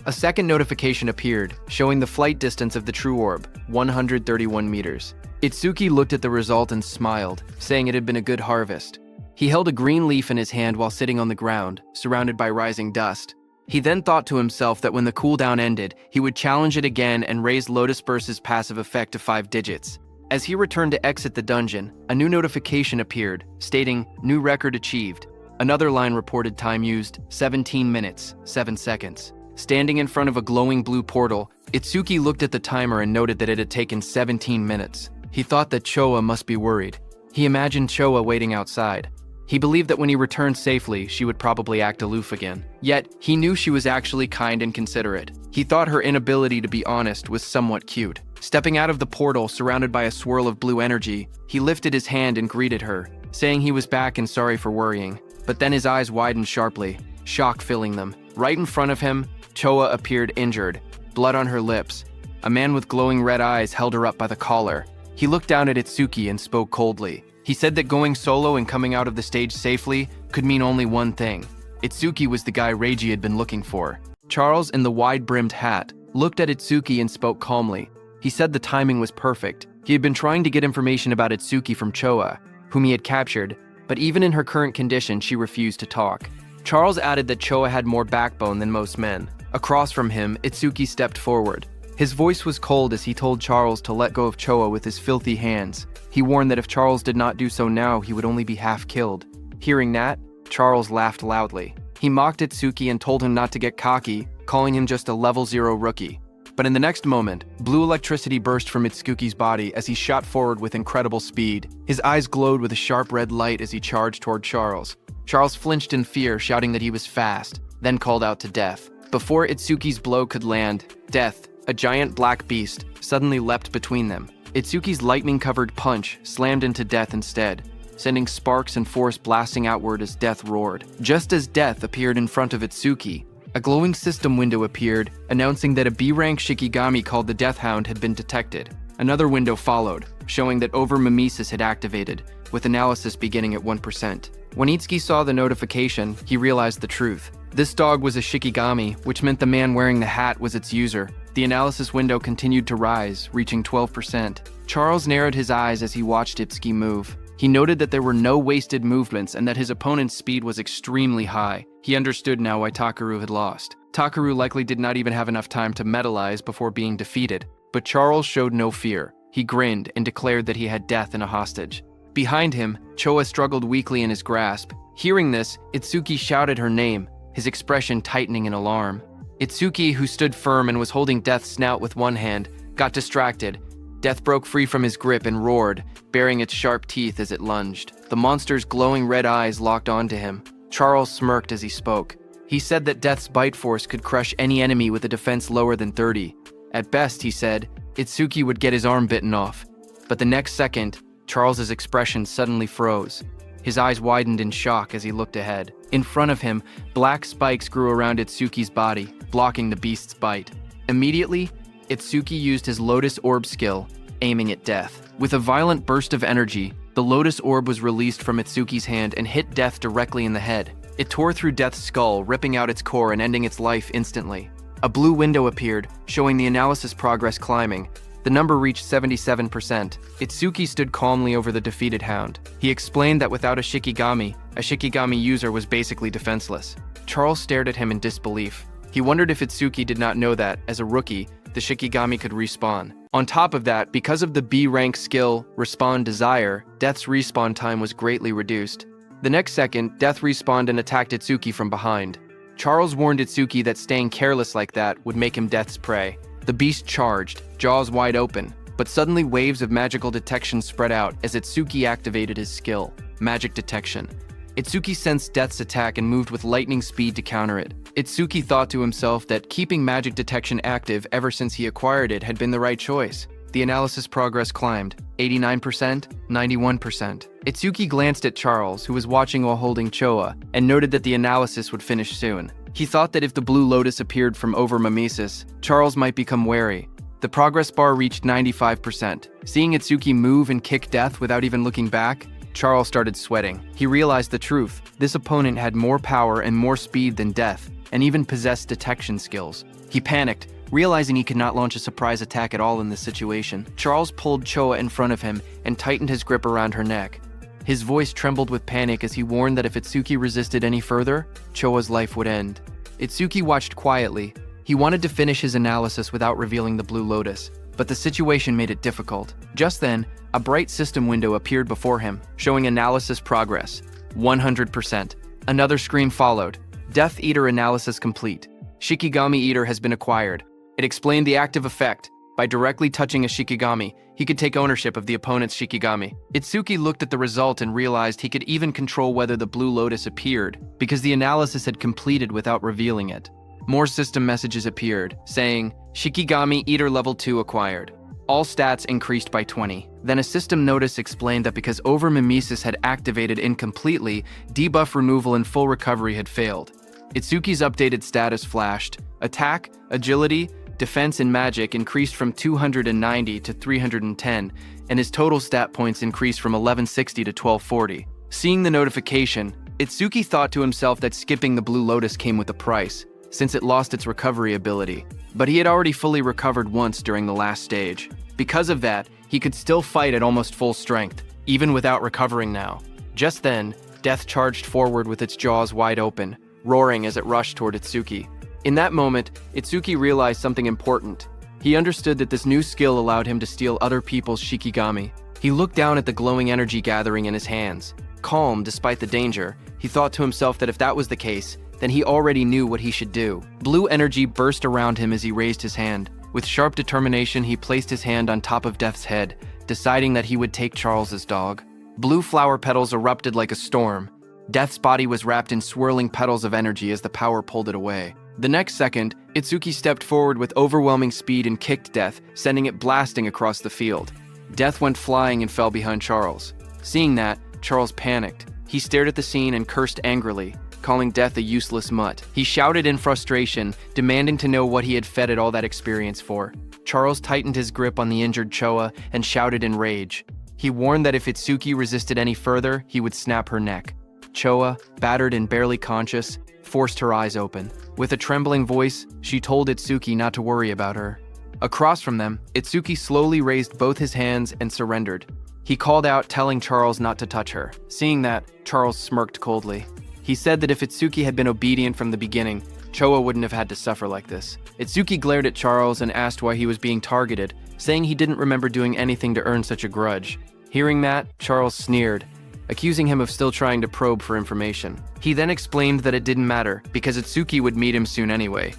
A second notification appeared, showing the flight distance of the true orb, 131 meters. Itsuki looked at the result and smiled, saying it had been a good harvest. He held a green leaf in his hand while sitting on the ground, surrounded by rising dust. He then thought to himself that when the cooldown ended, he would challenge it again and raise Lotus Burst's passive effect to 5 digits. As he returned to exit the dungeon, a new notification appeared, stating, "New record achieved." Another line reported time used, 17 minutes, 7 seconds. Standing in front of a glowing blue portal, Itsuki looked at the timer and noted that it had taken 17 minutes. He thought that Choa must be worried. He imagined Choa waiting outside. He believed that when he returned safely, she would probably act aloof again. Yet, he knew she was actually kind and considerate. He thought her inability to be honest was somewhat cute. Stepping out of the portal, surrounded by a swirl of blue energy, he lifted his hand and greeted her, saying he was back and sorry for worrying. But then his eyes widened sharply, shock filling them. Right in front of him, Choa appeared injured, blood on her lips. A man with glowing red eyes held her up by the collar. He looked down at Itsuki and spoke coldly. He said that going solo and coming out of the stage safely could mean only one thing. Itsuki was the guy Reiji had been looking for. Charles, in the wide-brimmed hat, looked at Itsuki and spoke calmly. He said the timing was perfect. He had been trying to get information about Itsuki from Choa, whom he had captured, but even in her current condition, she refused to talk. Charles added that Choa had more backbone than most men. Across from him, Itsuki stepped forward. His voice was cold as he told Charles to let go of Choa with his filthy hands. He warned that if Charles did not do so now, he would only be half killed. Hearing that, Charles laughed loudly. He mocked Itsuki and told him not to get cocky, calling him just a level 0 rookie. But in the next moment, blue electricity burst from Itsuki's body as he shot forward with incredible speed. His eyes glowed with a sharp red light as he charged toward Charles. Charles flinched in fear, shouting that he was fast, then called out to Death. Before Itsuki's blow could land, Death, a giant black beast, suddenly leapt between them. Itsuki's lightning-covered punch slammed into Death instead, sending sparks and force blasting outward as Death roared. Just as Death appeared in front of Itsuki, a glowing system window appeared, announcing that a B-rank Shikigami called the Death Hound had been detected. Another window followed, showing that over-mimesis had activated, with analysis beginning at 1%. When Itsuki saw the notification, he realized the truth. This dog was a Shikigami, which meant the man wearing the hat was its user. The analysis window continued to rise, reaching 12%. Charles narrowed his eyes as he watched Itsuki move. He noted that there were no wasted movements and that his opponent's speed was extremely high. He understood now why Takaru had lost. Takaru likely did not even have enough time to metalize before being defeated, but Charles showed no fear. He grinned and declared that he had Death in a hostage. Behind him, Choa struggled weakly in his grasp. Hearing this, Itsuki shouted her name, his expression tightening in alarm. Itsuki, who stood firm and was holding Death's snout with one hand, got distracted. Death broke free from his grip and roared, baring its sharp teeth as it lunged. The monster's glowing red eyes locked onto him. Charles smirked as he spoke. He said that Death's bite force could crush any enemy with a defense lower than 30. At best, he said, Itsuki would get his arm bitten off. But the next second, Charles's expression suddenly froze. His eyes widened in shock as he looked ahead. In front of him, black spikes grew around Itsuki's body, blocking the beast's bite. Immediately, Itsuki used his Lotus Orb skill, aiming at Death. With a violent burst of energy, the Lotus Orb was released from Itsuki's hand and hit Death directly in the head. It tore through Death's skull, ripping out its core and ending its life instantly. A blue window appeared, showing the analysis progress climbing. The number reached 77%. Itsuki stood calmly over the defeated hound. He explained that without a Shikigami user was basically defenseless. Charles stared at him in disbelief. He wondered if Itsuki did not know that, as a rookie, the Shikigami could respawn. On top of that, because of the B-rank skill, Respawn Desire, Death's respawn time was greatly reduced. The next second, Death respawned and attacked Itsuki from behind. Charles warned Itsuki that staying careless like that would make him Death's prey. The beast charged, jaws wide open, but suddenly waves of magical detection spread out as Itsuki activated his skill, Magic Detection. Itsuki sensed Death's attack and moved with lightning speed to counter it. Itsuki thought to himself that keeping Magic Detection active ever since he acquired it had been the right choice. The analysis progress climbed, 89%, 91%. Itsuki glanced at Charles, who was watching while holding Choa, and noted that the analysis would finish soon. He thought that if the blue lotus appeared from over mimesis, Charles might become wary. The progress bar reached 95%. Seeing Itsuki move and kick Death without even looking back, Charles started sweating. He realized the truth. This opponent had more power and more speed than Death, and even possessed detection skills. He panicked, realizing he could not launch a surprise attack at all in this situation. Charles pulled Choa in front of him and tightened his grip around her neck. His voice trembled with panic as he warned that if Itsuki resisted any further, Choa's life would end. Itsuki watched quietly. He wanted to finish his analysis without revealing the blue lotus, but the situation made it difficult. Just then, a bright system window appeared before him, showing analysis progress, 100%. Another screen followed. Death Eater analysis complete. Shikigami Eater has been acquired. It explained the active effect. By directly touching a Shikigami, he could take ownership of the opponent's Shikigami. Itsuki looked at the result and realized he could even control whether the blue lotus appeared, because the analysis had completed without revealing it. More system messages appeared, saying, Shikigami Eater Level 2 acquired. All stats increased by 20. Then a system notice explained that because over-mimesis had activated incompletely, debuff removal and full recovery had failed. Itsuki's updated status flashed. Attack, Agility, defense and magic increased from 290 to 310, and his total stat points increased from 1160 to 1240. Seeing the notification, Itsuki thought to himself that skipping the Blue Lotus came with a price, since it lost its recovery ability. But he had already fully recovered once during the last stage. Because of that, he could still fight at almost full strength, even without recovering now. Just then, Death charged forward with its jaws wide open, roaring as it rushed toward Itsuki. In that moment, Itsuki realized something important. He understood that this new skill allowed him to steal other people's shikigami. He looked down at the glowing energy gathering in his hands. Calm despite the danger, he thought to himself that if that was the case, then he already knew what he should do. Blue energy burst around him as he raised his hand. With sharp determination, he placed his hand on top of Death's head, deciding that he would take Charles's dog. Blue flower petals erupted like a storm. Death's body was wrapped in swirling petals of energy as the power pulled it away. The next second, Itsuki stepped forward with overwhelming speed and kicked Death, sending it blasting across the field. Death went flying and fell behind Charles. Seeing that, Charles panicked. He stared at the scene and cursed angrily, calling Death a useless mutt. He shouted in frustration, demanding to know what he had fed it all that experience for. Charles tightened his grip on the injured Choa and shouted in rage. He warned that if Itsuki resisted any further, he would snap her neck. Choa, battered and barely conscious, forced her eyes open. With a trembling voice, she told Itsuki not to worry about her. Across from them, Itsuki slowly raised both his hands and surrendered. He called out, telling Charles not to touch her. Seeing that, Charles smirked coldly. He said that if Itsuki had been obedient from the beginning, Choa wouldn't have had to suffer like this. Itsuki glared at Charles and asked why he was being targeted, saying he didn't remember doing anything to earn such a grudge. Hearing that, Charles sneered, accusing him of still trying to probe for information. He then explained that it didn't matter, because Itsuki would meet him soon anyway.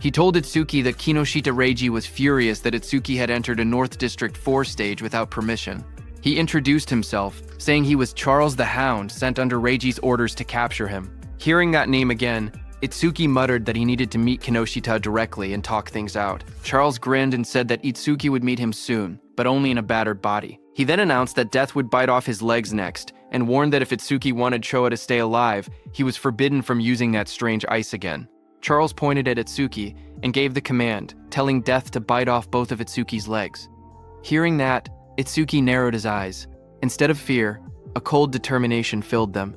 He told Itsuki that Kinoshita Reiji was furious that Itsuki had entered a North District 4 stage without permission. He introduced himself, saying he was Charles the Hound sent under Reiji's orders to capture him. Hearing that name again, Itsuki muttered that he needed to meet Kinoshita directly and talk things out. Charles grinned and said that Itsuki would meet him soon, but only in a battered body. He then announced that Death would bite off his legs next, and warned that if Itsuki wanted Choa to stay alive, he was forbidden from using that strange ice again. Charles pointed at Itsuki and gave the command, telling Death to bite off both of Itsuki's legs. Hearing that, Itsuki narrowed his eyes. Instead of fear, a cold determination filled them.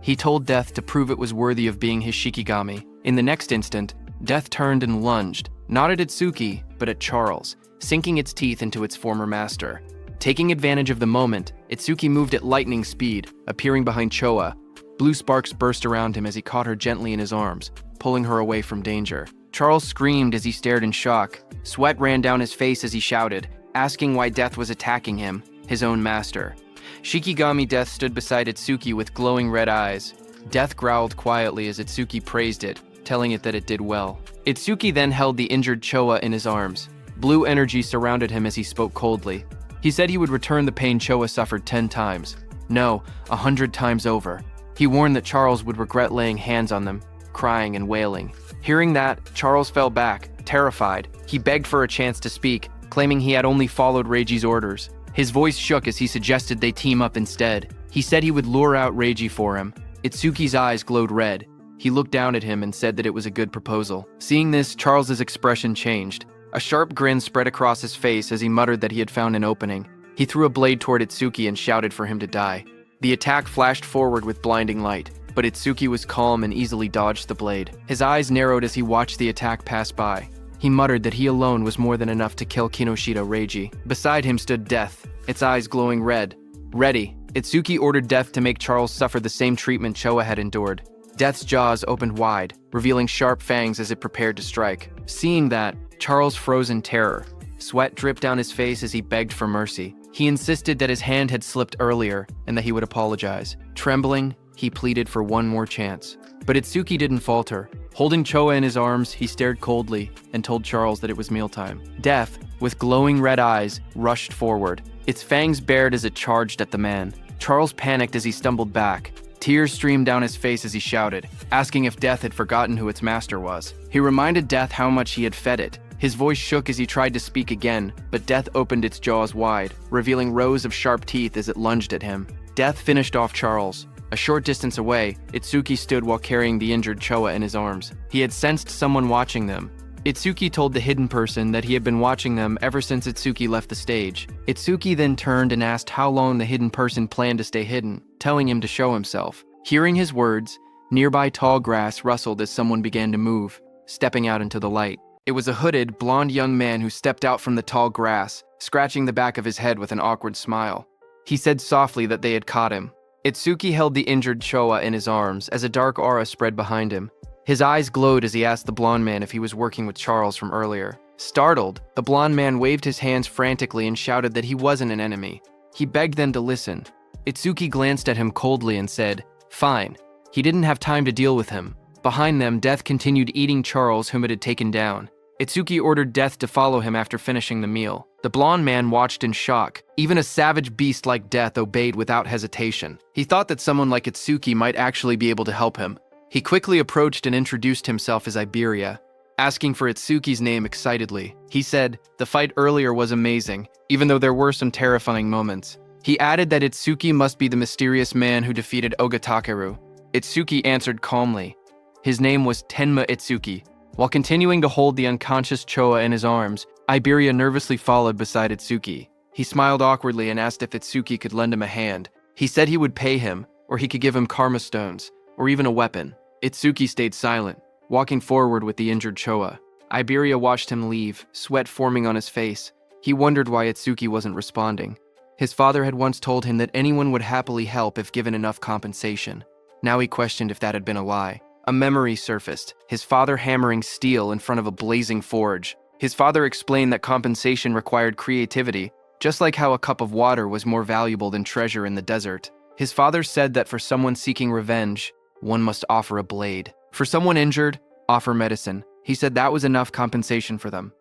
He told Death to prove it was worthy of being his shikigami. In the next instant, Death turned and lunged, not at Itsuki, but at Charles, sinking its teeth into its former master. Taking advantage of the moment, Itsuki moved at lightning speed, appearing behind Choa. Blue sparks burst around him as he caught her gently in his arms, pulling her away from danger. Charles screamed as he stared in shock. Sweat ran down his face as he shouted, asking why Death was attacking him, his own master. Shikigami Death stood beside Itsuki with glowing red eyes. Death growled quietly as Itsuki praised it, telling it that it did well. Itsuki then held the injured Choa in his arms. Blue energy surrounded him as he spoke coldly. He said he would return the pain Choa suffered 10 times. No, 100 times over. He warned that Charles would regret laying hands on them, crying and wailing. Hearing that, Charles fell back, terrified. He begged for a chance to speak, claiming he had only followed Reiji's orders. His voice shook as he suggested they team up instead. He said he would lure out Reiji for him. Itsuki's eyes glowed red. He looked down at him and said that it was a good proposal. Seeing this, Charles's expression changed. A sharp grin spread across his face as he muttered that he had found an opening. He threw a blade toward Itsuki and shouted for him to die. The attack flashed forward with blinding light, but Itsuki was calm and easily dodged the blade. His eyes narrowed as he watched the attack pass by. He muttered that he alone was more than enough to kill Kinoshita Reiji. Beside him stood Death, its eyes glowing red. Ready, Itsuki ordered Death to make Charles suffer the same treatment Choa had endured. Death's jaws opened wide, revealing sharp fangs as it prepared to strike. Seeing that, Charles froze in terror. Sweat dripped down his face as he begged for mercy. He insisted that his hand had slipped earlier and that he would apologize. Trembling, he pleaded for one more chance. But Itsuki didn't falter. Holding Choa in his arms, he stared coldly and told Charles that it was mealtime. Death, with glowing red eyes, rushed forward. Its fangs bared as it charged at the man. Charles panicked as he stumbled back. Tears streamed down his face as he shouted, asking if Death had forgotten who its master was. He reminded Death how much he had fed it. His voice shook as he tried to speak again, but Death opened its jaws wide, revealing rows of sharp teeth as it lunged at him. Death finished off Charles. A short distance away, Itsuki stood while carrying the injured Choa in his arms. He had sensed someone watching them. Itsuki told the hidden person that he had been watching them ever since Itsuki left the stage. Itsuki then turned and asked how long the hidden person planned to stay hidden, telling him to show himself. Hearing his words, nearby tall grass rustled as someone began to move, stepping out into the light. It was a hooded, blonde young man who stepped out from the tall grass, scratching the back of his head with an awkward smile. He said softly that they had caught him. Itsuki held the injured Choa in his arms as a dark aura spread behind him. His eyes glowed as he asked the blonde man if he was working with Charles from earlier. Startled, the blonde man waved his hands frantically and shouted that he wasn't an enemy. He begged them to listen. Itsuki glanced at him coldly and said, "Fine." He didn't have time to deal with him. Behind them, Death continued eating Charles, whom it had taken down. Itsuki ordered Death to follow him after finishing the meal. The blonde man watched in shock. Even a savage beast like Death obeyed without hesitation. He thought that someone like Itsuki might actually be able to help him. He quickly approached and introduced himself as Iberia, asking for Itsuki's name excitedly. He said, "The fight earlier was amazing, even though there were some terrifying moments." He added that Itsuki must be the mysterious man who defeated Ogatakeru. Itsuki answered calmly. His name was Tenma Itsuki. While continuing to hold the unconscious Choa in his arms, Iberia nervously followed beside Itsuki. He smiled awkwardly and asked if Itsuki could lend him a hand. He said he would pay him, or he could give him karma stones, or even a weapon. Itsuki stayed silent, walking forward with the injured Choa. Iberia watched him leave, sweat forming on his face. He wondered why Itsuki wasn't responding. His father had once told him that anyone would happily help if given enough compensation. Now he questioned if that had been a lie. A memory surfaced, his father hammering steel in front of a blazing forge. His father explained that compensation required creativity, just like how a cup of water was more valuable than treasure in the desert. His father said that for someone seeking revenge, one must offer a blade. For someone injured, offer medicine. He said that was enough compensation for them.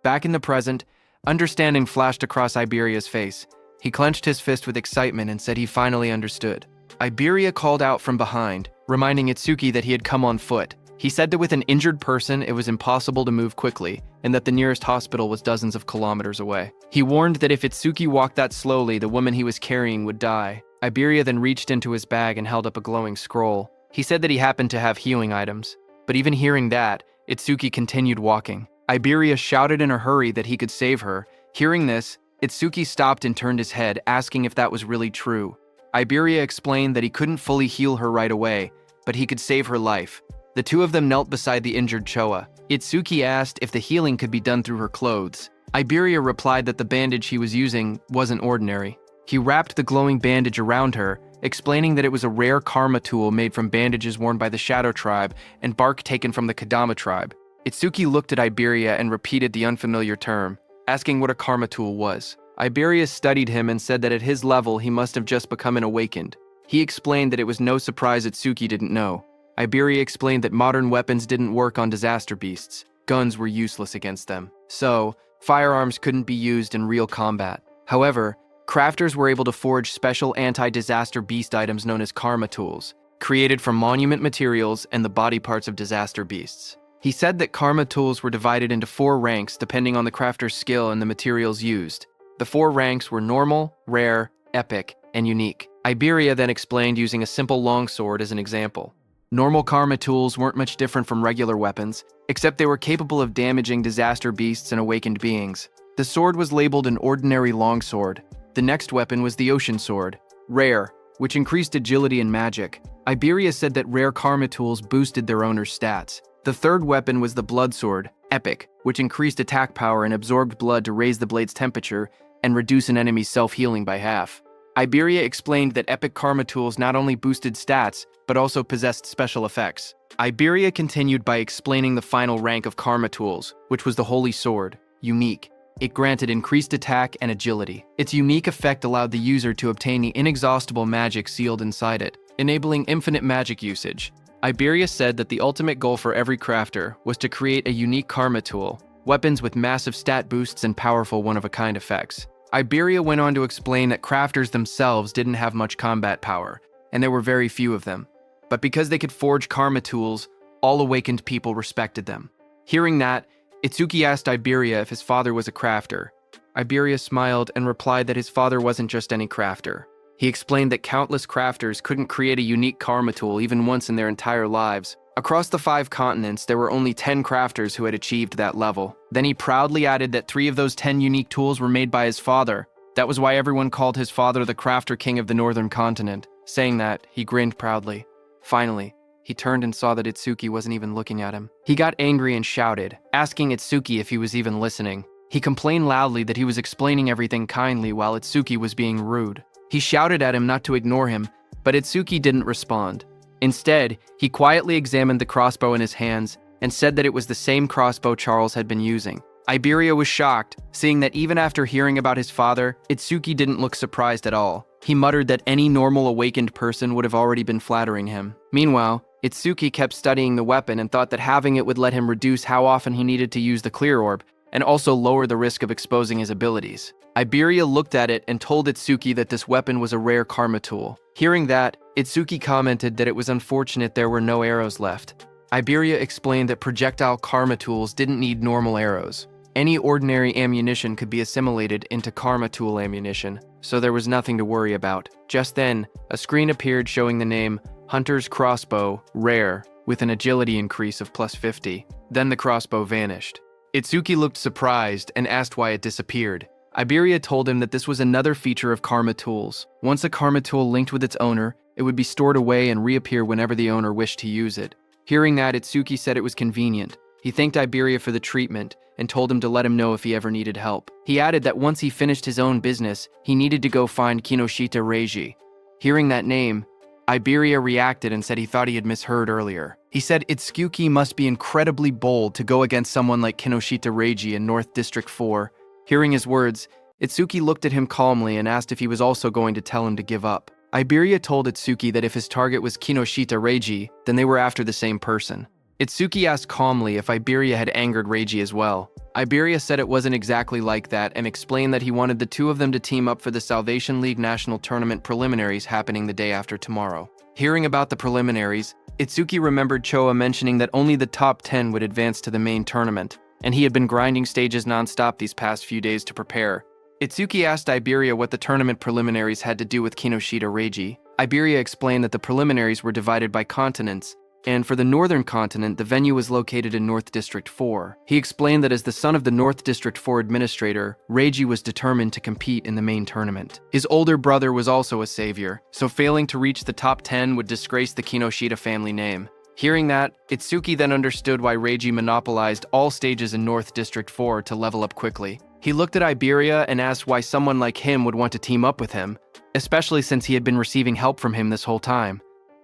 Back in the present, understanding flashed across Iberia's face. He clenched his fist with excitement and said he finally understood. Iberia called out from behind, reminding Itsuki that he had come on foot. He said that with an injured person, it was impossible to move quickly, and that the nearest hospital was dozens of kilometers away. He warned that if Itsuki walked that slowly, the woman he was carrying would die. Iberia then reached into his bag and held up a glowing scroll. He said that he happened to have healing items. But even hearing that, Itsuki continued walking. Iberia shouted in a hurry that he could save her. Hearing this, Itsuki stopped and turned his head, asking if that was really true. Iberia explained that he couldn't fully heal her right away, but he could save her life. The two of them knelt beside the injured Choa. Itsuki asked if the healing could be done through her clothes. Iberia replied that the bandage he was using wasn't ordinary. He wrapped the glowing bandage around her, explaining that it was a rare karma tool made from bandages worn by the Shadow Tribe and bark taken from the Kadama tribe. Itsuki looked at Iberia and repeated the unfamiliar term, asking what a karma tool was. Iberia studied him and said that at his level he must have just become an awakened. He explained that it was no surprise Itsuki didn't know. Iberia explained that modern weapons didn't work on disaster beasts. Guns were useless against them. So, firearms couldn't be used in real combat. However, crafters were able to forge special anti-disaster beast items known as karma tools, created from monument materials and the body parts of disaster beasts. He said that karma tools were divided into 4 ranks depending on the crafter's skill and the materials used. The 4 ranks were normal, rare, epic, and unique. Iberia then explained using a simple longsword as an example. Normal karma tools weren't much different from regular weapons, except they were capable of damaging disaster beasts and awakened beings. The sword was labeled an ordinary longsword. The next weapon was the ocean sword, rare, which increased agility and magic. Iberia said that rare karma tools boosted their owner's stats. The third weapon was the blood sword, epic, which increased attack power and absorbed blood to raise the blade's temperature and reduce an enemy's self-healing by half. Iberia explained that epic karma tools not only boosted stats, but also possessed special effects. Iberia continued by explaining the final rank of karma tools, which was the holy sword, unique. It granted increased attack and agility. Its unique effect allowed the user to obtain the inexhaustible magic sealed inside it, enabling infinite magic usage. Iberia said that the ultimate goal for every crafter was to create a unique karma tool, weapons with massive stat boosts and powerful one-of-a-kind effects. Iberia went on to explain that crafters themselves didn't have much combat power, and there were very few of them. But because they could forge karma tools, all awakened people respected them. Hearing that, Itsuki asked Iberia if his father was a crafter. Iberia smiled and replied that his father wasn't just any crafter. He explained that countless crafters couldn't create a unique karma tool even once in their entire lives. Across the 5 continents, there were only 10 crafters who had achieved that level. Then he proudly added that 3 of those 10 unique tools were made by his father. That was why everyone called his father the Crafter King of the Northern Continent. Saying that, he grinned proudly. Finally, he turned and saw that Itsuki wasn't even looking at him. He got angry and shouted, asking Itsuki if he was even listening. He complained loudly that he was explaining everything kindly while Itsuki was being rude. He shouted at him not to ignore him, but Itsuki didn't respond. Instead, he quietly examined the crossbow in his hands and said that it was the same crossbow Charles had been using. Iberia was shocked, seeing that even after hearing about his father, Itsuki didn't look surprised at all. He muttered that any normal awakened person would have already been flattering him. Meanwhile, Itsuki kept studying the weapon and thought that having it would let him reduce how often he needed to use the clear orb, and also lower the risk of exposing his abilities. Iberia looked at it and told Itsuki that this weapon was a rare karma tool. Hearing that, Itsuki commented that it was unfortunate there were no arrows left. Iberia explained that projectile karma tools didn't need normal arrows. Any ordinary ammunition could be assimilated into karma tool ammunition, so there was nothing to worry about. Just then, a screen appeared showing the name Hunter's Crossbow, Rare, with an agility increase of +50. Then the crossbow vanished. Itsuki looked surprised and asked why it disappeared. Iberia told him that this was another feature of karma tools. Once a karma tool linked with its owner, it would be stored away and reappear whenever the owner wished to use it. Hearing that, Itsuki said it was convenient. He thanked Iberia for the treatment and told him to let him know if he ever needed help. He added that once he finished his own business, he needed to go find Kinoshita Reiji. Hearing that name, Iberia reacted and said he thought he had misheard earlier. He said Itsuki must be incredibly bold to go against someone like Kinoshita Reiji in North District 4. Hearing his words, Itsuki looked at him calmly and asked if he was also going to tell him to give up. Iberia told Itsuki that if his target was Kinoshita Reiji, then they were after the same person. Itsuki asked calmly if Iberia had angered Reiji as well. Iberia said it wasn't exactly like that and explained that he wanted the 2 of them to team up for the Salvation League National Tournament preliminaries happening the day after tomorrow. Hearing about the preliminaries, Itsuki remembered Choa mentioning that only the top 10 would advance to the main tournament, and he had been grinding stages non-stop these past few days to prepare. Itsuki asked Iberia what the tournament preliminaries had to do with Kinoshita Reiji. Iberia explained that the preliminaries were divided by continents, and for the Northern Continent, the venue was located in North District 4. He explained that as the son of the North District 4 administrator, Reiji was determined to compete in the main tournament. His older brother was also a savior, so failing to reach the top 10 would disgrace the Kinoshita family name. Hearing that, Itsuki then understood why Reiji monopolized all stages in North District 4 to level up quickly. He looked at Iberia and asked why someone like him would want to team up with him, especially since he had been receiving help from him this whole time.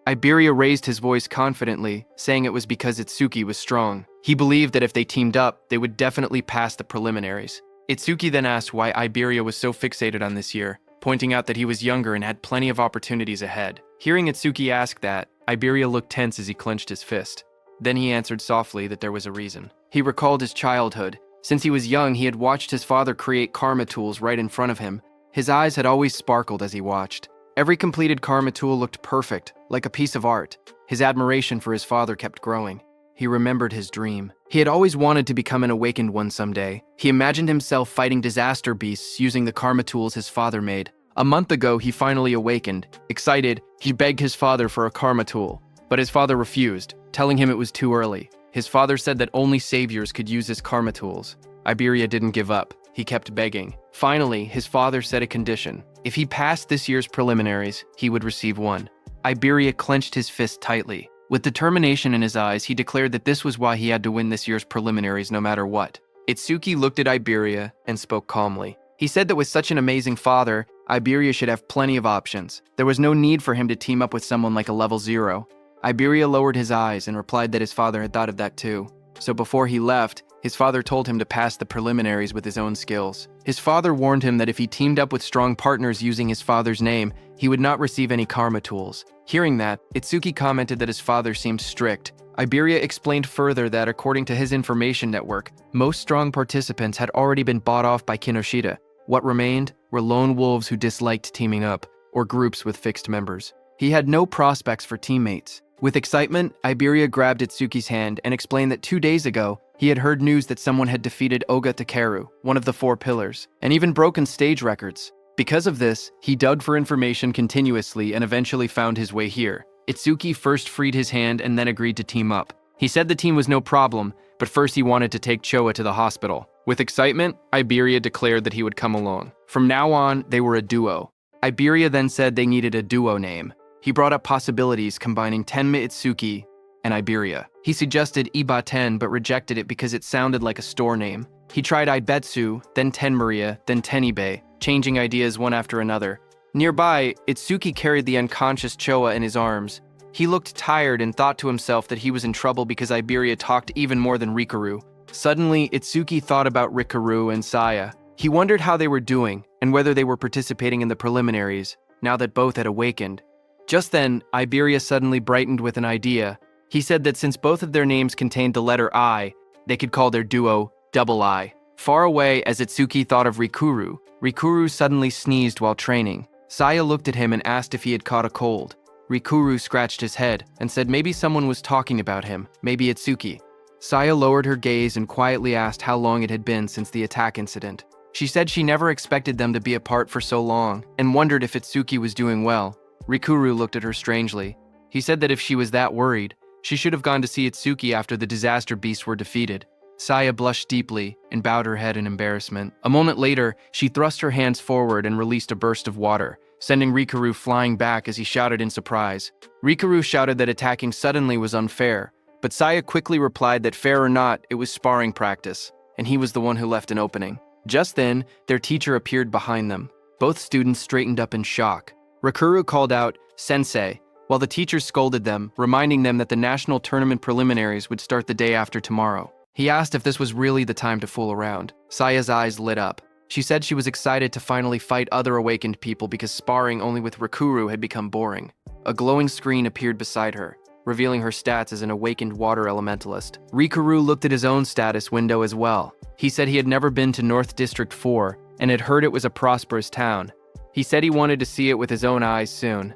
Iberia raised his voice confidently, saying it was because Itsuki was strong. He believed that if they teamed up, they would definitely pass the preliminaries. Itsuki then asked why Iberia was so fixated on this year, pointing out that he was younger and had plenty of opportunities ahead. Hearing Itsuki ask that, Iberia looked tense as he clenched his fist. Then he answered softly that there was a reason. He recalled his childhood. Since he was young, he had watched his father create karma tools right in front of him. His eyes had always sparkled as he watched. Every completed karma tool looked perfect, like a piece of art. His admiration for his father kept growing. He remembered his dream. He had always wanted to become an awakened one someday. He imagined himself fighting disaster beasts using the karma tools his father made. A month ago, he finally awakened. Excited, he begged his father for a karma tool, but his father refused, telling him it was too early. His father said that only saviors could use his karma tools. Iberia didn't give up. He kept begging. Finally, his father set a condition. If he passed this year's preliminaries, he would receive one. Iberia clenched his fist tightly. With determination in his eyes, he declared that this was why he had to win this year's preliminaries no matter what. Itsuki looked at Iberia and spoke calmly. He said that with such an amazing father, Iberia should have plenty of options. There was no need for him to team up with someone like a level 0. Iberia lowered his eyes and replied that his father had thought of that too. So before he left, his father told him to pass the preliminaries with his own skills. His father warned him that if he teamed up with strong partners using his father's name, he would not receive any karma tools. Hearing that, Itsuki commented that his father seemed strict. Iberia explained further that according to his information network, most strong participants had already been bought off by Kinoshita. What remained were lone wolves who disliked teaming up, or groups with fixed members. He had no prospects for teammates. With excitement, Iberia grabbed Itsuki's hand and explained that 2 days ago, he had heard news that someone had defeated Oga Takeru, one of the 4 pillars, and even broken stage records. Because of this, he dug for information continuously and eventually found his way here. Itsuki first freed his hand and then agreed to team up. He said the team was no problem, but first he wanted to take Choa to the hospital. With excitement, Iberia declared that he would come along. From now on, they were a duo. Iberia then said they needed a duo name. He brought up possibilities combining Tenma Itsuki and Iberia. He suggested Iba-ten but rejected it because it sounded like a store name. He tried Ibetsu, then Tenmaria, then Tenibe, changing ideas one after another. Nearby, Itsuki carried the unconscious Choa in his arms. He looked tired and thought to himself that he was in trouble because Iberia talked even more than Rikaru. Suddenly, Itsuki thought about Rikaru and Saya. He wondered how they were doing and whether they were participating in the preliminaries, now that both had awakened. Just then, Iberia suddenly brightened with an idea. He said that since both of their names contained the letter I, they could call their duo Double I. Far away, as Itsuki thought of Rikuru, Rikuru suddenly sneezed while training. Saya looked at him and asked if he had caught a cold. Rikuru scratched his head and said maybe someone was talking about him, maybe Itsuki. Saya lowered her gaze and quietly asked how long it had been since the attack incident. She said she never expected them to be apart for so long and wondered if Itsuki was doing well. Rikuru looked at her strangely. He said that if she was that worried, she should have gone to see Itsuki after the disaster beasts were defeated. Saya blushed deeply and bowed her head in embarrassment. A moment later, she thrust her hands forward and released a burst of water, sending Rikuru flying back as he shouted in surprise. Rikuru shouted that attacking suddenly was unfair, but Saya quickly replied that fair or not, it was sparring practice, and he was the one who left an opening. Just then, their teacher appeared behind them. Both students straightened up in shock. Rikuru called out, "Sensei," while the teacher scolded them, reminding them that the national tournament preliminaries would start the day after tomorrow. He asked if this was really the time to fool around. Saya's eyes lit up. She said she was excited to finally fight other awakened people because sparring only with Rikuru had become boring. A glowing screen appeared beside her, revealing her stats as an awakened water elementalist. Rikuru looked at his own status window as well. He said he had never been to North District 4 and had heard it was a prosperous town. He said he wanted to see it with his own eyes soon.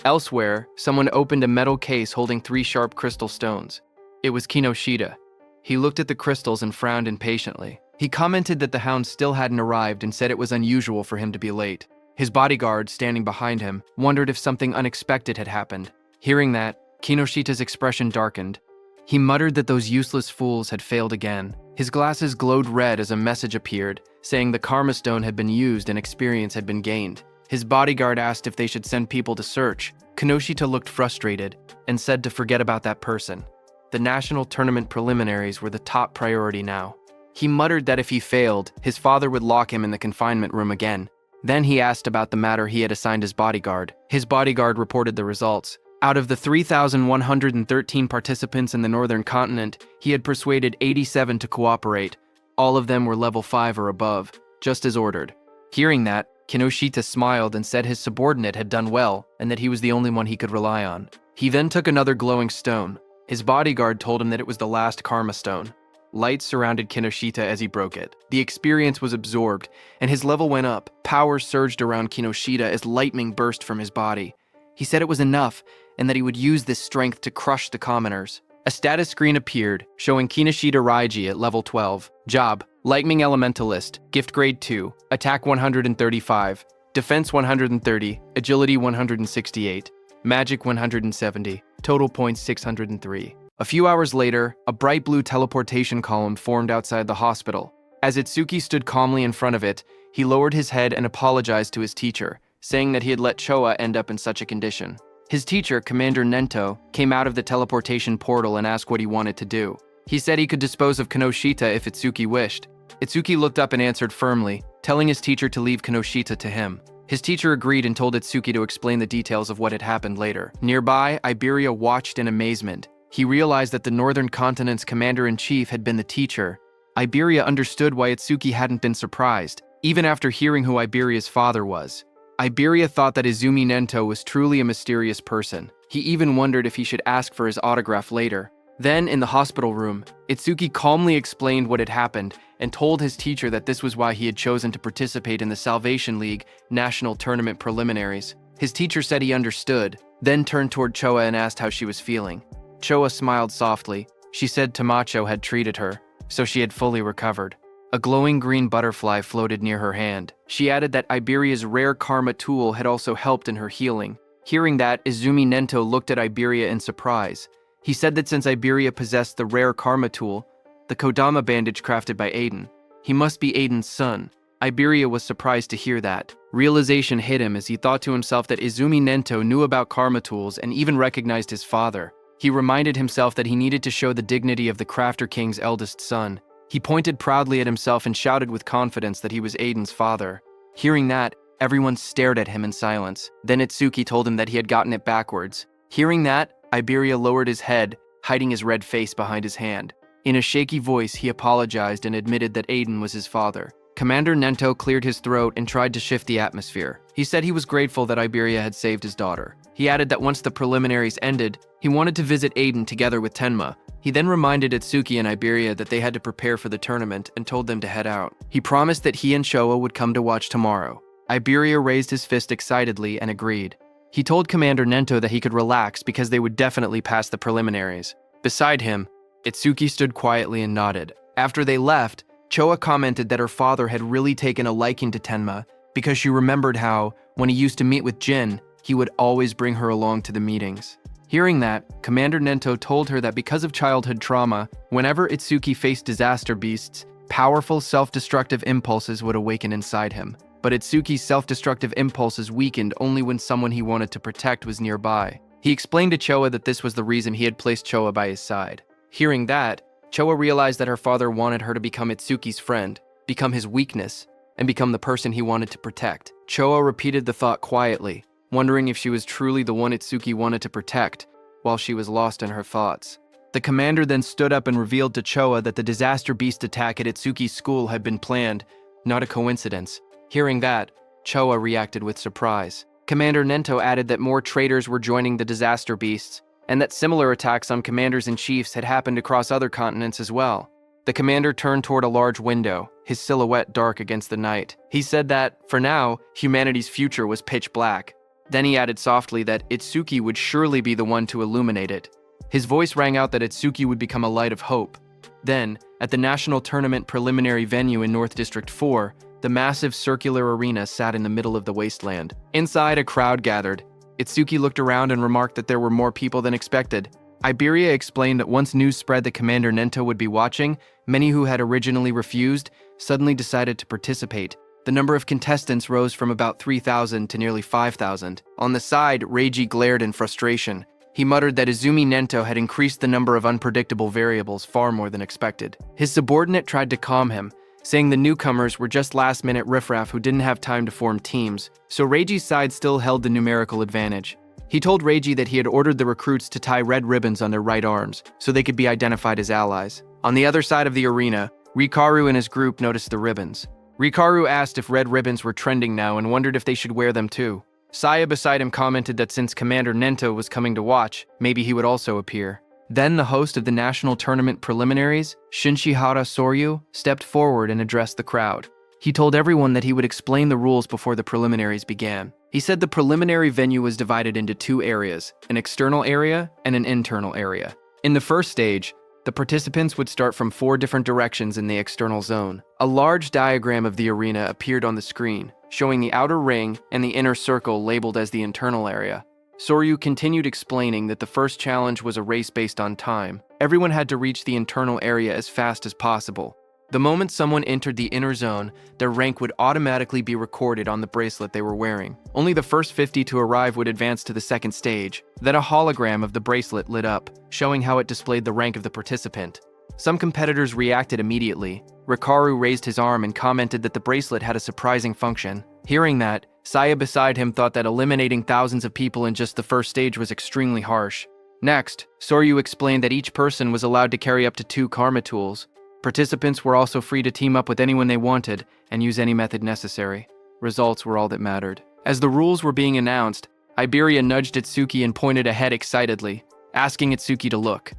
Elsewhere, someone opened a metal case holding 3 sharp crystal stones. It was Kinoshita. He looked at the crystals and frowned impatiently. He commented that the hound still hadn't arrived and said it was unusual for him to be late. His bodyguard, standing behind him, wondered if something unexpected had happened. Hearing that, Kinoshita's expression darkened. He muttered that those useless fools had failed again. His glasses glowed red as a message appeared, saying the Karma Stone had been used and experience had been gained. His bodyguard asked if they should send people to search. Kinoshita looked frustrated and said to forget about that person. The national tournament preliminaries were the top priority now. He muttered that if he failed, his father would lock him in the confinement room again. Then he asked about the matter he had assigned his bodyguard. His bodyguard reported the results. Out of the 3,113 participants in the northern continent, he had persuaded 87 to cooperate. All of them were level 5 or above, just as ordered. Hearing that, Kinoshita smiled and said his subordinate had done well and that he was the only one he could rely on. He then took another glowing stone. His bodyguard told him that it was the last Karma Stone. Light surrounded Kinoshita as he broke it. The experience was absorbed, and his level went up. Power surged around Kinoshita as lightning burst from his body. He said it was enough, and that he would use this strength to crush the commoners. A status screen appeared, showing Kinoshita Raiji at level 12. Job: Lightning Elementalist, Gift Grade 2, Attack 135, Defense 130, Agility 168, Magic 170, Total points 603. A few hours later, a bright blue teleportation column formed outside the hospital. As Itsuki stood calmly in front of it, he lowered his head and apologized to his teacher, saying that he had let Choa end up in such a condition. His teacher, Commander Nento, came out of the teleportation portal and asked what he wanted to do. He said he could dispose of Kinoshita if Itsuki wished. Itsuki looked up and answered firmly, telling his teacher to leave Kinoshita to him. His teacher agreed and told Itsuki to explain the details of what had happened later. Nearby, Iberia watched in amazement. He realized that the Northern Continent's commander-in-chief had been the teacher. Iberia understood why Itsuki hadn't been surprised, even after hearing who Iberia's father was. Iberia thought that Izumi Nento was truly a mysterious person. He even wondered if he should ask for his autograph later. Then, in the hospital room, Itsuki calmly explained what had happened and told his teacher that this was why he had chosen to participate in the Salvation League National Tournament preliminaries. His teacher said he understood, then turned toward Choa and asked how she was feeling. Choa smiled softly. She said Tamacho had treated her, so she had fully recovered. A glowing green butterfly floated near her hand. She added that Iberia's rare karma tool had also helped in her healing. Hearing that, Izumi Nento looked at Iberia in surprise. He said that since Iberia possessed the rare karma tool, the Kodama bandage crafted by Aiden, he must be Aiden's son. Iberia was surprised to hear that. Realization hit him as he thought to himself that Izumi Nento knew about karma tools and even recognized his father. He reminded himself that he needed to show the dignity of the Crafter King's eldest son. He pointed proudly at himself and shouted with confidence that he was Aiden's father. Hearing that, everyone stared at him in silence. Then Itsuki told him that he had gotten it backwards. Hearing that, Iberia lowered his head, hiding his red face behind his hand. In a shaky voice, he apologized and admitted that Aiden was his father. Commander Nento cleared his throat and tried to shift the atmosphere. He said he was grateful that Iberia had saved his daughter. He added that once the preliminaries ended, he wanted to visit Aiden together with Tenma. He then reminded Itsuki and Iberia that they had to prepare for the tournament and told them to head out. He promised that he and Showa would come to watch tomorrow. Iberia raised his fist excitedly and agreed. He told Commander Nento that he could relax because they would definitely pass the preliminaries. Beside him, Itsuki stood quietly and nodded. After they left, Choa commented that her father had really taken a liking to Tenma because she remembered how, when he used to meet with Jin, he would always bring her along to the meetings. Hearing that, Commander Nento told her that because of childhood trauma, whenever Itsuki faced disaster beasts, powerful self-destructive impulses would awaken inside him. But Itsuki's self-destructive impulses weakened only when someone he wanted to protect was nearby. He explained to Choa that this was the reason he had placed Choa by his side. Hearing that, Choa realized that her father wanted her to become Itsuki's friend, become his weakness, and become the person he wanted to protect. Choa repeated the thought quietly, wondering if she was truly the one Itsuki wanted to protect, while she was lost in her thoughts. The commander then stood up and revealed to Choa that the disaster beast attack at Itsuki's school had been planned, not a coincidence. Hearing that, Choa reacted with surprise. Commander Nento added that more traitors were joining the disaster beasts, and that similar attacks on commanders and chiefs had happened across other continents as well. The commander turned toward a large window, his silhouette dark against the night. He said that, for now, humanity's future was pitch black. Then he added softly that Itsuki would surely be the one to illuminate it. His voice rang out that Itsuki would become a light of hope. Then, at the national tournament preliminary venue in North District 4, the massive circular arena sat in the middle of the wasteland. Inside, a crowd gathered. Itsuki looked around and remarked that there were more people than expected. Iberia explained that once news spread that Commander Nento would be watching, many who had originally refused suddenly decided to participate. The number of contestants rose from about 3,000 to nearly 5,000. On the side, Reiji glared in frustration. He muttered that Izumi Nento had increased the number of unpredictable variables far more than expected. His subordinate tried to calm him, saying the newcomers were just last-minute riffraff who didn't have time to form teams, so Reiji's side still held the numerical advantage. He told Reiji that he had ordered the recruits to tie red ribbons on their right arms, so they could be identified as allies. On the other side of the arena, Rikaru and his group noticed the ribbons. Rikaru asked if red ribbons were trending now and wondered if they should wear them too. Saya beside him commented that since Commander Nento was coming to watch, maybe he would also appear. Then the host of the national tournament preliminaries, Shinshihara Soryu, stepped forward and addressed the crowd. He told everyone that he would explain the rules before the preliminaries began. He said the preliminary venue was divided into two areas, an external area and an internal area. In the first stage, the participants would start from 4 different directions in the external zone. A large diagram of the arena appeared on the screen, showing the outer ring and the inner circle labeled as the internal area. Soryu continued explaining that the first challenge was a race based on time. Everyone had to reach the internal area as fast as possible. The moment someone entered the inner zone, their rank would automatically be recorded on the bracelet they were wearing. Only the first 50 to arrive would advance to the second stage. Then a hologram of the bracelet lit up, showing how it displayed the rank of the participant. Some competitors reacted immediately. Rikaru raised his arm and commented that the bracelet had a surprising function. Hearing that, Saya beside him thought that eliminating thousands of people in just the first stage was extremely harsh. Next, Soryu explained that each person was allowed to carry up to 2 karma tools. Participants were also free to team up with anyone they wanted and use any method necessary. Results were all that mattered. As the rules were being announced, Iberia nudged Itsuki and pointed ahead excitedly, asking Itsuki to look.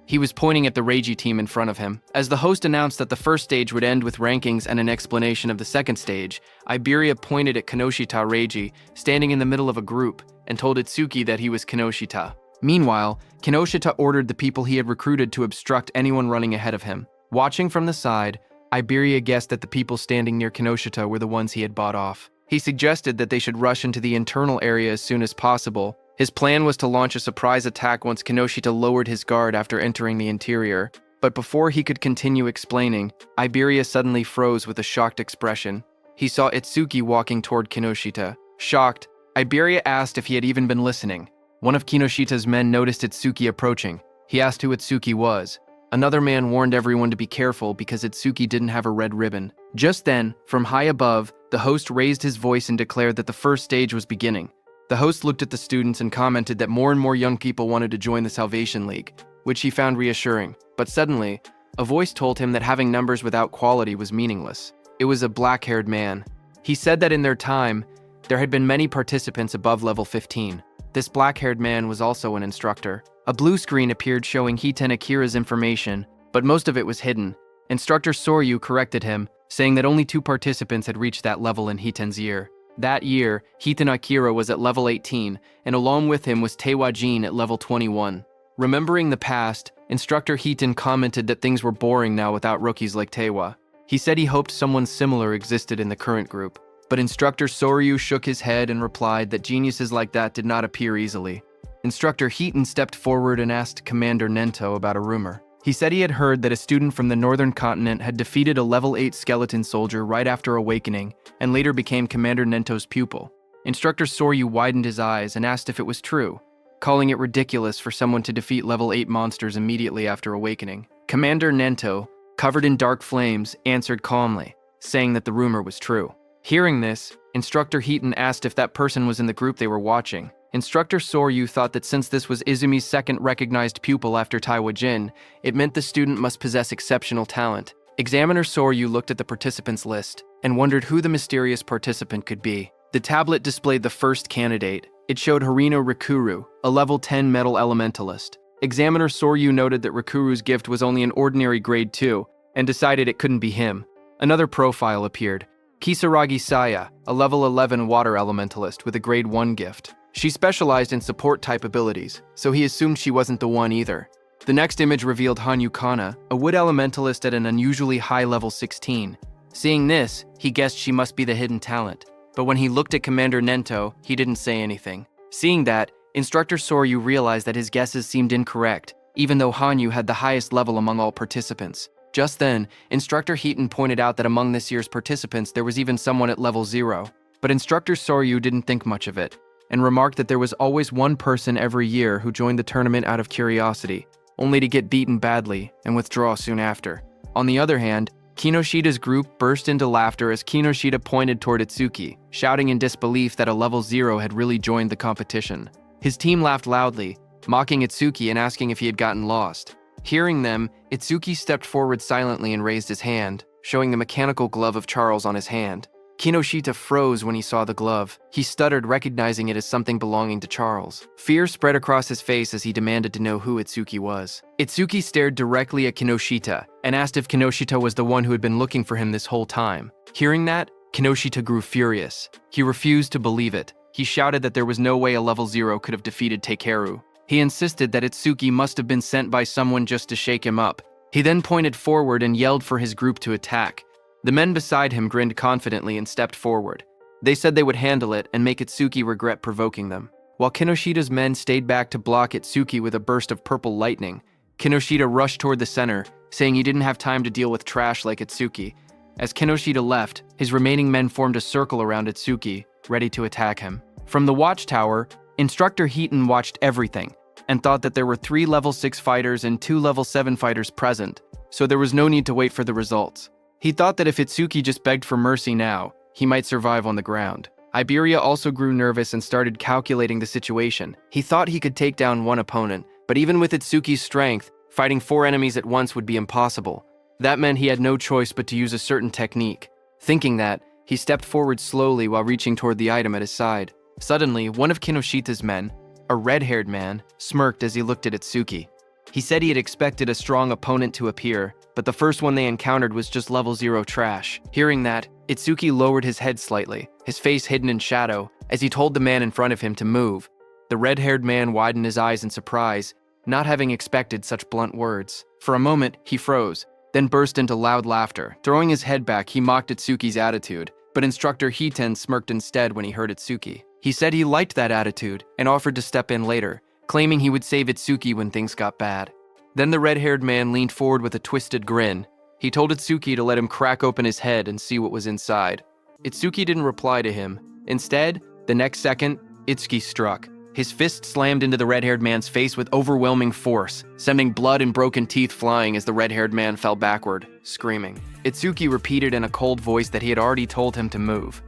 He was pointing at the Reiji team in front of him. As the host announced that the first stage would end with rankings and an explanation of the second stage, Iberia pointed at Kinoshita Reiji, standing in the middle of a group, and told Itsuki that he was Kinoshita. Meanwhile, Kinoshita ordered the people he had recruited to obstruct anyone running ahead of him. Watching from the side, Iberia guessed that the people standing near Kinoshita were the ones he had bought off. He suggested that they should rush into the internal area as soon as possible. His plan was to launch a surprise attack once Kinoshita lowered his guard after entering the interior. But before he could continue explaining, Iberia suddenly froze with a shocked expression. He saw Itsuki walking toward Kinoshita. Shocked, Iberia asked if he had even been listening. One of Kinoshita's men noticed Itsuki approaching. He asked who Itsuki was. Another man warned everyone to be careful because Itsuki didn't have a red ribbon. Just then, from high above, the host raised his voice and declared that the first stage was beginning. The host looked at the students and commented that more and more young people wanted to join the Salvation League, which he found reassuring. But suddenly, a voice told him that having numbers without quality was meaningless. It was a black-haired man. He said that in their time, there had been many participants above level 15. This black-haired man was also an instructor. A blue screen appeared showing Hiten Akira's information, but most of it was hidden. Instructor Soryu corrected him, saying that only 2 participants had reached that level in Hiten's year. That year, Hiten Akira was at level 18, and along with him was Teiwa Jin at level 21. Remembering the past, Instructor Hiten commented that things were boring now without rookies like Teiwa. He said he hoped someone similar existed in the current group. But Instructor Soryu shook his head and replied that geniuses like that did not appear easily. Instructor Hiten stepped forward and asked Commander Nento about a rumor. He said he had heard that a student from the northern continent had defeated a level 8 skeleton soldier right after awakening and later became Commander Nento's pupil. Instructor Soryu widened his eyes and asked if it was true, calling it ridiculous for someone to defeat level 8 monsters immediately after awakening. Commander Nento, covered in dark flames, answered calmly, saying that the rumor was true. Hearing this, Instructor Hiten asked if that person was in the group they were watching. Instructor Soryu thought that since this was Izumi's second recognized pupil after Taiwa Jin, it meant the student must possess exceptional talent. Examiner Soryu looked at the participants list and wondered who the mysterious participant could be. The tablet displayed the first candidate. It showed Harino Rikuru, a level 10 metal elementalist. Examiner Soryu noted that Rikuru's gift was only an ordinary grade 2 and decided it couldn't be him. Another profile appeared. Kisaragi Saya, a level 11 water elementalist with a grade 1 gift. She specialized in support-type abilities, so he assumed she wasn't the one either. The next image revealed Hanyu Kana, a wood elementalist at an unusually high level 16. Seeing this, he guessed she must be the hidden talent, but when he looked at Commander Nento, he didn't say anything. Seeing that, Instructor Soryu realized that his guesses seemed incorrect, even though Hanyu had the highest level among all participants. Just then, Instructor Hiten pointed out that among this year's participants there was even someone at level 0. But Instructor Soryu didn't think much of it, and remarked that there was always one person every year who joined the tournament out of curiosity, only to get beaten badly and withdraw soon after. On the other hand, Kinoshita's group burst into laughter as Kinoshita pointed toward Itsuki, shouting in disbelief that a level 0 had really joined the competition. His team laughed loudly, mocking Itsuki and asking if he had gotten lost. Hearing them, Itsuki stepped forward silently and raised his hand, showing the mechanical glove of Charles on his hand. Kinoshita froze when he saw the glove. He stuttered, recognizing it as something belonging to Charles. Fear spread across his face as he demanded to know who Itsuki was. Itsuki stared directly at Kinoshita and asked if Kinoshita was the one who had been looking for him this whole time. Hearing that, Kinoshita grew furious. He refused to believe it. He shouted that there was no way a level 0 could have defeated Takeru. He insisted that Itsuki must have been sent by someone just to shake him up. He then pointed forward and yelled for his group to attack. The men beside him grinned confidently and stepped forward. They said they would handle it and make Itsuki regret provoking them. While Kinoshita's men stayed back to block Itsuki with a burst of purple lightning, Kinoshita rushed toward the center, saying he didn't have time to deal with trash like Itsuki. As Kinoshita left, his remaining men formed a circle around Itsuki, ready to attack him. From the watchtower, Instructor Hiten watched everything and thought that there were 3 level 6 fighters and 2 level 7 fighters present, so there was no need to wait for the results. He thought that if Itsuki just begged for mercy now, he might survive on the ground. Iberia also grew nervous and started calculating the situation. He thought he could take down one opponent, but even with Itsuki's strength, fighting 4 enemies at once would be impossible. That meant he had no choice but to use a certain technique. Thinking that, he stepped forward slowly while reaching toward the item at his side. Suddenly, one of Kinoshita's men, a red-haired man, smirked as he looked at Itsuki. He said he had expected a strong opponent to appear, but the first one they encountered was just level 0 trash. Hearing that, Itsuki lowered his head slightly, his face hidden in shadow, as he told the man in front of him to move. The red-haired man widened his eyes in surprise, not having expected such blunt words. For a moment, he froze, then burst into loud laughter. Throwing his head back, he mocked Itsuki's attitude, but instructor Hiten smirked instead when he heard Itsuki. He said he liked that attitude and offered to step in later, claiming he would save Itsuki when things got bad. Then the red-haired man leaned forward with a twisted grin. He told Itsuki to let him crack open his head and see what was inside. Itsuki didn't reply to him. Instead, the next second, Itsuki struck. His fist slammed into the red-haired man's face with overwhelming force, sending blood and broken teeth flying as the red-haired man fell backward, screaming. Itsuki repeated in a cold voice that he had already told him to move.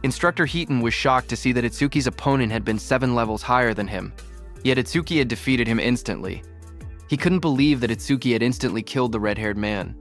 Instructor Hiten was shocked to see that Itsuki's opponent had been 7 levels higher than him. Yet Itsuki had defeated him instantly. He couldn't believe that Itsuki had instantly killed the red-haired man.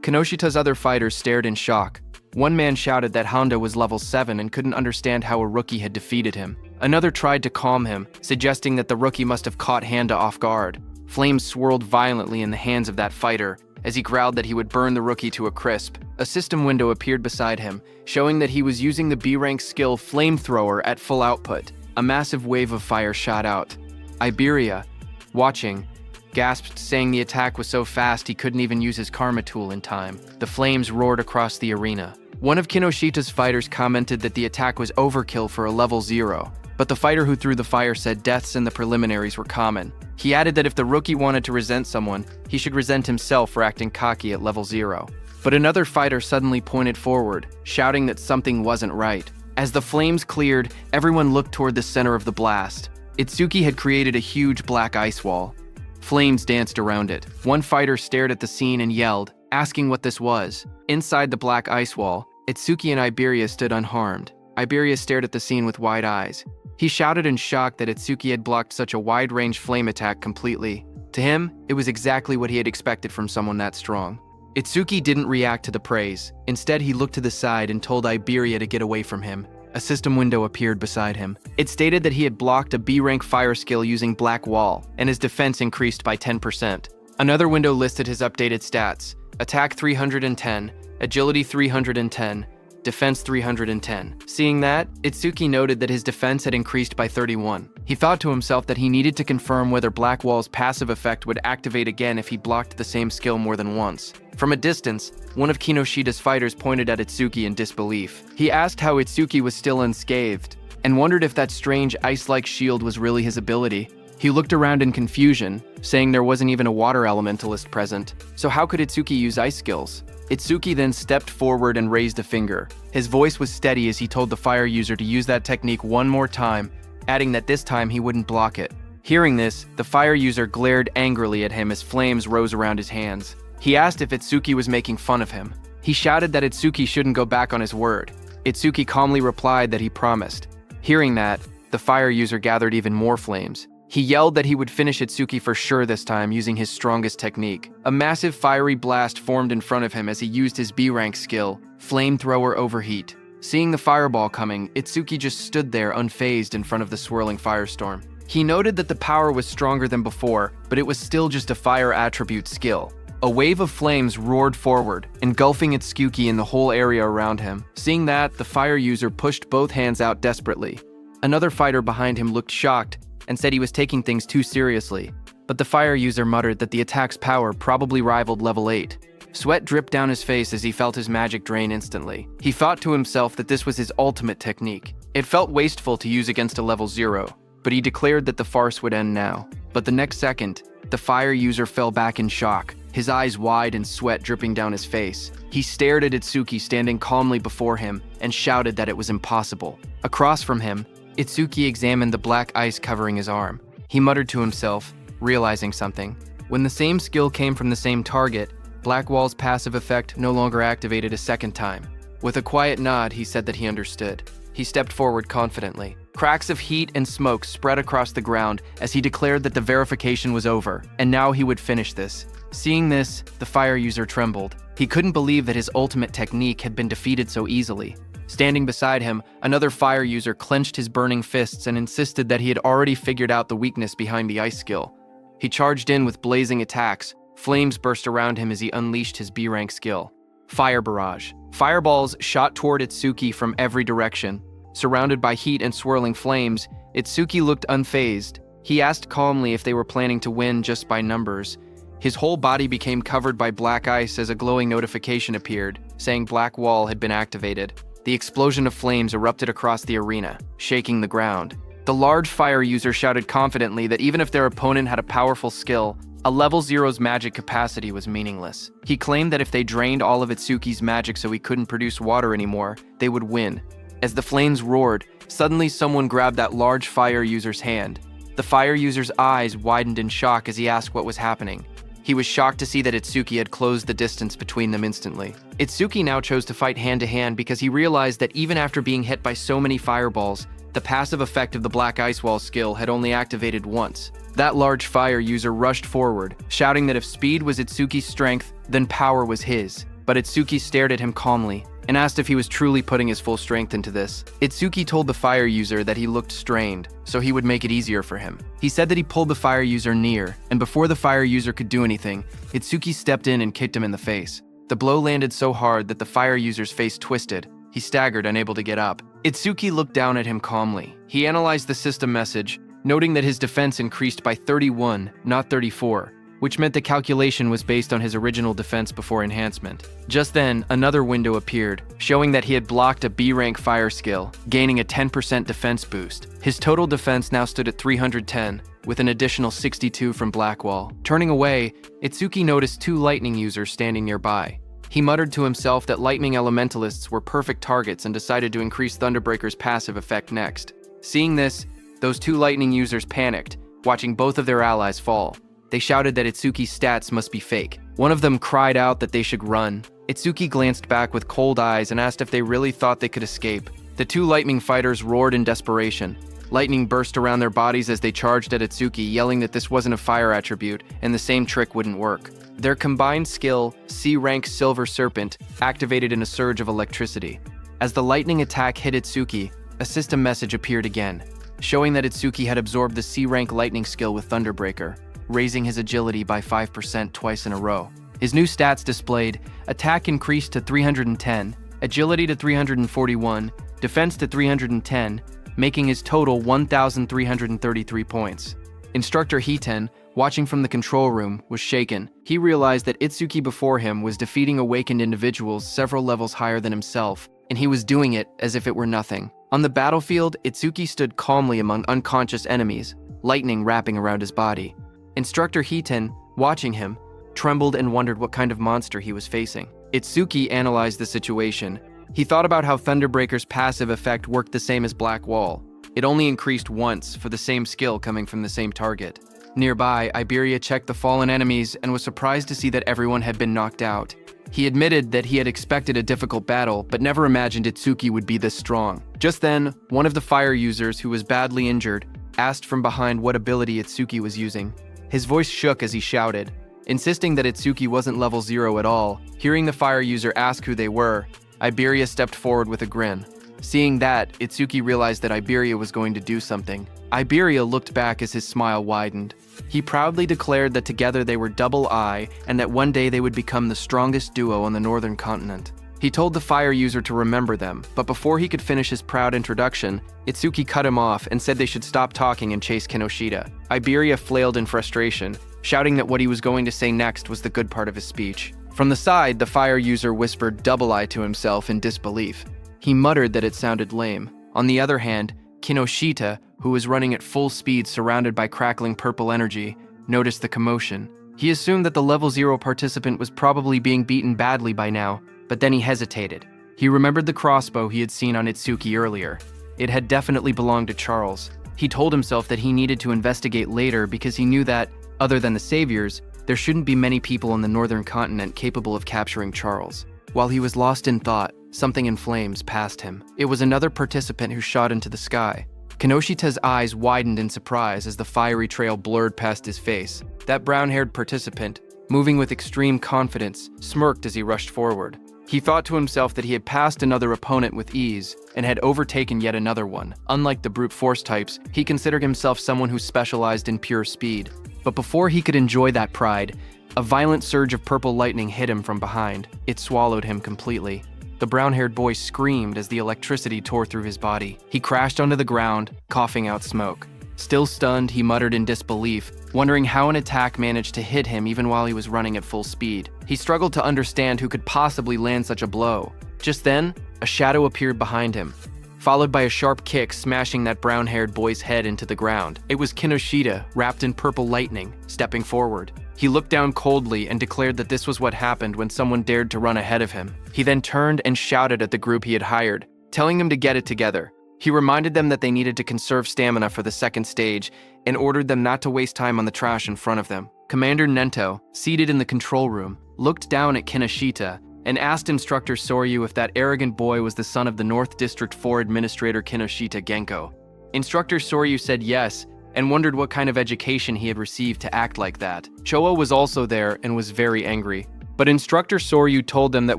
Kinoshita's other fighters stared in shock. One man shouted that Honda was level 7 and couldn't understand how a rookie had defeated him. Another tried to calm him, suggesting that the rookie must have caught Honda off guard. Flames swirled violently in the hands of that fighter as he growled that he would burn the rookie to a crisp. A system window appeared beside him, showing that he was using the B-rank skill Flamethrower at full output. A massive wave of fire shot out. Iberia, watching, gasped, saying the attack was so fast he couldn't even use his karma tool in time. The flames roared across the arena. One of Kinoshita's fighters commented that the attack was overkill for a level 0, but the fighter who threw the fire said deaths in the preliminaries were common. He added that if the rookie wanted to resent someone, he should resent himself for acting cocky at level 0. But another fighter suddenly pointed forward, shouting that something wasn't right. As the flames cleared, everyone looked toward the center of the blast. Itsuki had created a huge black ice wall. Flames danced around it. One fighter stared at the scene and yelled, asking what this was. Inside the black ice wall, Itsuki and Iberia stood unharmed. Iberia stared at the scene with wide eyes. He shouted in shock that Itsuki had blocked such a wide-range flame attack completely. To him, it was exactly what he had expected from someone that strong. Itsuki didn't react to the praise. Instead, he looked to the side and told Iberia to get away from him. A system window appeared beside him. It stated that he had blocked a B-rank fire skill using Black Wall, and his defense increased by 10%. Another window listed his updated stats: attack 310, agility 310, defense 310. Seeing that, Itsuki noted that his defense had increased by 31. He thought to himself that he needed to confirm whether Black Wall's passive effect would activate again if he blocked the same skill more than once. From a distance, one of Kinoshita's fighters pointed at Itsuki in disbelief. He asked how Itsuki was still unscathed, and wondered if that strange ice-like shield was really his ability. He looked around in confusion, saying there wasn't even a water elementalist present, so how could Itsuki use ice skills? Itsuki then stepped forward and raised a finger. His voice was steady as he told the fire user to use that technique one more time, adding that this time he wouldn't block it. Hearing this, the fire user glared angrily at him as flames rose around his hands. He asked if Itsuki was making fun of him. He shouted that Itsuki shouldn't go back on his word. Itsuki calmly replied that he promised. Hearing that, the fire user gathered even more flames. He yelled that he would finish Itsuki for sure this time using his strongest technique. A massive fiery blast formed in front of him as he used his B-rank skill, Flamethrower Overheat. Seeing the fireball coming, Itsuki just stood there unfazed in front of the swirling firestorm. He noted that the power was stronger than before, but it was still just a fire attribute skill. A wave of flames roared forward, engulfing Itsuki and the whole area around him. Seeing that, the fire user pushed both hands out desperately. Another fighter behind him looked shocked and said he was taking things too seriously, but the fire user muttered that the attack's power probably rivaled level 8. Sweat dripped down his face as he felt his magic drain instantly. He thought to himself that this was his ultimate technique. It felt wasteful to use against a level 0, but he declared that the farce would end now. But the next second, the fire user fell back in shock, his eyes wide and sweat dripping down his face. He stared at Itsuki standing calmly before him and shouted that it was impossible. Across from him, Itsuki examined the black ice covering his arm. He muttered to himself, realizing something. When the same skill came from the same target, Black Wall's passive effect no longer activated a second time. With a quiet nod, he said that he understood. He stepped forward confidently. Cracks of heat and smoke spread across the ground as he declared that the verification was over, and now he would finish this. Seeing this, the fire user trembled. He couldn't believe that his ultimate technique had been defeated so easily. Standing beside him, another fire user clenched his burning fists and insisted that he had already figured out the weakness behind the ice skill. He charged in with blazing attacks. Flames burst around him as he unleashed his B-rank skill. Fire Barrage. Fireballs shot toward Itsuki from every direction. Surrounded by heat and swirling flames, Itsuki looked unfazed. He asked calmly if they were planning to win just by numbers. His whole body became covered by black ice as a glowing notification appeared, saying Black Wall had been activated. The explosion of flames erupted across the arena, shaking the ground. The large fire user shouted confidently that even if their opponent had a powerful skill, a level 0's magic capacity was meaningless. He claimed that if they drained all of Itsuki's magic so he couldn't produce water anymore, they would win. As the flames roared, suddenly someone grabbed that large fire user's hand. The fire user's eyes widened in shock as he asked what was happening. He was shocked to see that Itsuki had closed the distance between them instantly. Itsuki now chose to fight hand-to-hand because he realized that even after being hit by so many fireballs, the passive effect of the Black Ice Wall skill had only activated once. That large fire user rushed forward, shouting that if speed was Itsuki's strength, then power was his. But Itsuki stared at him calmly and asked if he was truly putting his full strength into this. Itsuki told the fire user that he looked strained, so he would make it easier for him. He said that he pulled the fire user near, and before the fire user could do anything, Itsuki stepped in and kicked him in the face. The blow landed so hard that the fire user's face twisted. He staggered, unable to get up. Itsuki looked down at him calmly. He analyzed the system message, noting that his defense increased by 31, not 34, which meant the calculation was based on his original defense before enhancement. Just then, another window appeared, showing that he had blocked a B-rank fire skill, gaining a 10% defense boost. His total defense now stood at 310, with an additional 62 from Blackwall. Turning away, Itsuki noticed two lightning users standing nearby. He muttered to himself that lightning elementalists were perfect targets and decided to increase Thunderbreaker's passive effect next. Seeing this, those two lightning users panicked, watching both of their allies fall. They shouted that Itsuki's stats must be fake. One of them cried out that they should run. Itsuki glanced back with cold eyes and asked if they really thought they could escape. The two lightning fighters roared in desperation. Lightning burst around their bodies as they charged at Itsuki, yelling that this wasn't a fire attribute and the same trick wouldn't work. Their combined skill, C-rank Silver Serpent, activated in a surge of electricity. As the lightning attack hit Itsuki, a system message appeared again, showing that Itsuki had absorbed the C-rank lightning skill with Thunderbreaker, raising his agility by 5% twice in a row. His new stats displayed: attack increased to 310, agility to 341, defense to 310, making his total 1,333 points. Instructor Hiten, watching from the control room, was shaken. He realized that Itsuki before him was defeating awakened individuals several levels higher than himself, and he was doing it as if it were nothing. On the battlefield, Itsuki stood calmly among unconscious enemies, lightning wrapping around his body. Instructor Hiten, watching him, trembled and wondered what kind of monster he was facing. Itsuki analyzed the situation. He thought about how Thunderbreaker's passive effect worked the same as Black Wall. It only increased once for the same skill coming from the same target. Nearby, Iberia checked the fallen enemies and was surprised to see that everyone had been knocked out. He admitted that he had expected a difficult battle, but never imagined Itsuki would be this strong. Just then, one of the fire users, who was badly injured, asked from behind what ability Itsuki was using. His voice shook as he shouted, insisting that Itsuki wasn't level 0 at all. Hearing the fire user ask who they were, Iberia stepped forward with a grin. Seeing that, Itsuki realized that Iberia was going to do something. Iberia looked back as his smile widened. He proudly declared that together they were double I and that one day they would become the strongest duo on the northern continent. He told the fire user to remember them, but before he could finish his proud introduction, Itsuki cut him off and said they should stop talking and chase Kinoshita. Iberia flailed in frustration, shouting that what he was going to say next was the good part of his speech. From the side, the fire user whispered double I to himself in disbelief. He muttered that it sounded lame. On the other hand, Kinoshita, who was running at full speed surrounded by crackling purple energy, noticed the commotion. He assumed that the level 0 participant was probably being beaten badly by now, but then he hesitated. He remembered the crossbow he had seen on Itsuki earlier. It had definitely belonged to Charles. He told himself that he needed to investigate later because he knew that, other than the saviors, there shouldn't be many people on the northern continent capable of capturing Charles. While he was lost in thought, something in flames passed him. It was another participant who shot into the sky. Kinoshita's eyes widened in surprise as the fiery trail blurred past his face. That brown-haired participant, moving with extreme confidence, smirked as he rushed forward. He thought to himself that he had passed another opponent with ease and had overtaken yet another one. Unlike the brute force types, he considered himself someone who specialized in pure speed. But before he could enjoy that pride, a violent surge of purple lightning hit him from behind. It swallowed him completely. The brown-haired boy screamed as the electricity tore through his body. He crashed onto the ground, coughing out smoke. Still stunned, he muttered in disbelief, wondering how an attack managed to hit him even while he was running at full speed. He struggled to understand who could possibly land such a blow. Just then, A shadow appeared behind him, followed by a sharp kick smashing that brown-haired boy's head into the ground. It was Kinoshita, wrapped in purple lightning, stepping forward. He looked down coldly and declared that this was what happened when someone dared to run ahead of him. He then turned and shouted at the group he had hired, telling them to get it together. He reminded them that they needed to conserve stamina for the second stage and ordered them not to waste time on the trash in front of them. Commander Nento, seated in the control room, looked down at Kinoshita and asked Instructor Soryu if that arrogant boy was the son of the North District 4 Administrator Kinoshita Genko. Instructor Soryu said yes and wondered what kind of education he had received to act like that. Choa was also there and was very angry. But Instructor Soryu told them that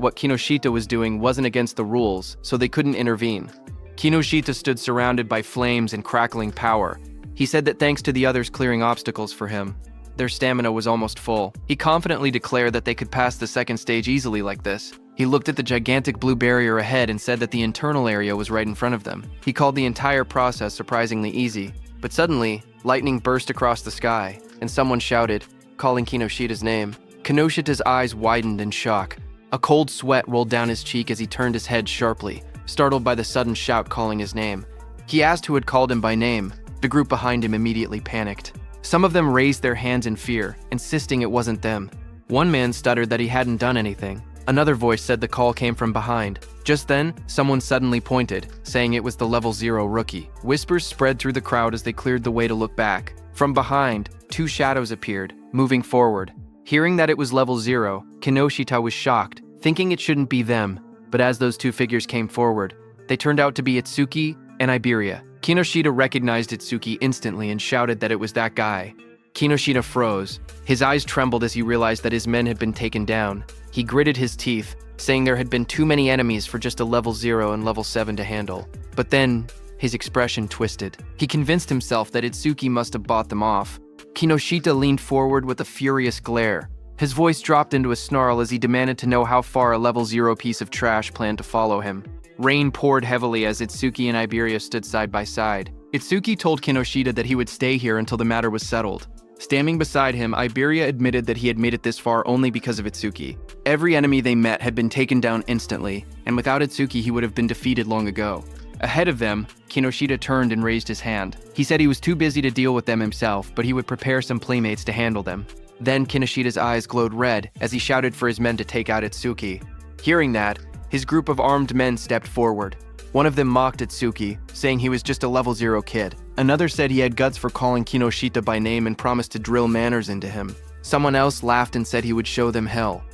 what Kinoshita was doing wasn't against the rules, so they couldn't intervene. Kinoshita stood surrounded by flames and crackling power. He said that thanks to the others clearing obstacles for him, their stamina was almost full. He confidently declared that they could pass the second stage easily like this. He looked at the gigantic blue barrier ahead and said that the internal area was right in front of them. He called the entire process surprisingly easy. But suddenly, lightning burst across the sky, and someone shouted, calling Kinoshita's name. Kinoshita's eyes widened in shock. A cold sweat rolled down his cheek as he turned his head sharply, startled by the sudden shout calling his name. He asked who had called him by name. The group behind him immediately panicked. Some of them raised their hands in fear, insisting it wasn't them. One man stuttered that he hadn't done anything. Another voice said the call came from behind. Just then, someone suddenly pointed, saying it was the level 0 rookie. Whispers spread through the crowd as they cleared the way to look back. From behind, two shadows appeared, moving forward. Hearing that it was level 0, Kinoshita was shocked, thinking it shouldn't be them. But as those two figures came forward, they turned out to be Itsuki and Iberia. Kinoshita recognized Itsuki instantly and shouted that it was that guy. Kinoshita froze. His eyes trembled as he realized that his men had been taken down. He gritted his teeth, saying there had been too many enemies for just a level 0 and level 7 to handle. But then, his expression twisted. He convinced himself that Itsuki must have bought them off. Kinoshita leaned forward with a furious glare. His voice dropped into a snarl as he demanded to know how far a level 0 piece of trash planned to follow him. Rain poured heavily as Itsuki and Iberia stood side by side. Itsuki told Kinoshita that he would stay here until the matter was settled. Standing beside him, Iberia admitted that he had made it this far only because of Itsuki. Every enemy they met had been taken down instantly, and without Itsuki he would have been defeated long ago. Ahead of them, Kinoshita turned and raised his hand. He said he was too busy to deal with them himself, but he would prepare some playmates to handle them. Then Kinoshita's eyes glowed red as he shouted for his men to take out Itsuki. Hearing that, his group of armed men stepped forward. One of them mocked Itsuki, saying he was just a level 0 kid. Another said he had guts for calling Kinoshita by name and promised to drill manners into him. Someone else laughed and said he would show them hell.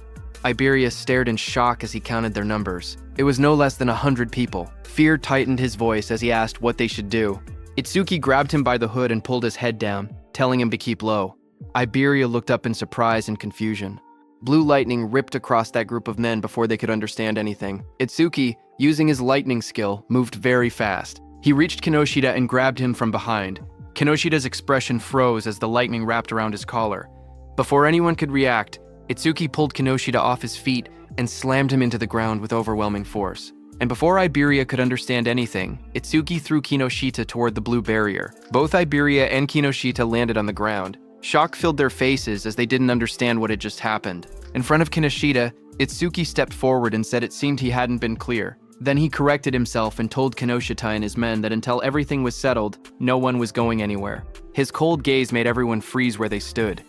Iberia stared in shock as he counted their numbers. It was no less than 100 people. Fear tightened his voice as he asked what they should do. Itsuki grabbed him by the hood and pulled his head down, telling him to keep low. Iberia looked up in surprise and confusion. Blue lightning ripped across that group of men before they could understand anything. Itsuki, using his lightning skill, moved very fast. He reached Kinoshita and grabbed him from behind. Kinoshita's expression froze as the lightning wrapped around his collar. Before anyone could react, Itsuki pulled Kinoshita off his feet and slammed him into the ground with overwhelming force. And before Iberia could understand anything, Itsuki threw Kinoshita toward the blue barrier. Both Iberia and Kinoshita landed on the ground. Shock filled their faces as they didn't understand what had just happened. In front of Kinoshita, Itsuki stepped forward and said it seemed he hadn't been clear. Then he corrected himself and told Kinoshita and his men that until everything was settled, no one was going anywhere. His cold gaze made everyone freeze where they stood.